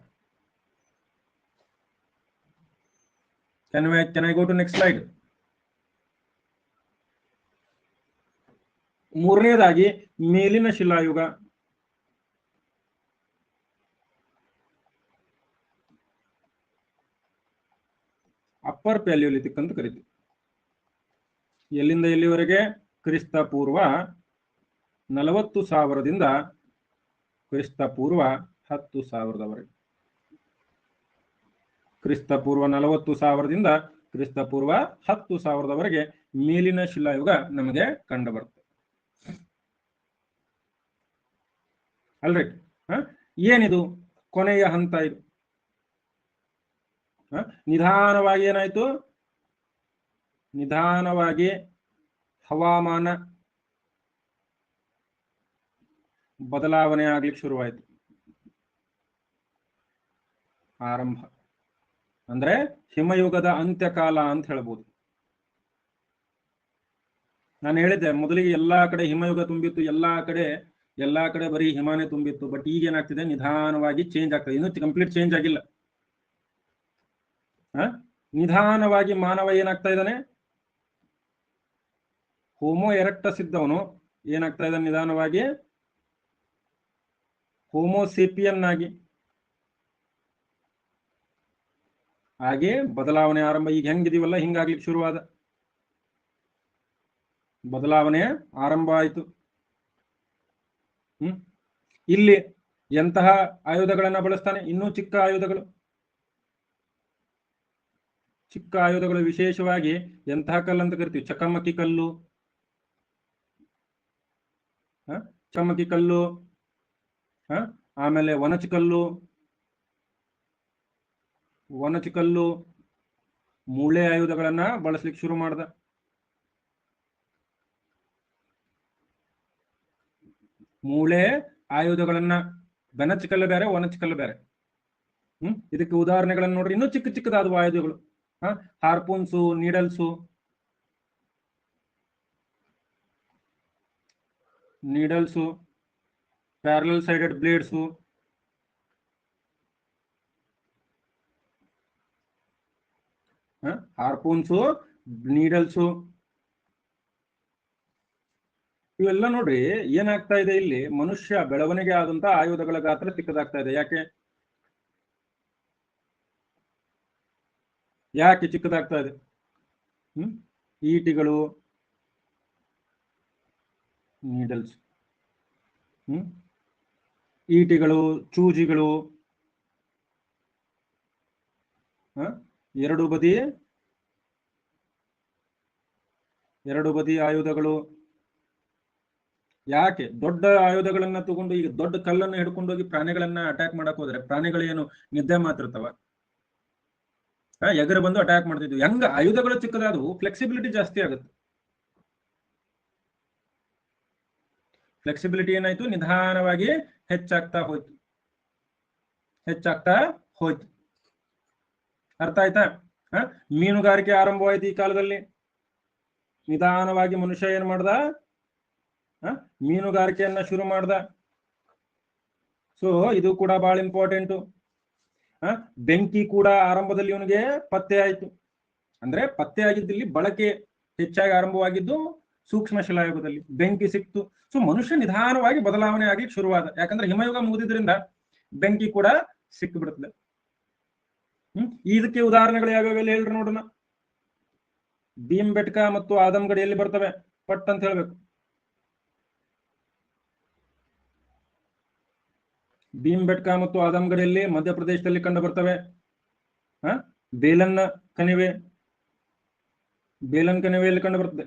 Can I go to next slide? ಮೂರನೇದಾಗಿ ಮೇಲಿನ ಶಿಲಾಯುಗ. ಅಪ್ಪರ್ ಪ್ಯಾಲಿಯೋಲಿಥಿಕ್ ಅಂತ ಕರಿತೀವಿ. ಎಲ್ಲಿಂದ ಎಲ್ಲಿವರೆಗೆ? ಕ್ರಿಸ್ತ ಪೂರ್ವ 40,000ದಿಂದ ಕ್ರಿಸ್ತ ಪೂರ್ವ 10,000ದವರೆಗೆ. ಕ್ರಿಸ್ತ ಪೂರ್ವ 40,000ದಿಂದ ಕ್ರಿಸ್ತ ಪೂರ್ವ 10,000ದವರೆಗೆ ಮೇಲಿನ ಶಿಲಾಯುಗ ನಮಗೆ ಕಂಡು ಬರ್ತದೆ. ಅಲ್ರಿ? ಏನಿದು? ಕೊನೆಯ ಹಂತ ಇದು. ನಿಧಾನವಾಗಿ ಏನಾಯ್ತು? ನಿಧಾನವಾಗಿ ಹವಾಮಾನ ಬದಲಾವಣೆ ಆಗ್ಲಿಕ್ಕೆ ಶುರುವಾಯಿತು. ಆರಂಭ ಅಂದ್ರೆ ಹಿಮಯುಗದ ಅಂತ್ಯಕಾಲ ಅಂತ ಹೇಳ್ಬೋದು. ನಾನು ಹೇಳಿದ್ದೆ ಮೊದಲಿಗೆ ಎಲ್ಲಾ ಕಡೆ ಹಿಮಯುಗ ತುಂಬಿತ್ತು, ಎಲ್ಲಾ ಕಡೆ ಬರೀ ಹಿಮಾನೇ ತುಂಬಿತ್ತು. ಬಟ್ ಈಗ ಏನಾಗ್ತಿದೆ? ನಿಧಾನವಾಗಿ ಚೇಂಜ್ ಆಗ್ತದೆ. ಇನ್ನೂ ಕಂಪ್ಲೀಟ್ ಚೇಂಜ್ ಆಗಿಲ್ಲ. ನಿಧಾನವಾಗಿ ಮಾನವ ಏನಾಗ್ತಾ ಇದ್ದಾನೆ, ಹೋಮೋ ಎರೆಕ್ಟಸ್ ಇದ್ದವನು ಏನಾಗ್ತಾ ಇದ್ದಾನೆ ನಿಧಾನವಾಗಿ ಹೋಮೋಸೇಪಿಯನ್ ಆಗಿ, ಹಾಗೆ ಬದಲಾವಣೆ ಆರಂಭ. ಈಗ ಹೆಂಗಿದೀವಲ್ಲ ಹಿಂಗಾಗ್ಲಿಕ್ಕೆ ಶುರುವಾದ, ಬದಲಾವಣೆ ಆರಂಭ ಆಯಿತು. ಇಲ್ಲಿ ಎಂತಹ ಆಯುಧಗಳನ್ನ ಬಳಸ್ತಾನೆ, ಇನ್ನೂ ಚಿಕ್ಕ ಆಯುಧಗಳು, ಚಿಕ್ಕ ಆಯುಧಗಳು ವಿಶೇಷವಾಗಿ ಎಂತಹ ಕಲ್ಲು ಅಂತ ಕರಿತೀವಿ, ಚಕಮಕಿ ಕಲ್ಲು, ಚಕಮಕಿ ಕಲ್ಲು, ಆಮೇಲೆ ವನಚಕಲ್ಲು, ಮೂಳೆ ಆಯುಧಗಳನ್ನ ಬಳಸ್ಲಿಕ್ಕೆ ಶುರು ಮಾಡ್ದ. ಮೂಳೆ ಆಯುಧಗಳನ್ನ, ಬೆನಚಕಲ್ಲು ಬೇರೆ ವನಚಕಲ್ಲು ಬೇರೆ. ಇದಕ್ಕೆ ಉದಾಹರಣೆಗಳನ್ನ ನೋಡ್ರಿ, ಇನ್ನೂ ಚಿಕ್ಕ ಚಿಕ್ಕದಾದವು ಆಯುಧಗಳು, ಹಾರ್ಪೂನ್ಸು, needles, parallel sided blades, ಹಾರ್ಪೂನ್ಸು, needles, ಇವೆಲ್ಲ ನೋಡ್ರಿ ಏನಾಗ್ತಾ ಇದೆ, ಇಲ್ಲಿ ಮನುಷ್ಯ ಬೆಳವಣಿಗೆ ಆದಂತ ಆಯುಧಗಳ ಗಾತ್ರ ಚಿಕ್ಕದಾಗ್ತಾ ಇದೆ. ಯಾಕೆ ಚಿಕ್ಕದಾಗ್ತಾ ಇದೆ? ಈಟಿಗಳು, ನೀಡಲ್ಸ್, ಈಟಿಗಳು, ಚೂಜಿಗಳು, ಎರಡು ಬದಿ ಆಯುಧಗಳು. ಯಾಕೆ? ದೊಡ್ಡ ಆಯುಧಗಳನ್ನ ತಗೊಂಡು, ಈಗ ದೊಡ್ಡ ಕಲ್ಲನ್ನು ಹಿಡ್ಕೊಂಡೋಗಿ ಪ್ರಾಣಿಗಳನ್ನ ಅಟ್ಯಾಕ್ ಮಾಡಕ್ ಹೋದ್ರೆ ಪ್ರಾಣಿಗಳೇನು ನಿದ್ದೆ ಮಾತಿರ್ತಾವ? ಎಗರು ಬಂದು ಅಟ್ಯಾಕ್ ಮಾಡ್ತಿದ್ವಿ. ಹೆಂಗ ಆಯುಧಗಳು ಚಿಕ್ಕದಾದವು, ಫ್ಲೆಕ್ಸಿಬಿಲಿಟಿ ಜಾಸ್ತಿ ಆಗುತ್ತೆ. ಫ್ಲೆಕ್ಸಿಬಿಲಿಟಿ ಏನಾಯ್ತು, ನಿಧಾನವಾಗಿ ಹೆಚ್ಚಾಗ್ತಾ ಹೋಯ್ತು. ಅರ್ಥ ಆಯ್ತಾ? ಮೀನುಗಾರಿಕೆ ಆರಂಭವಾಯ್ತು ಈ ಕಾಲದಲ್ಲಿ. ನಿಧಾನವಾಗಿ ಮನುಷ್ಯ ಏನ್ ಮಾಡ್ದ, ಮೀನುಗಾರಿಕೆಯನ್ನ ಶುರು ಮಾಡ್ದ. ಸೊ ಇದು ಕೂಡ ಬಹಳ ಇಂಪಾರ್ಟೆಂಟು. ಬೆಂಕಿ ಕೂಡ ಆರಂಭದಲ್ಲಿ ಇವನಿಗೆ ಪತ್ತೆ ಆಯ್ತು. ಅಂದ್ರೆ ಪತ್ತೆ ಆಗಿದ್ದಲ್ಲಿ ಬಳಕೆ ಹೆಚ್ಚಾಗಿ ಆರಂಭವಾಗಿದ್ದು ಸೂಕ್ಷ್ಮ ಶಿಲಾಯುಗದಲ್ಲಿ ಬೆಂಕಿ ಸಿಕ್ತು. ಸೊ ಮನುಷ್ಯ ನಿಧಾನವಾಗಿ ಬದಲಾವಣೆ ಆಗ್ಲಿಕ್ಕೆ ಶುರುವಾದ. ಯಾಕಂದ್ರೆ ಹಿಮಯುಗ ಮುಗಿದ್ರಿಂದ ಬೆಂಕಿ ಕೂಡ ಸಿಕ್ಕಿಬಿಡುತ್ತದೆ. ಇದಕ್ಕೆ ಉದಾಹರಣೆಗಳು ಯಾವ್ಯಾವೆಲ್ಲ ಹೇಳ್ರಿ ನೋಡೋಣ. ಭೀಮ್ಬೆಟ್ಕ ಮತ್ತು ಆದಮ್ಗಡಿಯಲ್ಲಿ ಬರ್ತವೆ, ಪಟ್ ಅಂತ ಹೇಳ್ಬೇಕು. ಭೀಮ್ಬೆಟ್ಕ ಮತ್ತು ಆದಮ್ಗಡಿಯಲ್ಲಿ ಮಧ್ಯಪ್ರದೇಶದಲ್ಲಿ ಕಂಡು ಬರ್ತವೆ. ಬೇಲನ್ ಕಣಿವೆಯಲ್ಲಿ ಕಂಡು ಬರ್ತದೆ.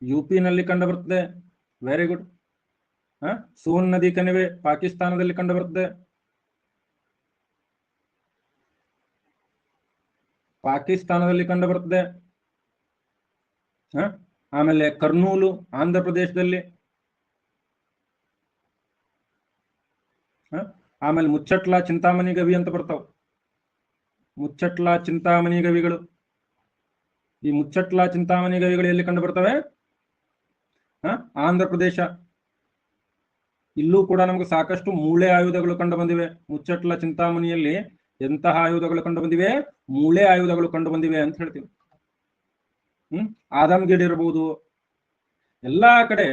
ಯುಪಿನಲ್ಲಿ ಕಂಡು ಬರ್ತದೆ. Very good. ಸೋನ್ ನದಿ ಕಣಿವೆ ಪಾಕಿಸ್ತಾನದಲ್ಲಿ ಕಂಡು ಬರ್ತದೆ. ಆಮೇಲೆ ಕರ್ನೂಲು ಆಂಧ್ರ ಪ್ರದೇಶದಲ್ಲಿ. ಆಮೇಲೆ ಮುಚ್ಚಟ್ಲಾ ಚಿಂತಾಮಣಿ ಗವಿ ಅಂತ ಬರ್ತಾವ. ಮುಚ್ಚಟ್ಲಾ ಚಿಂತಾಮಣಿ ಗವಿಗಳು. ಈ ಮುಚ್ಚಟ್ಲಾ ಚಿಂತಾಮಣಿ ಗವಿಗಳು ಎಲ್ಲಿ ಕಂಡು ಬರ್ತವೆ? ಆಂಧ್ರ ಪ್ರದೇಶ. ಇಲ್ಲೂ ಕೂಡ ನಮ್ಗೆ ಸಾಕಷ್ಟು ಮೂಳೆ ಆಯುಧಗಳು ಕಂಡು ಬಂದಿವೆ. ಮುಚ್ಚಟ್ಲಾ ಚಿಂತಾಮಣಿಯಲ್ಲಿ ಎಂತಹ ಆಯುಧಗಳು ಕಂಡು ಬಂದಿವೆ? ಮೂಳೆ ಆಯುಧಗಳು ಕಂಡು ಬಂದಿವೆ ಅಂತ ಹೇಳ್ತೀವಿ. ಆದಮ್ಗಿಡ್ ಇರಬಹುದು. ಎಲ್ಲಾ ಕಡೆ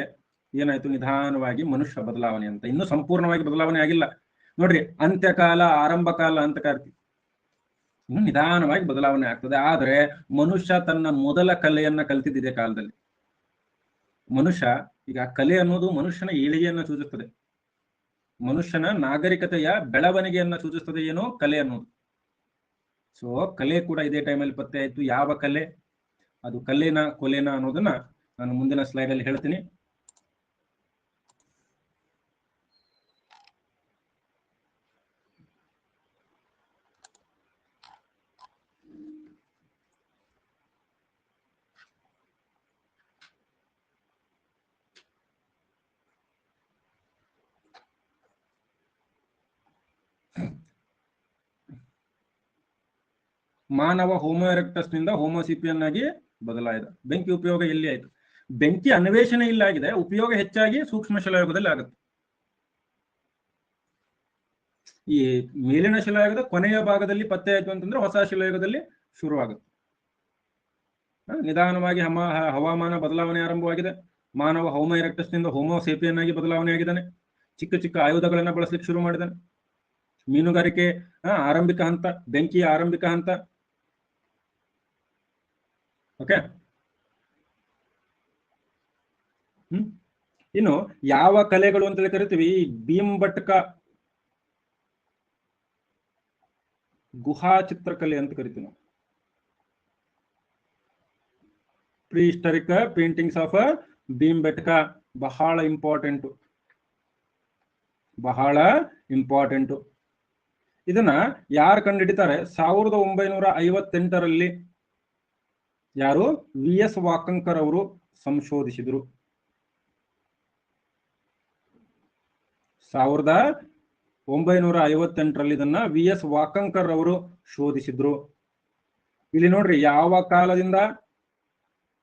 ಏನಾಯ್ತು, ನಿಧಾನವಾಗಿ ಮನುಷ್ಯ ಬದಲಾವಣೆ ಅಂತ. ಇನ್ನೂ ಸಂಪೂರ್ಣವಾಗಿ ಬದಲಾವಣೆ ಆಗಿಲ್ಲ ನೋಡ್ರಿ. ಅಂತ್ಯಕಾಲ, ಆರಂಭ ಕಾಲ ಅಂತ ಕರಿತೀವಿ. ಇನ್ನು ನಿಧಾನವಾಗಿ ಬದಲಾವಣೆ ಆಗ್ತದೆ. ಆದ್ರೆ ಮನುಷ್ಯ ತನ್ನ ಮೊದಲ ಕಲೆಯನ್ನ ಕಲ್ತಿದ್ದಿದೆ ಕಾಲದಲ್ಲಿ. ಮನುಷ್ಯ ಈಗ ಕಲೆ ಅನ್ನೋದು ಮನುಷ್ಯನ ಏಳಿಗೆಯನ್ನ ಸೂಚಿಸ್ತದೆ, ಮನುಷ್ಯನ ನಾಗರಿಕತೆಯ ಬೆಳವಣಿಗೆಯನ್ನ ಸೂಚಿಸ್ತದೆ ಏನೋ ಕಲೆ ಅನ್ನೋದು. ಸೊ ಕಲೆ ಕೂಡ ಇದೇ ಟೈಮಲ್ಲಿ ಪತ್ತೆ ಆಯ್ತು. ಯಾವ ಕಲೆ? ಅದು ಕಲೆನಾ ಕೊಲೆನಾ ಅನ್ನೋದನ್ನ ನಾನು ಮುಂದಿನ ಸ್ಲೈಡ್ ಅಲ್ಲಿ ಹೇಳ್ತೀನಿ. ಮಾನವ ಹೋಮೋ ಎರೆಕ್ಟಸ್ ನಿಂದ ಹೋಮೋಸಿಪಿಯನ್ ಆಗಿ ಬದಲಾಯಿದ. ಬೆಂಕಿ ಉಪಯೋಗ ಎಲ್ಲಿ ಆಯ್ತು? ಬೆಂಕಿ ಅನ್ವೇಷಣೆ ಇಲ್ಲ ಆಗಿದೆ, ಉಪಯೋಗ ಹೆಚ್ಚಾಗಿ ಸೂಕ್ಷ್ಮ ಶಿಲಾಯುಗದಲ್ಲಿ ಆಗುತ್ತೆ. ಈ ಮೇಲಿನ ಶಿಲಾಯುಗದ ಕೊನೆಯ ಭಾಗದಲ್ಲಿ ಪತ್ತೆ ಆಯ್ತು ಅಂತಂದ್ರೆ ಹೊಸ ಶಿಲಾಯುಗದಲ್ಲಿ ಶುರುವಾಗುತ್ತೆ. ನಿಧಾನವಾಗಿ ಹವಾಮಾನ ಬದಲಾವಣೆ ಆರಂಭವಾಗಿದೆ. ಮಾನವ ಹೋಮೋ ಎರೆಕ್ಟಸ್ ನಿಂದ ಹೋಮೋ ಸೇಪಿಯನ್ ಆಗಿ ಬದಲಾವಣೆ ಆಗಿದ್ದಾನೆ. ಚಿಕ್ಕ ಚಿಕ್ಕ ಆಯುಧಗಳನ್ನ ಬಳಸಲಿಕ್ಕೆ ಶುರು ಮಾಡಿದ್ದಾನೆ. ಮೀನುಗಾರಿಕೆ ಆರಂಭಿಕ ಹಂತ, ಬೆಂಕಿಯ ಆರಂಭಿಕ ಹಂತ. ಓಕೆ, ಇನ್ನು ಯಾವ ಕಲೆಗಳು ಅಂತ ಕರಿತೀವಿ? ಭೀಮ್ಬಟ್ಕ ಗುಹಾ ಚಿತ್ರಕಲೆ ಅಂತ ಕರಿತೀವಿ ನಾವು. ಪ್ರೀ ಹಿಸ್ಟಾರಿಕ್ ಪೇಂಟಿಂಗ್ಸ್ ಆಫ್ ಭೀಮ್ಬಟ್ಕ ಬಹಳ ಇಂಪಾರ್ಟೆಂಟ್, ಬಹಳ ಇಂಪಾರ್ಟೆಂಟ್. ಇದನ್ನ ಯಾರು ಕಂಡುಹಿಡಿತಾರೆ? 1958ರಲ್ಲಿ ಯಾರು? VS ವಾಕಂಕರ್ ಅವರು ಸಂಶೋಧಿಸಿದ್ರು. 1958ರಲ್ಲಿ ಇದನ್ನ VS ವಾಕಂಕರ್ ಅವರು ಶೋಧಿಸಿದ್ರು. ಇಲ್ಲಿ ನೋಡ್ರಿ,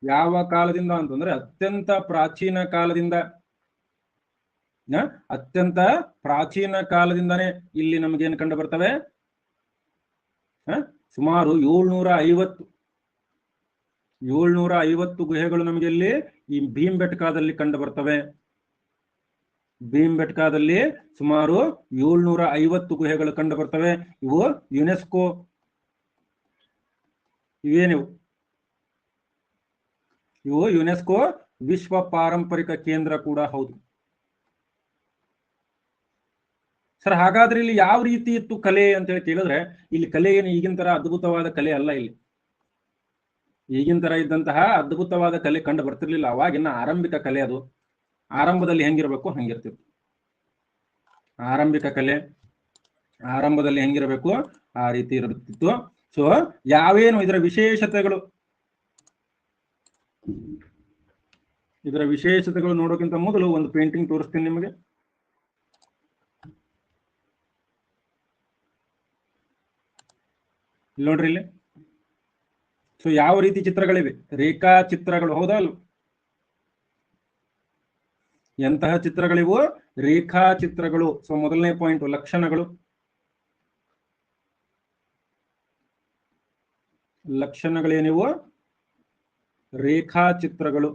ಯಾವ ಕಾಲದಿಂದ ಅಂತಂದ್ರೆ ಅತ್ಯಂತ ಪ್ರಾಚೀನ ಕಾಲದಿಂದಾನೇ ಇಲ್ಲಿ ನಮಗೇನು ಕಂಡು ಬರ್ತವೆ? ಸುಮಾರು 750 ಗುಹೆಗಳು ನಮಗೆ ಇಲ್ಲಿ ಈ ಭೀಮ್ಬೆಟ್ಕಾದಲ್ಲಿ ಕಂಡು ಬರ್ತವೆ. ಭೀಮ್ಬೆಟ್ಕಾದಲ್ಲಿ ಸುಮಾರು 750 ಗುಹೆಗಳು ಕಂಡು ಬರ್ತವೆ. ಇವು ಯುನೆಸ್ಕೋ ಇವು ಯುನೆಸ್ಕೋ ವಿಶ್ವ ಪಾರಂಪರಿಕ ಕೇಂದ್ರ ಕೂಡ ಹೌದು. ಸರ್, ಹಾಗಾದ್ರೆ ಇಲ್ಲಿ ಯಾವ ರೀತಿ ಇತ್ತು ಕಲೆ ಅಂತ ಹೇಳಿ ಕೇಳಿದ್ರೆ, ಇಲ್ಲಿ ಕಲೆ ಏನು ಈಗಿನ ತರ ಅದ್ಭುತವಾದ ಕಲೆ ಅಲ್ಲ. ಇಲ್ಲಿ ಈಗಿನ ತರ ಇದ್ದಂತಹ ಅದ್ಭುತವಾದ ಕಲೆ ಕಂಡು ಬರ್ತಿರ್ಲಿಲ್ಲ. ಅವಾಗಿನ ಆರಂಭಿಕ ಕಲೆ ಅದು. ಆರಂಭದಲ್ಲಿ ಹೆಂಗಿರ್ಬೇಕು ಹಂಗಿರ್ತಿತ್ತು. ಆರಂಭಿಕ ಕಲೆ ಆರಂಭದಲ್ಲಿ ಹೆಂಗಿರಬೇಕು ಆ ರೀತಿ ಇರುತ್ತಿತ್ತು. ಸೊ ಯಾವೇನು ಇದರ ವಿಶೇಷತೆಗಳು ನೋಡೋಕ್ಕಿಂತ ಮೊದಲು ಒಂದು ಪೇಂಟಿಂಗ್ ತೋರಿಸ್ತೀನಿ ನಿಮಗೆ. ನೋಡ್ರಿ ಇಲ್ಲಿ. ಸೊ ಯಾವ ರೀತಿ ಚಿತ್ರಗಳಿವೆ? ರೇಖಾ ಚಿತ್ರಗಳು, ಹೌದಾ ಅಲ್ವ? ಎಂತಹ ಚಿತ್ರಗಳಿವು? ರೇಖಾ ಚಿತ್ರಗಳು. ಸೊ ಮೊದಲನೇ ಪಾಯಿಂಟ್ ಲಕ್ಷಣಗಳು. ಲಕ್ಷಣಗಳೇನಿವು? ರೇಖಾ ಚಿತ್ರಗಳು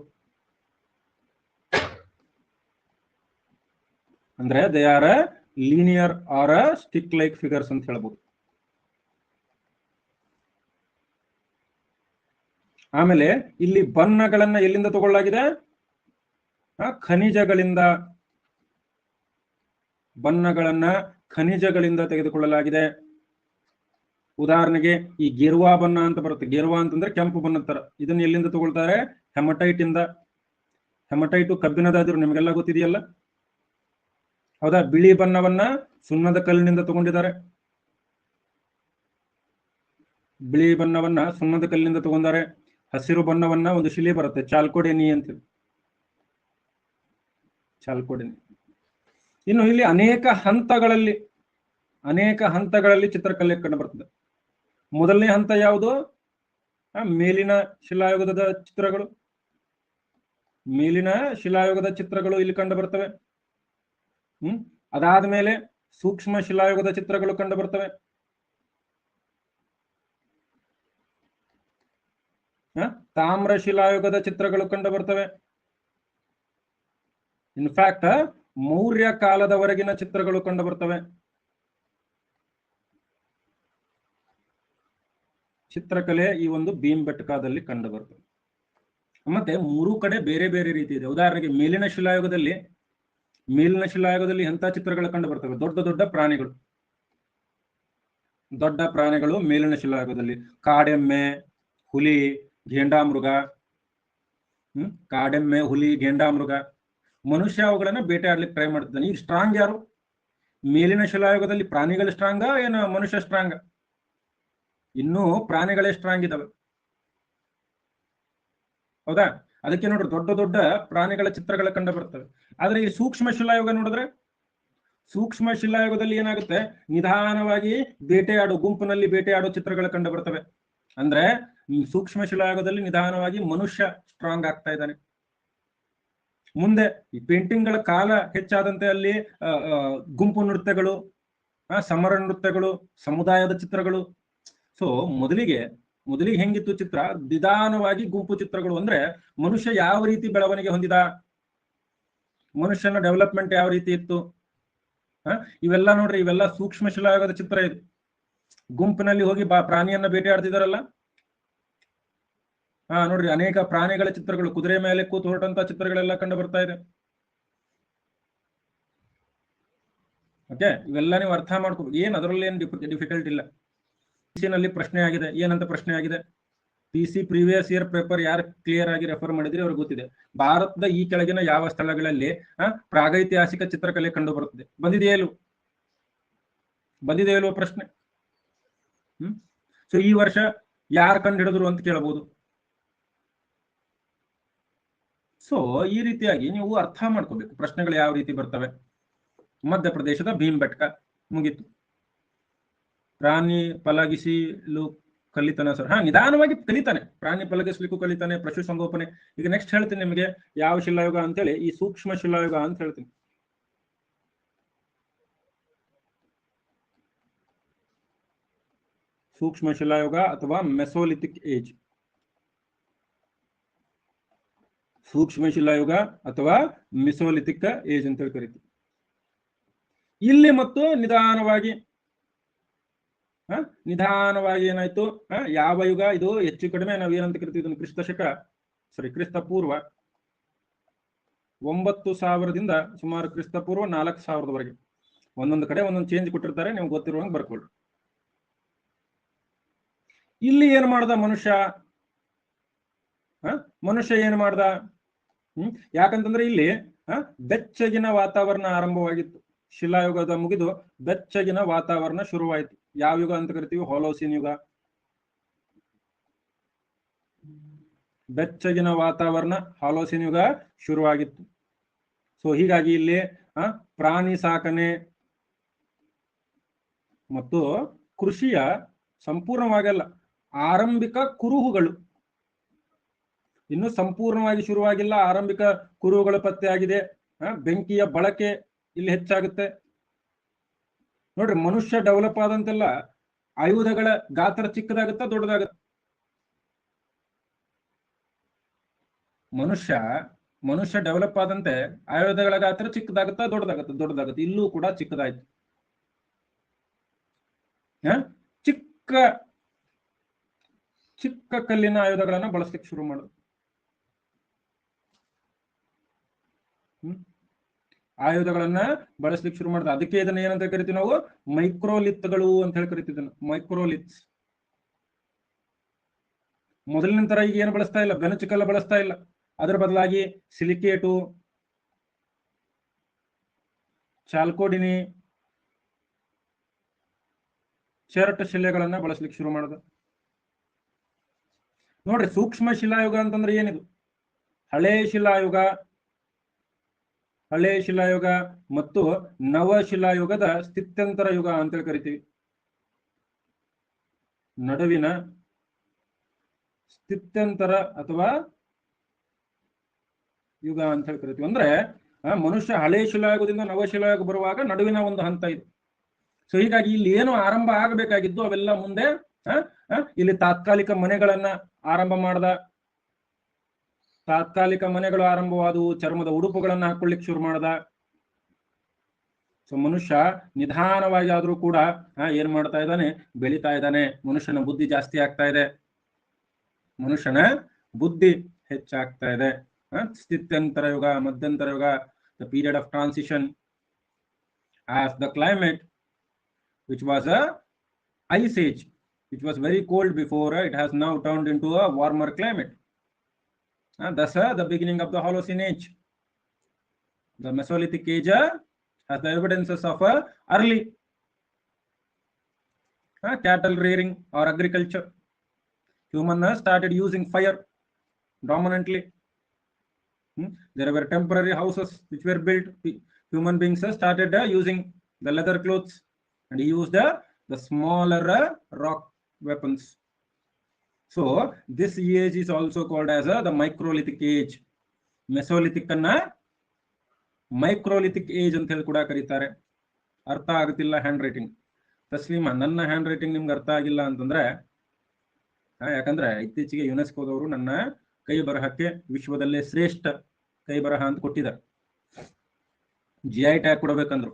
ಅಂದ್ರೆ they are linear or stick like figures ಅಂತ ಹೇಳ್ಬೋದು. ಆಮೇಲೆ ಇಲ್ಲಿ ಬಣ್ಣಗಳನ್ನ ಎಲ್ಲಿಂದ ತಗೊಳ್ಳಲಾಗಿದೆ? ಖನಿಜಗಳಿಂದ. ಬಣ್ಣಗಳನ್ನ ಖನಿಜಗಳಿಂದ ತೆಗೆದುಕೊಳ್ಳಲಾಗಿದೆ. ಉದಾಹರಣೆಗೆ ಈ ಗೆರ್ವಾ ಬಣ್ಣ ಅಂತ ಬರುತ್ತೆ. ಗೆರ್ವಾ ಅಂತಂದ್ರೆ ಕೆಂಪು ಬಣ್ಣದ ತರ. ಇದನ್ನ ಎಲ್ಲಿಂದ ತಗೊಳ್ತಾರೆ? ಹೆಮಟೈಟ್ ಇಂದ. ಹೆಮಟೈಟು ಕಬ್ಬಿಣದ ಅದಿರು, ನಿಮಗೆಲ್ಲ ಗೊತ್ತಿದೆಯಲ್ಲ, ಹೌದಾ? ಬಿಳಿ ಬಣ್ಣವನ್ನ ಸುಣ್ಣದ ಕಲ್ಲಿನಿಂದ ತಗೊಂಡಿದ್ದಾರೆ. ಬಿಳಿ ಬಣ್ಣವನ್ನ ಸುಣ್ಣದ ಕಲ್ಲಿನಿಂದ ತಗೊಂಡಾರೆ. ಹಸಿರು ಬಣ್ಣವನ್ನ ಒಂದು ಶಿಲೆ ಬರುತ್ತೆ, ಚಾಲ್ಕೋಡೆನಿ ಅಂತ. ಚಾಲ್ಕೋಡೆನಿ. ಇನ್ನು ಇಲ್ಲಿ ಅನೇಕ ಹಂತಗಳಲ್ಲಿ ಚಿತ್ರಕಲೆ ಕಂಡು ಬರ್ತದೆ. ಮೊದಲನೇ ಹಂತ ಯಾವುದು? ಮೇಲಿನ ಶಿಲಾಯುಗದ ಚಿತ್ರಗಳು. ಮೇಲಿನ ಶಿಲಾಯುಗದ ಚಿತ್ರಗಳು ಇಲ್ಲಿ ಕಂಡು ಬರ್ತವೆ. ಅದಾದ್ಮೇಲೆ ಸೂಕ್ಷ್ಮ ಶಿಲಾಯುಗದ ಚಿತ್ರಗಳು ಕಂಡು ಬರ್ತವೆ. ತಾಮ್ರ ಶಿಲಾಯುಗದ ಚಿತ್ರಗಳು ಕಂಡು ಬರ್ತವೆ. ಇನ್ಫ್ಯಾಕ್ಟ್ ಮೌರ್ಯ ಕಾಲದವರೆಗಿನ ಚಿತ್ರಗಳು ಕಂಡು ಬರ್ತವೆ. ಚಿತ್ರಕಲೆ ಈ ಒಂದು ಭೀಮ್ಬೆಟ್ಕಾದಲ್ಲಿ ಕಂಡು ಬರ್ತದೆ. ಮತ್ತೆ ಮೂರು ಕಡೆ ಬೇರೆ ಬೇರೆ ರೀತಿ ಇದೆ. ಉದಾಹರಣೆಗೆ ಮೇಲಿನ ಶಿಲಾಯುಗದಲ್ಲಿ ಎಂಥ ಚಿತ್ರಗಳು ಕಂಡು ಬರ್ತವೆ? ದೊಡ್ಡ ದೊಡ್ಡ ಪ್ರಾಣಿಗಳು ಮೇಲಿನ ಶಿಲಾಯುಗದಲ್ಲಿ. ಕಾಡೆಮ್ಮೆ, ಹುಲಿ, ಘೇಂಡಾಮೃಗ. ಕಾಡೆಮ್ಮೆ, ಹುಲಿ, ಘೇಂಡಾಮೃಗ. ಮನುಷ್ಯ ಅವುಗಳನ್ನ ಬೇಟೆ ಆಡ್ಲಿಕ್ಕೆ ಟ್ರೈ ಮಾಡ್ತಿದ್ದಾನೆ. ಈಗ ಸ್ಟ್ರಾಂಗ್ ಯಾರು? ಮೇಲಿನ ಶಿಲಾಯುಗದಲ್ಲಿ ಪ್ರಾಣಿಗಳು ಸ್ಟ್ರಾಂಗ ಏನು ಮನುಷ್ಯ ಸ್ಟ್ರಾಂಗ? ಇನ್ನೂ ಪ್ರಾಣಿಗಳೇ ಸ್ಟ್ರಾಂಗ್ ಇದಾವೆ, ಹೌದಾ? ಅದಕ್ಕೆ ನೋಡ್ರಿ ದೊಡ್ಡ ದೊಡ್ಡ ಪ್ರಾಣಿಗಳ ಚಿತ್ರಗಳ ಕಂಡು ಬರ್ತವೆ. ಆದ್ರೆ ಈ ಸೂಕ್ಷ್ಮ ಶಿಲಾಯುಗ ನೋಡಿದ್ರೆ, ಸೂಕ್ಷ್ಮ ಶಿಲಾಯುಗದಲ್ಲಿ ಏನಾಗುತ್ತೆ? ನಿಧಾನವಾಗಿ ಗುಂಪಿನಲ್ಲಿ ಬೇಟೆಯಾಡೋ ಚಿತ್ರಗಳು ಕಂಡು ಬರ್ತವೆ. ಅಂದ್ರೆ ಸೂಕ್ಷ್ಮ ಶಿಲಾಯುಗದಲ್ಲಿ ನಿಧಾನವಾಗಿ ಮನುಷ್ಯ ಸ್ಟ್ರಾಂಗ್ ಆಗ್ತಾ ಇದ್ದಾನೆ. ಮುಂದೆ ಈ ಪೇಂಟಿಂಗ್ಗಳ ಕಾಲ ಹೆಚ್ಚಾದಂತೆ ಅಲ್ಲಿ ಗುಂಪು ನೃತ್ಯಗಳು, ಸಮರ ನೃತ್ಯಗಳು, ಸಮುದಾಯದ ಚಿತ್ರಗಳು. ಸೊ ಮೊದಲಿಗೆ ಹೆಂಗಿತ್ತು ಚಿತ್ರ? ನಿಧಾನವಾಗಿ ಗುಂಪು ಚಿತ್ರಗಳು. ಅಂದ್ರೆ ಮನುಷ್ಯ ಯಾವ ರೀತಿ ಬೆಳವಣಿಗೆ ಹೊಂದಿದ, ಮನುಷ್ಯನ ಡೆವಲಪ್ಮೆಂಟ್ ಯಾವ ರೀತಿ ಇತ್ತು, ಇವೆಲ್ಲ ನೋಡ್ರಿ, ಇವೆಲ್ಲ ಸೂಕ್ಷ್ಮ ಶಿಲಾಯುಗದ ಚಿತ್ರ ಇದು. ಗುಂಪಿನಲ್ಲಿ ಹೋಗಿ ಪ್ರಾಣಿಯನ್ನ ಬೇಟೆಯಾಡ್ತಿದಾರಲ್ಲ, ನೋಡ್ರಿ, ಅನೇಕ ಪ್ರಾಣಿಗಳ ಚಿತ್ರಗಳು, ಕುದುರೆ ಮೇಲೆ ಕೂತು ಹೊರಟಂತ ಚಿತ್ರಗಳೆಲ್ಲ ಕಂಡು ಬರ್ತಾ ಇದೆ. ಓಕೆ, ಇವೆಲ್ಲ ನೀವು ಅರ್ಥ ಮಾಡ್ಕೋಬೇಕು. ಏನ್ ಅದರಲ್ಲಿ ಏನ್ ಡಿಫಿಕಲ್ಟ್ ಇಲ್ಲ. ನಲ್ಲಿ ಪ್ರಶ್ನೆ ಆಗಿದೆ, ಏನಂತ ಪ್ರಶ್ನೆ ಆಗಿದೆ? PC ಪ್ರೀವಿಯಸ್ ಇಯರ್ ಪೇಪರ್ ಯಾರು ಕ್ಲಿಯರ್ ಆಗಿ ರೆಫರ್ ಮಾಡಿದ್ರೆ ಅವ್ರಿಗೆ ಗೊತ್ತಿದೆ. ಭಾರತದ ಈ ಕೆಳಗಿನ ಯಾವ ಸ್ಥಳಗಳಲ್ಲಿ ಪ್ರಾಗೈತಿಹಾಸಿಕ ಚಿತ್ರಕಲೆ ಕಂಡು ಬರುತ್ತದೆ? ಬಂದಿದೆಯಲ್ವ ಪ್ರಶ್ನೆ. ಸೊ ಈ ವರ್ಷ ಯಾರು ಕಂಡು ಹಿಡಿದ್ರು ಅಂತ ಕೇಳಬಹುದು. ಸೊ ಈ ರೀತಿಯಾಗಿ ನೀವು ಅರ್ಥ ಮಾಡ್ಕೋಬೇಕು ಪ್ರಶ್ನೆಗಳು ಯಾವ ರೀತಿ ಬರ್ತವೆ. ಮಧ್ಯಪ್ರದೇಶದ ಭೀಮ್ಬೆಟ್ಕ ಮುಗೀತು. ಪ್ರಾಣಿ ಪಳಗಿಸಲು ಕಲಿತಾನೆ ಸರ್? ನಿಧಾನವಾಗಿ ಕಲಿತಾನೆ, ಪ್ರಾಣಿ ಪಳಗಿಸ್ಲಿಕ್ಕೂ ಕಲಿತಾನೆ, ಪಶು ಸಂಗೋಪನೆ. ಈಗ ನೆಕ್ಸ್ಟ್ ಹೇಳ್ತೀನಿ ನಿಮಗೆ ಯಾವ ಶಿಲಾಯುಗ ಅಂತೇಳಿ, ಈ ಸೂಕ್ಷ್ಮ ಶಿಲಾಯುಗ ಅಂತ ಹೇಳ್ತೀನಿ. ಸೂಕ್ಷ್ಮ ಶಿಲಾಯುಗ ಅಥವಾ ಮೆಸೋಲಿಥಿಕ್ ಏಜ್. ಸೂಕ್ಷ್ಮ ಶಿಲಾಯುಗ ಅಥವಾ ಮೆಸೋಲಿಥಿಕ್ ಏಜ್ ಅಂತ ಹೇಳಿ ಕರಿತೀವಿ. ಇಲ್ಲಿ ಮತ್ತು ನಿಧಾನವಾಗಿ ಏನಾಯ್ತು, ಯಾವ ಯುಗ ಇದು? ಹೆಚ್ಚು ಕಡಿಮೆ ನಾವೇನಂತ ಕರಿತೀವಿ, ಕ್ರಿಸ್ತ ಪೂರ್ವ 9000ದಿಂದ ಸುಮಾರು ಕ್ರಿಸ್ತ ಪೂರ್ವ 4000ವರೆಗೆ. ಒಂದೊಂದು ಕಡೆ ಒಂದೊಂದು ಚೇಂಜ್ ಕೊಟ್ಟಿರ್ತಾರೆ, ನಿಮ್ಗೆ ಗೊತ್ತಿರುವಂಗೆ ಬರ್ಕೊಳ್ಳಿ. ಇಲ್ಲಿ ಏನ್ ಮಾಡ್ದ ಮನುಷ್ಯ ಏನ್ ಮಾಡ್ದ? ಯಾಕಂತಂದ್ರೆ ಇಲ್ಲಿ ಬೆಚ್ಚಗಿನ ವಾತಾವರಣ ಆರಂಭವಾಗಿತ್ತು. ಶಿಲಾಯುಗದ ಮುಗಿದು ಬೆಚ್ಚಗಿನ ವಾತಾವರಣ ಶುರುವಾಯಿತು. ಯಾವ ಯುಗ ಅಂತ ಕರಿತೀವಿ? ಹೊಲೋಸಿನ್ ಯುಗ. ಬೆಚ್ಚಗಿನ ವಾತಾವರಣ ಹಾಲೋಸಿನ್ ಯುಗ ಶುರುವಾಗಿತ್ತು. ಸೊ ಹೀಗಾಗಿ ಇಲ್ಲಿ ಪ್ರಾಣಿ ಸಾಕಣೆ ಮತ್ತು ಕೃಷಿಯ ಸಂಪೂರ್ಣವಾಗಲ್ಲ, ಆರಂಭಿಕ ಕುರುಹುಗಳು ಇನ್ನು ಸಂಪೂರ್ಣವಾಗಿ ಶುರುವಾಗಿಲ್ಲ. ಆರಂಭಿಕ ಕುರುಹುಗಳು ಪತ್ತೆ ಆಗಿದೆ. ಬೆಂಕಿಯ ಬಳಕೆ ಇಲ್ಲಿ ಹೆಚ್ಚಾಗುತ್ತೆ. ನೋಡ್ರಿ, ಮನುಷ್ಯ ಡೆವಲಪ್ ಆದಂತೆಲ್ಲ ಆಯುಧಗಳ ಗಾತ್ರ ಚಿಕ್ಕದಾಗುತ್ತಾ ದೊಡ್ಡದಾಗುತ್ತೆ? ಮನುಷ್ಯ ಡೆವಲಪ್ ಆದಂತೆ ಆಯುಧಗಳ ಗಾತ್ರ ಚಿಕ್ಕದಾಗುತ್ತಾ ದೊಡ್ಡದಾಗುತ್ತೆ? ಇಲ್ಲೂ ಕೂಡ ಚಿಕ್ಕದಾಯ್ತು. ಚಿಕ್ಕ ಕಲ್ಲಿನ ಆಯುಧಗಳನ್ನ ಬಳಸ್ಲಿಕ್ಕೆ ಶುರು ಮಾಡೋದು. ಆಯುಧಗಳನ್ನ ಬಳಸ್ಲಿಕ್ಕೆ ಶುರು ಮಾಡಿದ. ಅದಕ್ಕೆ ಇದನ್ನ ಏನಂತ ಕರಿತೀವಿ ನಾವು? ಮೈಕ್ರೋಲಿತ್ಗಳು ಅಂತ ಹೇಳಿ ಕರಿತಿದ್ದನ್ನು. ಮೈಕ್ರೋಲಿತ್ಸ್. ಮೊದಲಿನ ತರ ಈಗ ಏನು ಬಳಸ್ತಾ ಇಲ್ಲ, ಬೆನಚಿಕಲ್ಲ ಬಳಸ್ತಾ ಇಲ್ಲ. ಅದರ ಬದಲಾಗಿ ಸಿಲಿಕೇಟು, ಚಾಲ್ಕೋಡಿನಿ, ಚೆರಟ್ ಶಿಲೆಗಳನ್ನ ಬಳಸ್ಲಿಕ್ಕೆ ಶುರು ಮಾಡೋದು. ನೋಡ್ರಿ, ಸೂಕ್ಷ್ಮ ಶಿಲಾಯುಗ ಅಂತಂದ್ರೆ ಏನಿದು? ಹಳೆ ಶಿಲಾಯುಗ ಮತ್ತು ನವಶಿಲಾಯುಗದ ಸ್ಥಿತ್ಯಂತರ ಯುಗ ಅಂತೇಳಿ ಕರಿತೀವಿ. ನಡುವಿನ ಸ್ಥಿತ್ಯಂತರ ಅಥವಾ ಯುಗ ಅಂತ ಹೇಳಿ ಕರಿತೀವಿ. ಅಂದ್ರೆ ಮನುಷ್ಯ ಹಳೆ ಶಿಲಾಯುಗದಿಂದ ನವಶಿಲಾಯುಗ ಬರುವಾಗ ನಡುವಿನ ಒಂದು ಹಂತ ಇದೆ. ಸೊ ಹೀಗಾಗಿ ಇಲ್ಲಿ ಏನು ಆರಂಭ ಆಗಬೇಕಾಗಿದ್ದು ಅವೆಲ್ಲ ಮುಂದೆ ಇಲ್ಲಿ ತಾತ್ಕಾಲಿಕ ಮನೆಗಳನ್ನ ಆರಂಭ ಮಾಡ್ದ. ತಾತ್ಕಾಲಿಕ ಮನೆಗಳು ಆರಂಭವಾದವು. ಚರ್ಮದ ಉಡುಪುಗಳನ್ನ ಹಾಕೊಳ್ಳಿಕ್ಕೆ ಶುರು ಮಾಡ್ದ. ಸೊ ಮನುಷ್ಯ ನಿಧಾನವಾಗಿ ಆದ್ರೂ ಕೂಡ ಏನ್ ಮಾಡ್ತಾ ಇದ್ದಾನೆ? ಬೆಳಿತಾ ಇದ್ದಾನೆ. ಮನುಷ್ಯನ ಬುದ್ಧಿ ಜಾಸ್ತಿ ಆಗ್ತಾ ಇದೆ. ಮನುಷ್ಯನ ಬುದ್ಧಿ ಹೆಚ್ಚಾಗ್ತಾ ಇದೆ. ಸ್ಥಿತ್ಯಂತರ ಯುಗ, ಮಧ್ಯಂತರ ಯುಗ, the period of transition as the climate which was a ice age, which was very cold before, it has now turned into a warmer climate. Thus the beginning of the Holocene age. The Mesolithic age has the evidences of early cattle rearing or agriculture. Human started using fire dominantly. There were temporary houses which were built. Human beings started using the leather clothes and used the smaller rock weapons. So this age is also called as the microlithic age. Mesolithic anna microlithic age ಅಂತ ಹೇಳಿ ಕೂಡ ಕರೀತಾರೆ. ಅರ್ಥ ಆಗುತ್ತಿಲ್ಲ hand writing. Taslima, ನನ್ನ hand writing ನಿಮ್ಗೆ ಅರ್ಥ ಆಗಿಲ್ಲ ಅಂತಂದ್ರೆ, ಯಾಕಂದ್ರೆ ಇತ್ತೀಚೆಗೆ ಯುನೆಸ್ಕೋದವರು ನನ್ನ ಕೈ ಬರಹಕ್ಕೆ ವಿಶ್ವದಲ್ಲೇ ಶ್ರೇಷ್ಠ ಕೈ ಬರಹ ಅಂತ ಕೊಟ್ಟಿದ್ದಾರೆ. GI ಟ್ಯಾಗ್ ಕೊಡಬೇಕಂದ್ರು,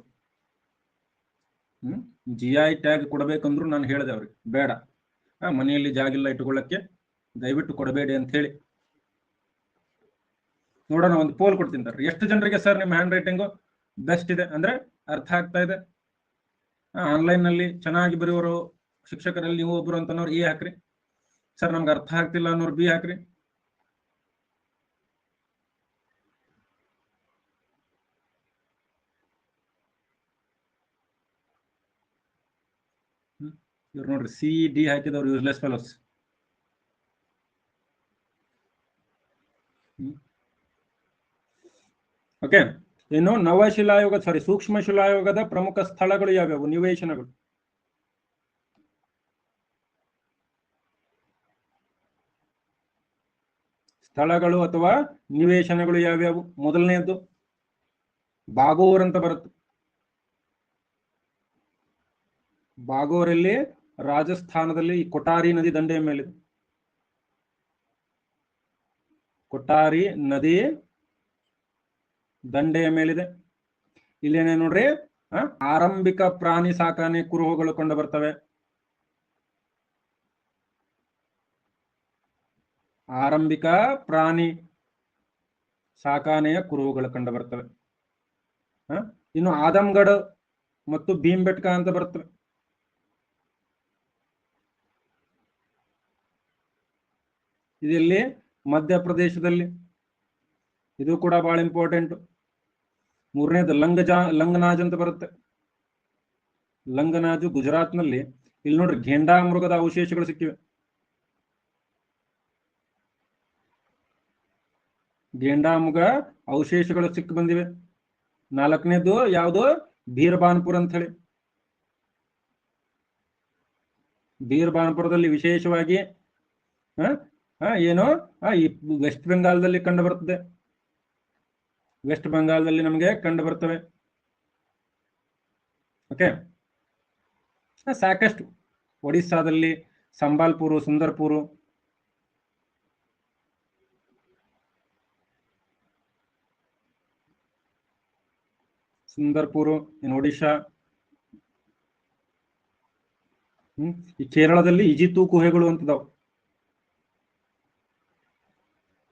GI ಟ್ಯಾಗ್ ಕೊಡಬೇಕಂದ್ರು ನಾನು ಹೇಳಿದೆ ಅವ್ರಿಗೆ, ಬೇಡ, ಮನೆಯಲ್ಲಿ ಜಾಗಿಲ್ಲ ಇಟ್ಟುಕೊಳ್ಳಕ್ಕೆ, ದಯವಿಟ್ಟು ಕೊಡಬೇಡಿ ಅಂತ ಹೇಳಿ. ನೋಡೋಣ, ಒಂದು ಪೋಲ್ ಕೊಡ್ತೀನಿ. ಎಷ್ಟು ಜನರಿಗೆ ಸರ್ ನಿಮ್ಮ ಹ್ಯಾಂಡ್ ರೈಟಿಂಗು ಬೆಸ್ಟ್ ಇದೆ ಅಂದ್ರೆ ಅರ್ಥ ಆಗ್ತಾ ಇದೆ? ಆನ್ಲೈನ್ ನಲ್ಲಿ ಚೆನ್ನಾಗಿ ಬರೆಯೋರು ಶಿಕ್ಷಕರಲ್ಲಿ ನೀವು ಒಬ್ರು ಅಂತನವ್ರು ಎ ಹಾಕ್ರಿ. ಸರ್ ನಮ್ಗೆ ಅರ್ಥ ಆಗ್ತಿಲ್ಲ ಅನ್ನೋರು ಬಿ ಹಾಕ್ರಿ. ಇವ್ರು ನೋಡ್ರಿ, CD ಹಾಕಿದವ್ರು ಯೂಸ್ಲೆಸ್ ಫೆಲೋಸ್. ಓಕೆ, ಇನ್ನು ನವಶಿಲಾಯುಗ ಸೂಕ್ಷ್ಮ ಶಿಲಾಯುಗದ ಪ್ರಮುಖ ಸ್ಥಳಗಳು ಯಾವ್ಯಾವು? ನಿವೇಶನಗಳು. ಸ್ಥಳಗಳು ಅಥವಾ ನಿವೇಶನಗಳು ಯಾವ್ಯಾವು? ಮೊದಲನೆಯದು ಬಾಗೋರ್ ಅಂತ ಬರುತ್ತೆ. ಬಾಗೋರಲ್ಲಿ ರಾಜಸ್ಥಾನದಲ್ಲಿ ಕೊಠಾರಿ ನದಿ ದಂಡೆಯ ಮೇಲಿದೆ. ಕೊಠಾರಿ ನದಿ ದಂಡೆಯ ಮೇಲಿದೆ. ಇಲ್ಲೇನೇ ನೋಡ್ರಿ, ಆರಂಭಿಕ ಪ್ರಾಣಿ ಸಾಕಾಣೆ ಕುರುಹುಗಳು ಕಂಡು ಬರ್ತವೆ. ಆರಂಭಿಕ ಪ್ರಾಣಿ ಸಾಕಾಣೆಯ ಕುರುಹುಗಳು ಕಂಡು ಬರ್ತವೆ. ಇನ್ನು ಆದಮ್ಗಢ ಮತ್ತು ಭೀಮ್ಬೆಟ್ಕ ಅಂತ ಬರ್ತವೆ. ಇದೆಲ್ಲಿ? ಮಧ್ಯಪ್ರದೇಶದಲ್ಲಿ. ಇದು ಕೂಡ ಬಹಳ ಇಂಪಾರ್ಟೆಂಟ್. ಮೂರನೇದು ಲಂಗನಾಜ್ ಅಂತ ಬರುತ್ತೆ. ಲಂಗನಾಜು ಗುಜರಾತ್ ನಲ್ಲಿ. ಇಲ್ಲಿ ನೋಡ್ರಿ, ಘೇಂಡಾ ಮೃಗದ ಅವಶೇಷಗಳು ಸಿಕ್ಕಿವೆ. ಘೇಂಡಾ ಮೃಗ ಅವಶೇಷಗಳು ಸಿಕ್ಕಿ ಬಂದಿವೆ. ನಾಲ್ಕನೇದು ಯಾವುದು? ಬೀರ್ಬಾನ್ಪುರ್ ಅಂತ ಹೇಳಿ. ಬೀರ್ಬಾನ್ಪುರದಲ್ಲಿ ವಿಶೇಷವಾಗಿ ಏನು ಈ ವೆಸ್ಟ್ ಬೆಂಗಾಲ್ದಲ್ಲಿ ಕಂಡು ಬರ್ತದೆ. ವೆಸ್ಟ್ ಬೆಂಗಾಲ್ದಲ್ಲಿ ನಮಗೆ ಕಂಡು ಬರ್ತವೆ. ಓಕೆ, ಸಾಕಷ್ಟು. ಒಡಿಸ್ಸಾದಲ್ಲಿ ಸಂಬಾಲ್ಪುರು, ಸುಂದರ್ಪುರು, ಇನ್ ಒಡಿಶಾ. ಈ ಕೇರಳದಲ್ಲಿ ಇಜಿತು ಗುಹೆಗಳು ಅಂತದಾವ್.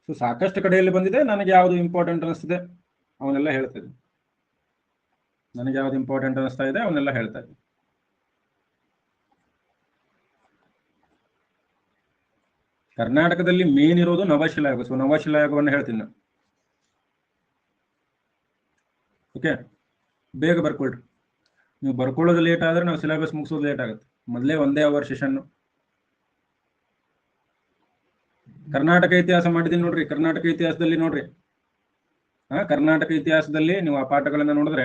ಸೊ ಸಾಕಷ್ಟು ಕಡೆಯಲ್ಲಿ ಬಂದಿದೆ. ನನಗೆ ಯಾವುದು ಇಂಪಾರ್ಟೆಂಟ್ ಅನಿಸ್ತಿದೆ ಅವನ್ನೆಲ್ಲ ಹೇಳ್ತಾ ಇದ್ದೀನಿ. ನನಗೆ ಯಾವ್ದು ಇಂಪಾರ್ಟೆಂಟ್ ಅನಿಸ್ತಾ ಇದೆ ಅವನ್ನೆಲ್ಲ ಹೇಳ್ತಾ ಇದ್ದೀನಿ. ಕರ್ನಾಟಕದಲ್ಲಿ ಮೇನ್ ಇರೋದು ನವಶಿಲಾಯುಗ. ಸೊ ನವಶಿಲಾಯುಗವನ್ನು ಹೇಳ್ತೀನಿ ನಾನು. ಓಕೆ, ಬೇಗ ಬರ್ಕೊಳ್ರಿ. ನೀವು ಬರ್ಕೊಳ್ಳೋದು ಲೇಟ್ ಆದ್ರೆ ನಾವು ಸಿಲೆಬಸ್ ಮುಗಿಸೋದು ಲೇಟ್ ಆಗುತ್ತೆ. ಮೊದಲೇ ಒಂದೇ ಅವರ್ ಸೆಷನ್. ಕರ್ನಾಟಕ ಇತಿಹಾಸ ಮಾಡಿದೀನಿ ನೋಡ್ರಿ. ಕರ್ನಾಟಕ ಇತಿಹಾಸದಲ್ಲಿ ನೋಡ್ರಿ, ಕರ್ನಾಟಕ ಇತಿಹಾಸದಲ್ಲಿ ನೀವು ಆ ಪಾಠಗಳನ್ನ ನೋಡಿದ್ರೆ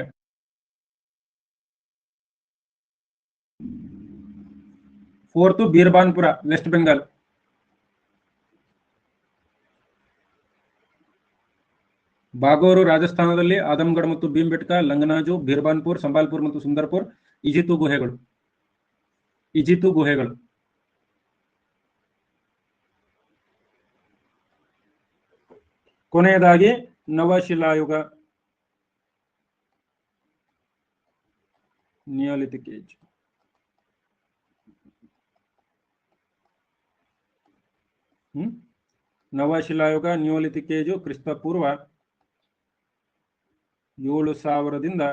ಫೋರ್ತ್ ಬೀರ್ಬಾನ್ಪುರ, ವೆಸ್ಟ್ ಬೆಂಗಾಲ್. ಬಾಗೋರು ರಾಜಸ್ಥಾನದಲ್ಲಿ, ಆದಮ್ಗಢ ಮತ್ತು ಭೀಮ್ಬೆಟ್ಕ, ಲಂಗನಾಜು, ಬೀರ್ಬಾನ್ಪುರ್, ಸಂಬಾಲ್ಪುರ್ ಮತ್ತು ಸುಂದರ್ಪುರ್, ಇಜಿತು ಗುಹೆಗಳು. ಕೊನೆಯದಾಗಿ ನವಶಿಲಾಯುಗ, ನಿಯೋಲಿಥಿಕ್ ಏಜ್. ನವಶಿಲಾಯುಗ, ನಿಯೋಲಿಥಿಕ್ ಏಜು ಕ್ರಿಸ್ತಪೂರ್ವ 7000ದಿಂದ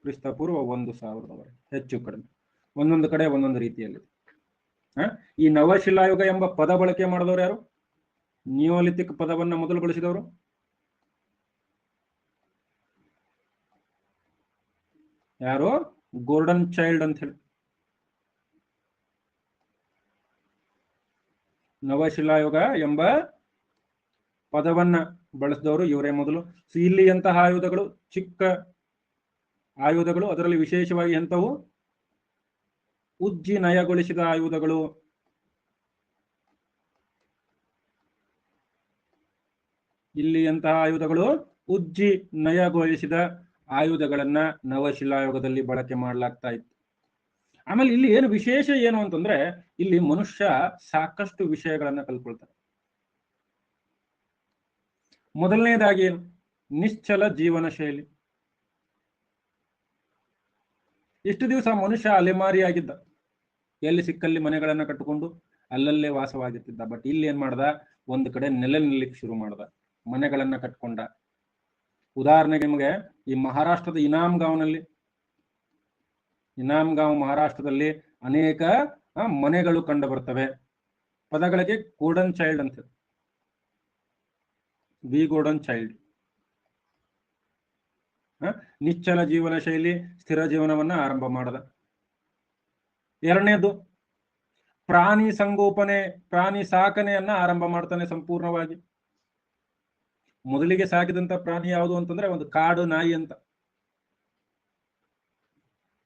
ಕ್ರಿಸ್ತಪೂರ್ವ 1000ರವರೆಗೆ, ಹೆಚ್ಚು ಕಡಿಮೆ. ಒಂದೊಂದು ಕಡೆ ಒಂದೊಂದು ರೀತಿಯಲ್ಲಿ. ಈ ನವಶಿಲಾಯುಗ ಎಂಬ ಪದ ಬಳಕೆ ಮಾಡಿದವರು ಯಾರು? ನಿಯೋಲಿಥಿಕ್ ಪದವನ್ನ ಮೊದಲು ಬಳಸಿದವರು ಯಾರು? ಗೋರ್ಡನ್ ಚೈಲ್ಡ್ ಅಂತ ಹೇಳಿ. ನವಶಿಲಾಯುಗ ಎಂಬ ಪದವನ್ನ ಬಳಸಿದವರು ಇವರೇ ಮೊದಲು. ಇಲ್ಲಿ ಎಂತಹ ಆಯುಧಗಳು? ಚಿಕ್ಕ ಆಯುಧಗಳು, ಅದರಲ್ಲಿ ವಿಶೇಷವಾಗಿ ಎಂಥವು? ಉಜ್ಜಿ ನಯಗೊಳಿಸಿದ ಆಯುಧಗಳು. ಇಲ್ಲಿ ಎಂತಹ ಆಯುಧಗಳು? ಉಜ್ಜಿ ನಯಗೊಳಿಸಿದ ಆಯುಧಗಳನ್ನ ನವಶಿಲಾಯುಗದಲ್ಲಿ ಬಳಕೆ ಮಾಡಲಾಗ್ತಾ ಇತ್ತು. ಆಮೇಲೆ ಇಲ್ಲಿ ಏನು ವಿಶೇಷ ಏನು ಅಂತಂದ್ರೆ, ಇಲ್ಲಿ ಮನುಷ್ಯ ಸಾಕಷ್ಟು ವಿಷಯಗಳನ್ನ ಕಲ್ಕೊಳ್ತಾನೆ. ಮೊದಲನೇದಾಗಿ ಏನು? ನಿಶ್ಚಲ ಜೀವನ ಶೈಲಿ. ಇಷ್ಟು ದಿವಸ ಮನುಷ್ಯ ಅಲೆಮಾರಿಯಾಗಿದ್ದ, ಎಲ್ಲಿ ಸಿಕ್ಕಲ್ಲಿ ಮನೆಗಳನ್ನ ಕಟ್ಟಿಕೊಂಡು ಅಲ್ಲಲ್ಲೇ ವಾಸವಾಗಿರ್ತಿದ್ದ. ಬಟ್ ಇಲ್ಲಿ ಏನ್ ಮಾಡ್ದ, ಒಂದು ಕಡೆ ನೆಲೆ ನಿಲ್ಲಕ್ಕೆ ಶುರು ಮಾಡ್ದ, ಮನೆಗಳನ್ನ ಕಟ್ಕೊಂಡ. ಉದಾಹರಣೆಗೆ ನಿಮಗೆ ಈ ಮಹಾರಾಷ್ಟ್ರದ ಇನಾಮ್ಗಾಂವ್ ಮಹಾರಾಷ್ಟ್ರದಲ್ಲಿ ಅನೇಕ ಮನೆಗಳು ಕಂಡು ಬರ್ತವೆ. ಪದಗಳಿಗೆ ಗೋಲ್ಡನ್ ಚೈಲ್ಡ್ ಅಂತ, ದಿ ಗೋಲ್ಡನ್ ಚೈಲ್ಡ್. ನಿಶ್ಚಲ ಜೀವನ ಶೈಲಿ, ಸ್ಥಿರ ಜೀವನವನ್ನ ಆರಂಭ ಮಾಡದ. ಎರಡನೇದು ಪ್ರಾಣಿ ಸಂಗೋಪನೆ, ಪ್ರಾಣಿ ಸಾಕಣೆಯನ್ನ ಆರಂಭ ಮಾಡ್ತಾನೆ ಸಂಪೂರ್ಣವಾಗಿ. ಮೊದಲಿಗೆ ಸಾಕಿದಂತ ಪ್ರಾಣಿ ಯಾವುದು ಅಂತಂದ್ರೆ ಒಂದು ಕಾಡು ನಾಯಿ ಅಂತ.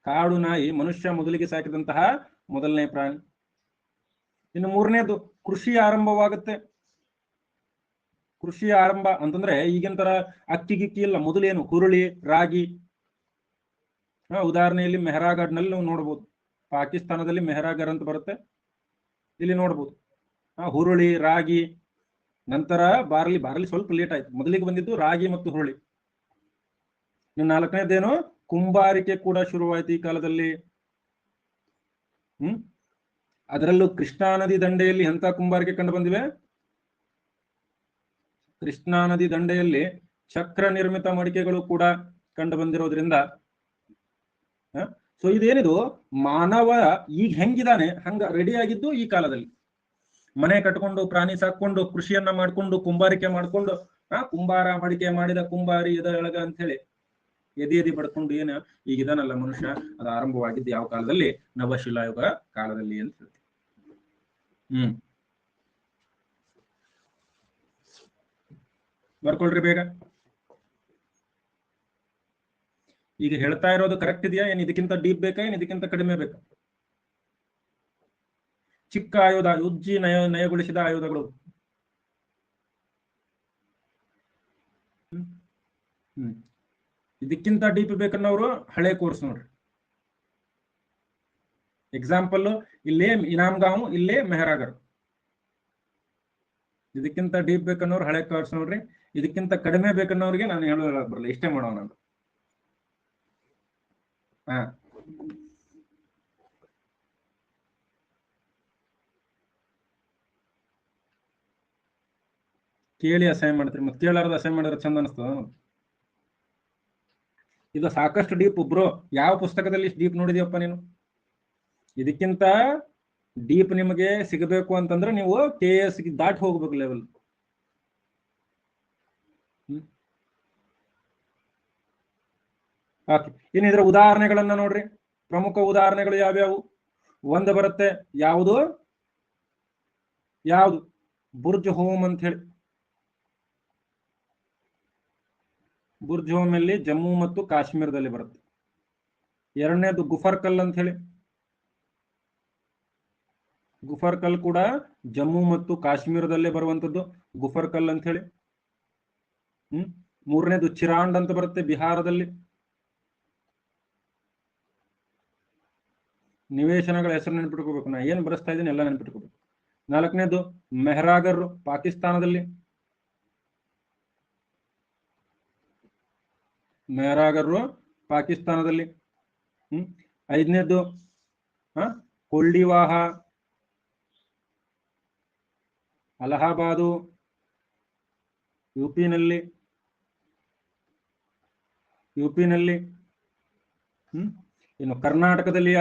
ಕಾಡು ನಾಯಿ ಮನುಷ್ಯ ಮೊದಲಿಗೆ ಸಾಕಿದಂತಹ ಮೊದಲನೇ ಪ್ರಾಣಿ. ಇನ್ನು ಮೂರನೇದು ಕೃಷಿ ಆರಂಭವಾಗುತ್ತೆ. ಕೃಷಿ ಆರಂಭ ಅಂತಂದ್ರೆ ಈಗಿನ ತರ ಅಕ್ಕಿ ಗಿಕ್ಕಿ ಇಲ್ಲ, ಮೊದಲೇನು ಹುರುಳಿ, ರಾಗಿ. ಉದಾಹರಣೆಯಲ್ಲಿ ಮೆಹರಾಗಢ್ನಲ್ಲಿ ನಾವು ನೋಡ್ಬೋದು, ಪಾಕಿಸ್ತಾನದಲ್ಲಿ ಮೆಹರಾಗಢ್ ಅಂತ ಬರುತ್ತೆ, ಇಲ್ಲಿ ನೋಡ್ಬೋದು. ಹುರುಳಿ, ರಾಗಿ, ನಂತರ ಬಾರ್ಲಿ ಸ್ವಲ್ಪ ಲೇಟ್ ಆಯ್ತು, ಮೊದಲಿಗೆ ಬಂದಿದ್ದು ರಾಗಿ ಮತ್ತು ಹುರುಳಿ. ಇನ್ನು ನಾಲ್ಕನೇದೇನು ಕುಂಬಾರಿಕೆ ಕೂಡ ಶುರುವಾಯ್ತು ಈ ಕಾಲದಲ್ಲಿ. ಅದರಲ್ಲೂ ಕೃಷ್ಣಾ ನದಿ ದಂಡೆಯಲ್ಲಿ ಎಂತ ಕುಂಬಾರಿಕೆ ಕಂಡು ಬಂದಿವೆ. ಕೃಷ್ಣಾ ನದಿ ದಂಡೆಯಲ್ಲಿ ಚಕ್ರ ನಿರ್ಮಿತ ಮಡಿಕೆಗಳು ಕೂಡ ಕಂಡು ಬಂದಿರೋದ್ರಿಂದ ಸೊ ಇದೇನಿದು, ಮಾನವ ಈಗ ಹೆಂಗಿದಾನೆ ಹಂಗ ರೆಡಿ ಆಗಿದ್ದು ಈ ಕಾಲದಲ್ಲಿ. ಮನೆ ಕಟ್ಕೊಂಡು, ಪ್ರಾಣಿ ಸಾಕೊಂಡು, ಕೃಷಿಯನ್ನ ಮಾಡ್ಕೊಂಡು, ಕುಂಬಾರಿಕೆ ಮಾಡ್ಕೊಂಡು, ಕುಂಬಾರ ಮಡಿಕೆ ಮಾಡಿದ ಕುಂಬಾರಿ ಎದಳಗ ಅಂತ ಹೇಳಿ ಎದಿ ಪಡ್ಕೊಂಡು ಏನ ಈಗಿದಾನಲ್ಲ ಮನುಷ್ಯ, ಅದು ಆರಂಭವಾಗಿದ್ದು ಯಾವ ಕಾಲದಲ್ಲಿ? ನವಶಿಲಾಯುಗ ಕಾಲದಲ್ಲಿ ಅಂತ ಹೇಳ್ತೀವಿ. ಬರ್ಕೊಳ್ರಿ ಬೇಗ. ಈಗ ಹೇಳ್ತಾ ಇರೋದು ಕರೆಕ್ಟ್ ಇದೆಯಾ? ಏನ್ ಇದಕ್ಕಿಂತ ಡೀಪ್ ಬೇಕಾ, ಏನ್ ಇದಕ್ಕಿಂತ ಕಡಿಮೆ ಬೇಕಾ? ಚಿಕ್ಕ ಆಯುಧ, ಉಜ್ಜಿ ನಯಗೊಳಿಸಿದ ಆಯುಧಗಳು. ಇದಕ್ಕಿಂತ ಡೀಪ್ ಬೇಕನ್ನೋರು ಹಳೆ ಕೋರ್ಸ್ ನೋಡ್ರಿ. ಎಕ್ಸಾಂಪಲ್ ಇಲ್ಲೇ ಇನಾಮ್ಗಾಂವ್, ಇಲ್ಲೇ ಮೆಹರಾಗಢ್. ಇದಕ್ಕಿಂತ ಡೀಪ್ ಬೇಕನ್ನೋರು ಹಳೆ ಕೋರ್ಸ್ ನೋಡ್ರಿ. ಇದಕ್ಕಿಂತ ಕಡಿಮೆ ಬೇಕನ್ನೋರಿಗೆ ನಾನು ಹೇಳೋಲ್ಲ, ಬರಲ್ಲ, ಇಷ್ಟೇ ಮಾಡೋಣ ನಾನು. ಕೇಳಿ ಅಸೈನ್ ಮಾಡ್ತೀರಿ, ಮತ್ತೆ ಕೇಳಾರ್ದ ಅಸೈನ್ ಮಾಡಿದ್ರೆ ಚಂದ ಅನಿಸ್ತದ? ಇದು ಸಾಕಷ್ಟು ಡೀಪ್. ಬ್ರೋ, ಯಾವ ಪುಸ್ತಕದಲ್ಲಿ ಡೀಪ್ ನೋಡಿದ್ಯಪ್ಪ ನೀನು? ಇದಕ್ಕಿಂತ ಡೀಪ್ ನಿಮಗೆ ಸಿಗಬೇಕು ಅಂತಂದ್ರೆ ನೀವು KS ದಾಟಿ ಹೋಗ್ಬೇಕು ಲೆವೆಲ್. ಓಕೆ, ಇನ್ನು ಇದರ ಉದಾಹರಣೆಗಳನ್ನ ನೋಡ್ರಿ. ಪ್ರಮುಖ ಉದಾಹರಣೆಗಳು ಯಾವ್ಯಾವು? ಒಂದು ಬರುತ್ತೆ, ಯಾವುದು ಬುರ್ಜ್ ಹೋಮ್ ಅಂತ ಹೇಳಿ. ಬುರ್ಜ್ ಹೋಮ್ ಅಲ್ಲಿ ಜಮ್ಮು ಮತ್ತು ಕಾಶ್ಮೀರದಲ್ಲಿ ಬರುತ್ತೆ. ಎರಡನೇದು ಗುಫರ್ಕಲ್ ಅಂತ ಹೇಳಿ. ಗುಫರ್ಕಲ್ ಕೂಡ ಜಮ್ಮು ಮತ್ತು ಕಾಶ್ಮೀರದಲ್ಲೇ ಬರುವಂತದ್ದು, ಗುಫರ್ಕಲ್ ಅಂತ ಹೇಳಿ. ಮೂರನೇದು ಚಿರಾಂಡ್ ಅಂತ ಬರುತ್ತೆ ಬಿಹಾರದಲ್ಲಿ. ನಿವೇಶನಗಳ ಹೆಸರು ನೆನ್ಪಿಟ್ಕೋಬೇಕು, ನಾ ಏನ್ ಬರೆಸ್ತಾ ಇದ್ದೀನಿ ಎಲ್ಲ ನೆನ್ಪಿಟ್ಕೋಬೇಕು. ನಾಲ್ಕನೇದು ಮೆಹರಾಗರ್, ಪಾಕಿಸ್ತಾನದಲ್ಲಿ. ಮೆಹರಾಗರ್ ಪಾಕಿಸ್ತಾನದಲ್ಲಿ. ಐದನೇದು ಕೊಲ್ಡಿವಾಹ, ಅಲಹಾಬಾದು, ಯುಪಿನಲ್ಲಿ. ಇನ್ನು ಕರ್ನಾಟಕದಲ್ಲಿ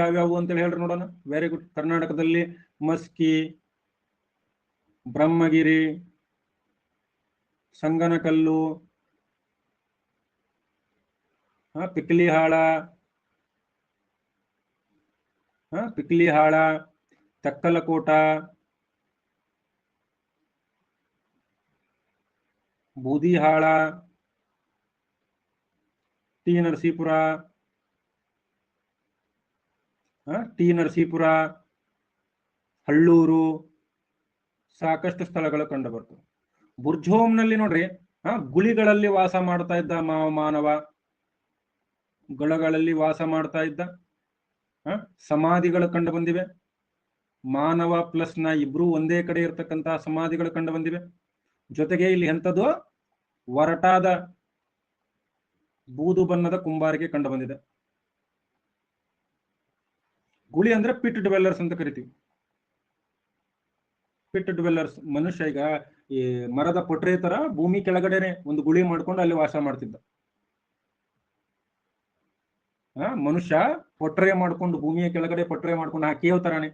ಯಾವ್ಯಾವು ಅಂತೇಳಿ ಹೇಳ್ರಿ ನೋಡೋಣ. Very good. ಕರ್ನಾಟಕದಲ್ಲಿ ಮಸ್ಕಿ, ಬ್ರಹ್ಮಗಿರಿ, ಸಂಗನಕಲ್ಲು, ಪಿಕ್ಲಿಹಾಳ, ತಕ್ಕಲಕೋಟ, ಬೂದಿಹಾಳ, ಟಿ ನರಸೀಪುರ, ಹಳ್ಳೂರು, ಸಾಕಷ್ಟು ಸ್ಥಳಗಳು ಕಂಡು ಬರ್ತವೆ. ಬುರ್ಜೋಮ್ನಲ್ಲಿ ನೋಡ್ರಿ ಗುಳಿಗಳಲ್ಲಿ ವಾಸ ಮಾಡ್ತಾ ಇದ್ದ ಮಾನವ, ಗುಳಗಳಲ್ಲಿ ವಾಸ ಮಾಡ್ತಾ ಇದ್ದ. ಸಮಾಧಿಗಳು ಕಂಡು ಬಂದಿವೆ. ಮಾನವ ಪ್ಲಸ್ ನ ಇಬ್ರು ಒಂದೇ ಕಡೆ ಇರ್ತಕ್ಕಂತಹ ಸಮಾಧಿಗಳು ಕಂಡು ಬಂದಿವೆ. ಜೊತೆಗೆ ಇಲ್ಲಿ ಎಂಥದ್ದು ಒರಟಾದ ಬೂದು ಬಣ್ಣದ ಕುಂಬಾರಿಕೆ ಕಂಡು ಬಂದಿದೆ. ಗುಳಿ ಅಂದ್ರೆ ಪಿಟ್ ಡಿವೆಲ್ಲರ್ಸ್ ಅಂತ ಕರಿತೀವಿ. ಪಿಟ್ ಡಿವೆಲ್ಲರ್ಸ್ ಮನುಷ್ಯ ಈಗ ಈ ಮರದ ಪೊಟ್ರೆ ತರ ಭೂಮಿ ಕೆಳಗಡೆನೆ ಒಂದು ಗುಳಿ ಮಾಡ್ಕೊಂಡು ಅಲ್ಲಿ ವಾಸ ಮಾಡ್ತಿದ್ದ. ಮನುಷ್ಯ ಪೊಟ್ರೆ ಮಾಡ್ಕೊಂಡು ಭೂಮಿಯ ಕೆಳಗಡೆ ಪೊಟ್ರೆ ಮಾಡ್ಕೊಂಡು ಕೇವ್ ತರಾನೆ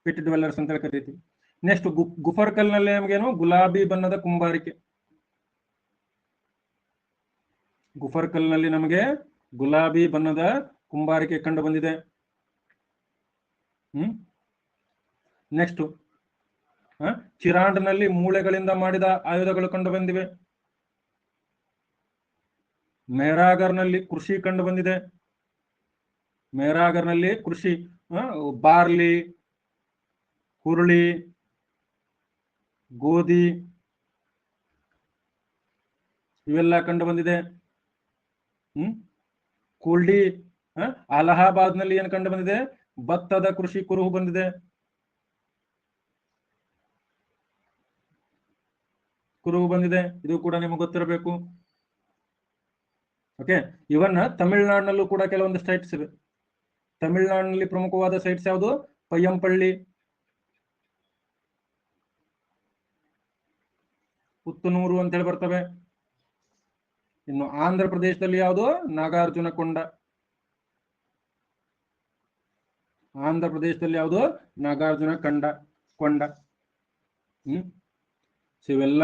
ಪಿಟ್ ಡಿವೆಲ್ಲರ್ಸ್ ಅಂತ ಕರಿತೀವಿ. ನೆಕ್ಸ್ಟ್ ಗುಫರ್ಕಲ್ ನಲ್ಲಿ ನಮಗೇನು ಗುಲಾಬಿ ಬಣ್ಣದ ಕುಂಬಾರಿಕೆ. ಗುಫರ್ಕಲ್ ನಲ್ಲಿ ನಮಗೆ ಗುಲಾಬಿ ಬಣ್ಣದ ಕುಂಬಾರಿಕೆ ಕಂಡು ಬಂದಿದೆ. ನೆಕ್ಸ್ಟ್ ಚಿರಾಂಡ್ನಲ್ಲಿ ಮೂಳೆಗಳಿಂದ ಮಾಡಿದ ಆಯುಧಗಳು ಕಂಡು ಬಂದಿವೆ. ಮೆಹರಾಗರ್ನಲ್ಲಿ ಕೃಷಿ ಕಂಡು ಬಂದಿದೆ. ಮೆಹರಾಗರ್ನಲ್ಲಿ ಕೃಷಿ ಬಾರ್ಲಿ, ಹುರುಳಿ, ಗೋಧಿ ಇವೆಲ್ಲ ಕಂಡು ಬಂದಿದೆ. ಕುಲ್ಡಿ ಅಲಹಾಬಾದ್ ನಲ್ಲಿ ಏನ್ ಕಂಡು ಬಂದಿದೆ? ಭತ್ತದ ಕೃಷಿ ಕುರುಹು ಬಂದಿದೆ. ಇದು ಕೂಡ ನಿಮಗೆ ಗೊತ್ತಿರಬೇಕು. ಓಕೆ, ಇವನ್ ತಮಿಳುನಾಡಿನಲ್ಲೂ ಕೂಡ ಕೆಲವೊಂದು ಸೈಟ್ಸ್ ಇವೆ. ತಮಿಳುನಾಡಿನಲ್ಲಿ ಪ್ರಮುಖವಾದ ಸೈಟ್ಸ್ ಯಾವುದು? ಪಯ್ಯಂಪಳ್ಳಿ, ಪುತ್ತನೂರು ಅಂತೇಳಿ ಬರ್ತವೆ. ಇನ್ನು ಆಂಧ್ರ ಪ್ರದೇಶದಲ್ಲಿ ಯಾವುದು? ನಾಗಾರ್ಜುನ ಕೊಂಡ. ಆಂಧ್ರ ಪ್ರದೇಶದಲ್ಲಿ ಯಾವುದು? ನಾಗಾರ್ಜುನ ಕೊಂಡ. ಇವೆಲ್ಲ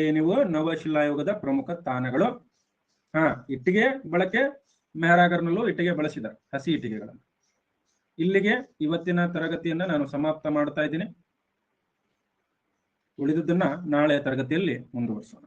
ಏನಿವು ನವಶಿಲಾಯುಗದ ಪ್ರಮುಖ ತಾಣಗಳು. ಇಟ್ಟಿಗೆ ಬಳಕೆ ಮೆಹರಾಗರ್ನಲ್ಲೂ ಇಟ್ಟಿಗೆ ಬಳಸಿದ ಹಸಿ ಇಟ್ಟಿಗೆಗಳನ್ನು. ಇಲ್ಲಿಗೆ ಇವತ್ತಿನ ತರಗತಿಯನ್ನ ನಾನು ಸಮಾಪ್ತ ಮಾಡ್ತಾ ಇದ್ದೀನಿ. ಉಳಿದುದನ್ನ ನಾಳೆ ತರಗತಿಯಲ್ಲಿ ಮುಂದುವರಿಸೋಣ.